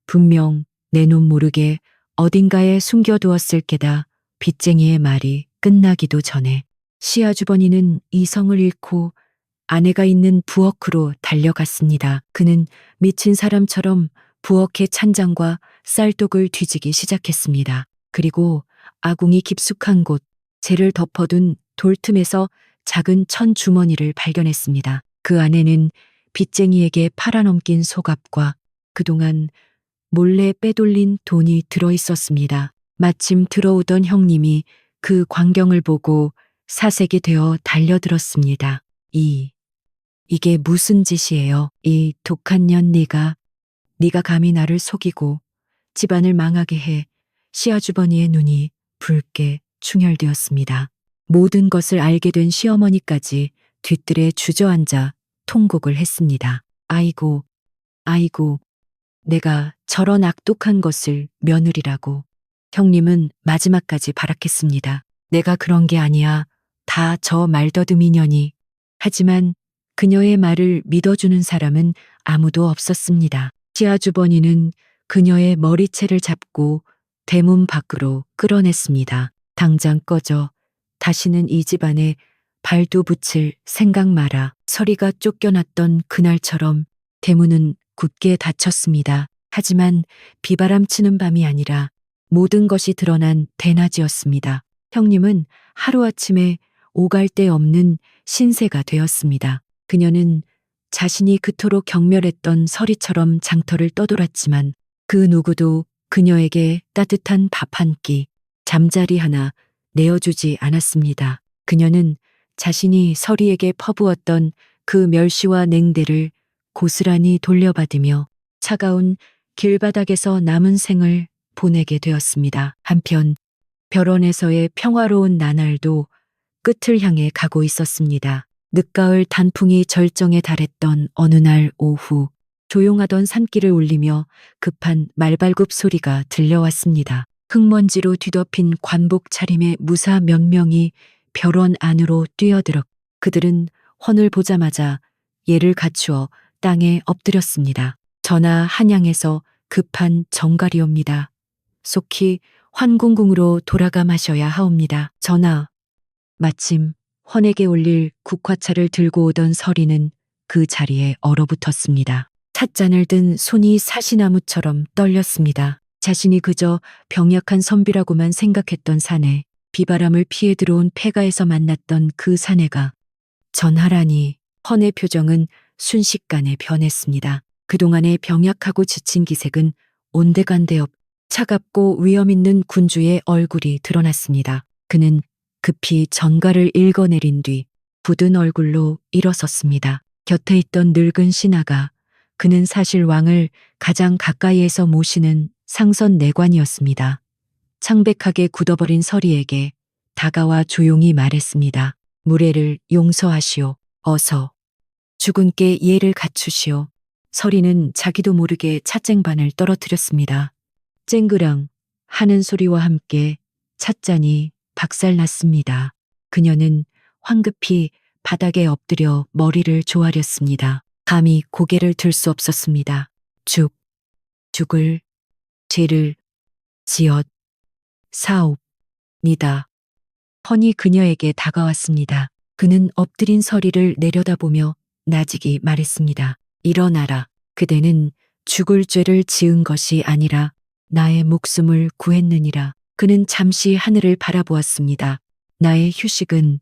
분명 내 눈 모르게 어딘가에 숨겨두었을 게다. 빚쟁이의 말이 끝나기도 전에 시아주버니는 이성을 잃고 아내가 있는 부엌으로 달려갔습니다. 그는 미친 사람처럼 부엌의 찬장과 쌀독을 뒤지기 시작했습니다. 그리고 아궁이 깊숙한 곳, 재를 덮어둔 돌틈에서 작은 천 주머니를 발견했습니다. 그 안에는 빚쟁이에게 팔아넘긴 소값과 그동안 몰래 빼돌린 돈이 들어있었습니다. 마침 들어오던 형님이 그 광경을 보고 사색이 되어 달려들었습니다. 이게 무슨 짓이에요? 이 독한 년 네가 감히 나를 속이고 집안을 망하게 해. 시아주버니의 눈이 붉게 충혈되었습니다. 모든 것을 알게 된 시어머니까지 뒤뜰에 주저앉아 통곡을 했습니다. 아이고, 아이고, 내가 저런 악독한 것을 며느리라고. 형님은 마지막까지 발악했습니다. 내가 그런 게 아니야. 다 저 말더듬이 년이. 하지만 그녀의 말을 믿어주는 사람은 아무도 없었습니다. 시아주버니는 그녀의 머리채를 잡고 대문 밖으로 끌어냈습니다. 당장 꺼져. 다시는 이 집안에 발도 붙일 생각 마라. 서리가 쫓겨났던 그날처럼 대문은 굳게 닫혔습니다. 하지만 비바람 치는 밤이 아니라 모든 것이 드러난 대낮이었습니다. 형님은 하루아침에 오갈 데 없는 신세가 되었습니다. 그녀는 자신이 그토록 경멸했던 서리처럼 장터를 떠돌았지만 그 누구도 그녀에게 따뜻한 밥 한 끼, 잠자리 하나 내어주지 않았습니다. 그녀는 자신이 서리에게 퍼부었던 그 멸시와 냉대를 고스란히 돌려받으며 차가운 길바닥에서 남은 생을 보내게 되었습니다. 한편 별원에서의 평화로운 나날도 끝을 향해 가고 있었습니다. 늦가을 단풍이 절정에 달했던 어느 날 오후, 조용하던 산길을 울리며 급한 말발굽 소리가 들려왔습니다. 흙먼지로 뒤덮인 관복 차림의 무사 몇 명이 별원 안으로 뛰어들었. 그들은 헌을 보자마자 예를 갖추어 땅에 엎드렸습니다. 전하 한양에서 급한 정갈이옵니다. 속히 환궁궁으로 돌아가 마셔야 하옵니다. 전하. 마침 헌에게 올릴 국화차를 들고 오던 서리는 그 자리에 얼어붙었습니다. 찻잔을 든 손이 사시나무처럼 떨렸습니다. 자신이 그저 병약한 선비라고만 생각했던 사내, 비바람을 피해 들어온 폐가에서 만났던 그 사내가 전하라니. 헌의 표정은 순식간에 변했습니다. 그동안의 병약하고 지친 기색은 온데간데 없 차갑고 위험 있는 군주의 얼굴이 드러났습니다. 그는 급히 전가를 읽어내린 뒤 굳은 얼굴로 일어섰습니다. 곁에 있던 늙은 신하가 그는 사실 왕을 가장 가까이에서 모시는 상선 내관이었습니다. 창백하게 굳어버린 서리에게 다가와 조용히 말했습니다. 무례를 용서하시오. 어서. 주군께 예를 갖추시오. 서리는 자기도 모르게 찻쟁반을 떨어뜨렸습니다. 쨍그랑 하는 소리와 함께 찻잔이 박살났습니다. 그녀는 황급히 바닥에 엎드려 머리를 조아렸습니다. 감히 고개를 들 수 없었습니다. 죽을 죄를 지었 사옵니다. 헌이 그녀에게 다가왔습니다. 그는 엎드린 서리를 내려다보며 나직이 말했습니다. 일어나라. 그대는 죽을 죄를 지은 것이 아니라 나의 목숨을 구했느니라. 그는 잠시 하늘을 바라보았습니다. 나의 휴식은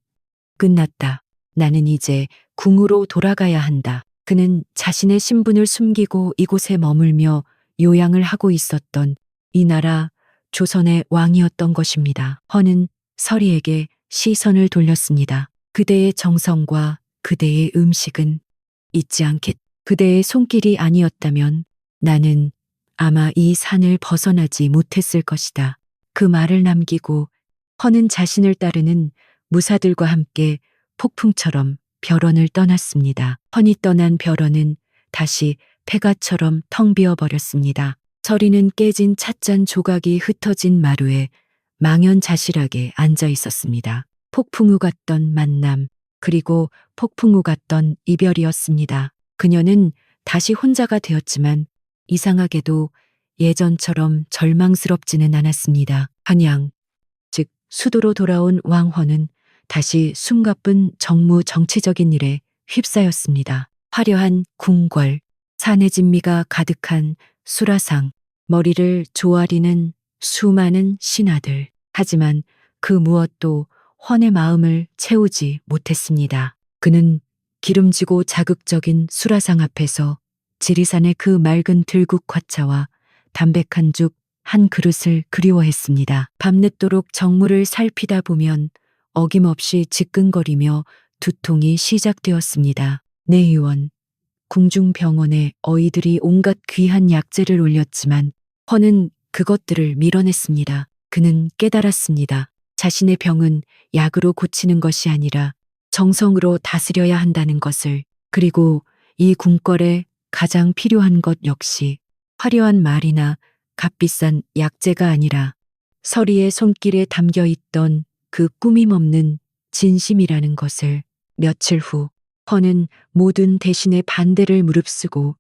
끝났다. 나는 이제 궁으로 돌아가야 한다. 그는 자신의 신분을 숨기고 이곳에 머물며 요양을 하고 있었던 이 나라 조선의 왕이었던 것입니다. 헌은 서리에게 시선을 돌렸습니다. 그대의 정성과 그대의 음식은 잊지 않겠. 그대의 손길이 아니었다면 나는 아마 이 산을 벗어나지 못했을 것이다. 그 말을 남기고 헌은 자신을 따르는 무사들과 함께 폭풍처럼 별원을 떠났습니다. 헌이 떠난 별원은 다시 폐가처럼 텅 비어버렸습니다. 서리는 깨진 찻잔 조각이 흩어진 마루에 망연자실하게 앉아 있었습니다. 폭풍 우 같던 만남, 그리고 폭풍 우 같던 이별이었습니다. 그녀는 다시 혼자가 되었지만 이상하게도 예전처럼 절망스럽지는 않았습니다. 한양, 즉 수도로 돌아온 왕헌은 다시 숨가쁜 정무 정치적인 일에 휩싸였습니다. 화려한 궁궐, 산의 진미가 가득한 수라상, 머리를 조아리는 수많은 신하들. 하지만 그 무엇도 헌의 마음을 채우지 못했습니다. 그는 기름지고 자극적인 수라상 앞에서 지리산의 그 맑은 들국화차와 담백한 죽 한 그릇을 그리워했습니다. 밤늦도록 정무를 살피다 보면 어김없이 지끈거리며 두통이 시작되었습니다. 내의원, 궁중병원에 어이들이 온갖 귀한 약재를 올렸지만 허는 그것들을 밀어냈습니다. 그는 깨달았습니다. 자신의 병은 약으로 고치는 것이 아니라 정성으로 다스려야 한다는 것을. 그리고 이 궁궐에 가장 필요한 것 역시 화려한 말이나 값비싼 약재가 아니라 서리의 손길에 담겨 있던 그 꾸밈 없는 진심이라는 것을. 며칠 후 허는 모든 대신의 반대를 무릅쓰고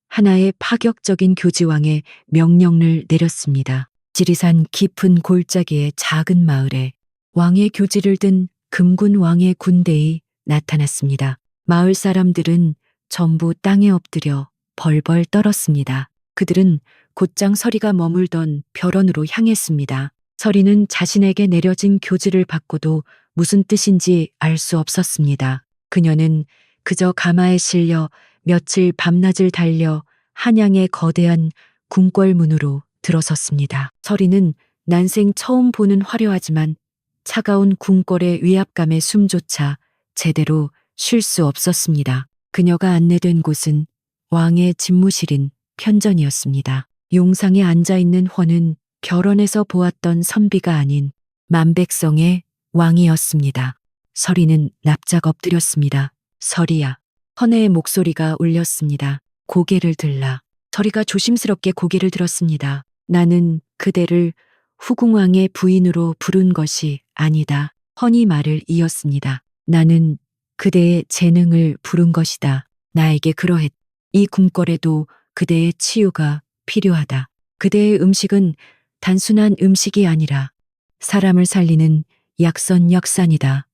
하나의 파격적인 교지왕의 명령을 내렸습니다. 지리산 깊은 골짜기의 작은 마을에 왕의 교지를 든 금군 왕의 군대에 나타났습니다. 마을 사람들은 전부 땅에 엎드려 벌벌 떨었습니다. 그들은 곧장 서리가 머물던 벼런으로 향했습니다. 서리는 자신에게 내려진 교지를 받고도 무슨 뜻인지 알 수 없었습니다. 그녀는 그저 가마에 실려 며칠 밤낮을 달려 한양의 거대한 궁궐문으로 들어섰습니다. 서리는 난생 처음 보는 화려하지만 차가운 궁궐의 위압감에 숨조차 제대로 쉴 수 없었습니다. 그녀가 안내된 곳은 왕의 집무실인 편전이었습니다. 용상에 앉아있는 허는 결혼에서 보았던 선비가 아닌 만백성의 왕이었습니다. 서리는 납작 엎드렸습니다. 서리야. 헌혜의 목소리가 울렸습니다. 고개를 들라. 서리가 조심스럽게 고개를 들었습니다. 나는 그대를 후궁왕의 부인으로 부른 것이 아니다. 헌이 말을 이었습니다. 나는 그대의 재능을 부른 것이다. 나에게 그러했. 이 궁궐에도 그대의 치유가 필요하다. 그대의 음식은 단순한 음식이 아니라 사람을 살리는 약선약산이다.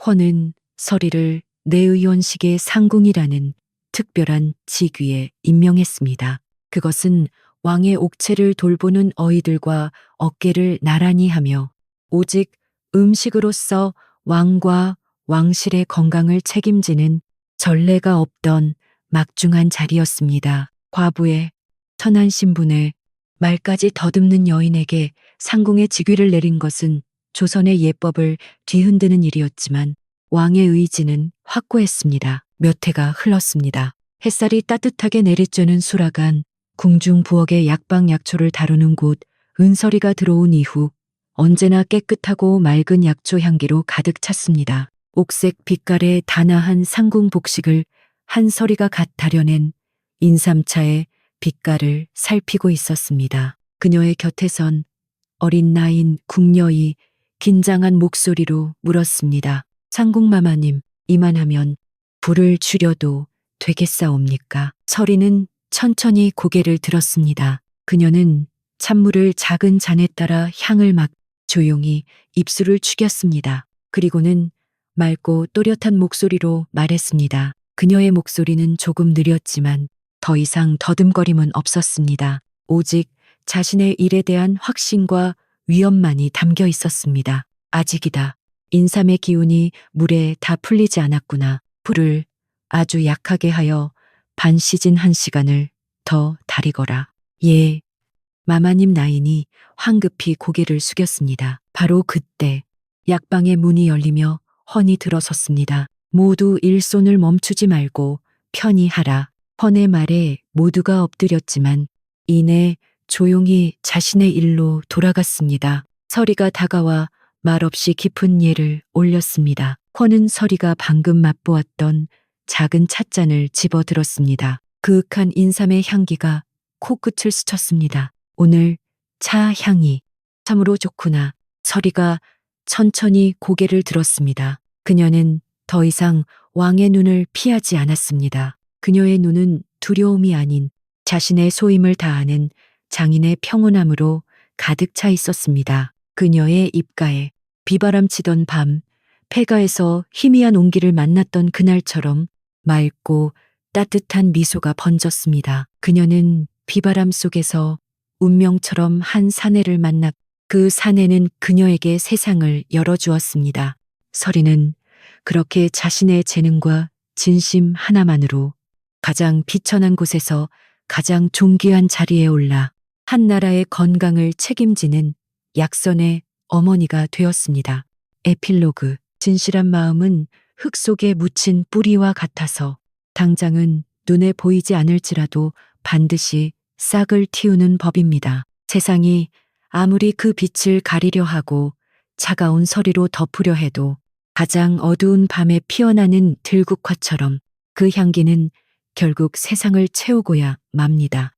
헌은 서리를 내의원식의 상궁이라는 특별한 직위에 임명했습니다. 그것은 왕의 옥체를 돌보는 어이들과 어깨를 나란히 하며 오직 음식으로서 왕과 왕실의 건강을 책임지는 전례가 없던 막중한 자리였습니다. 과부의 천한 신분의 말까지 더듬는 여인에게 상궁의 직위를 내린 것은 조선의 예법을 뒤흔드는 일이었지만 왕의 의지는 확고했습니다. 몇 해가 흘렀습니다. 햇살이 따뜻하게 내리쬐는 수라간 궁중 부엌의 약방약초를 다루는 곳 은서리가 들어온 이후 언제나 깨끗하고 맑은 약초 향기로 가득 찼습니다. 옥색 빛깔의 단아한 상궁 복식을 한서리가 갓 다려낸 인삼차의 빛깔을 살피고 있었습니다. 그녀의 곁에선 어린 나인 궁녀이 긴장한 목소리로 물었습니다. 상궁마마님, 이만하면 불을 줄여도 되겠사옵니까? 서리는 천천히 고개를 들었습니다. 그녀는 찬물을 작은 잔에 따라 향을 막 조용히 입술을 축였습니다. 그리고는 맑고 또렷한 목소리로 말했습니다. 그녀의 목소리는 조금 느렸지만 더 이상 더듬거림은 없었습니다. 오직 자신의 일에 대한 확신과 위엄만이 담겨 있었습니다. 아직이다. 인삼의 기운이 물에 다 풀리지 않았구나. 불을 아주 약하게 하여 반 시즌 1시간을 더 다리거라. 예. 마마님 나인이 황급히 고개를 숙였습니다. 바로 그때 약방의 문이 열리며 헌이 들어섰습니다. 모두 일손을 멈추지 말고 편히 하라. 헌의 말에 모두가 엎드렸지만 이내 조용히 자신의 일로 돌아갔습니다. 서리가 다가와 말없이 깊은 예를 올렸습니다. 헌은 서리가 방금 맛보았던 작은 찻잔을 집어들었습니다. 그윽한 인삼의 향기가 코끝을 스쳤습니다. 오늘 차 향이 참으로 좋구나. 서리가 천천히 고개를 들었습니다. 그녀는 더 이상 왕의 눈을 피하지 않았습니다. 그녀의 눈은 두려움이 아닌 자신의 소임을 다하는 장인의 평온함으로 가득 차 있었습니다. 그녀의 입가에 비바람치던 밤, 폐가에서 희미한 온기를 만났던 그날처럼 맑고 따뜻한 미소가 번졌습니다. 그녀는 비바람 속에서 운명처럼 한 사내를 만나 그 사내는 그녀에게 세상을 열어주었습니다. 서리는 그렇게 자신의 재능과 진심 하나만으로 가장 비천한 곳에서 가장 존귀한 자리에 올라 한 나라의 건강을 책임지는 약선의 어머니가 되었습니다. 에필로그. 진실한 마음은 흙 속에 묻힌 뿌리와 같아서 당장은 눈에 보이지 않을지라도 반드시 싹을 틔우는 법입니다. 세상이 아무리 그 빛을 가리려 하고 차가운 서리로 덮으려 해도 가장 어두운 밤에 피어나는 들국화처럼 그 향기는 결국 세상을 채우고야 맙니다.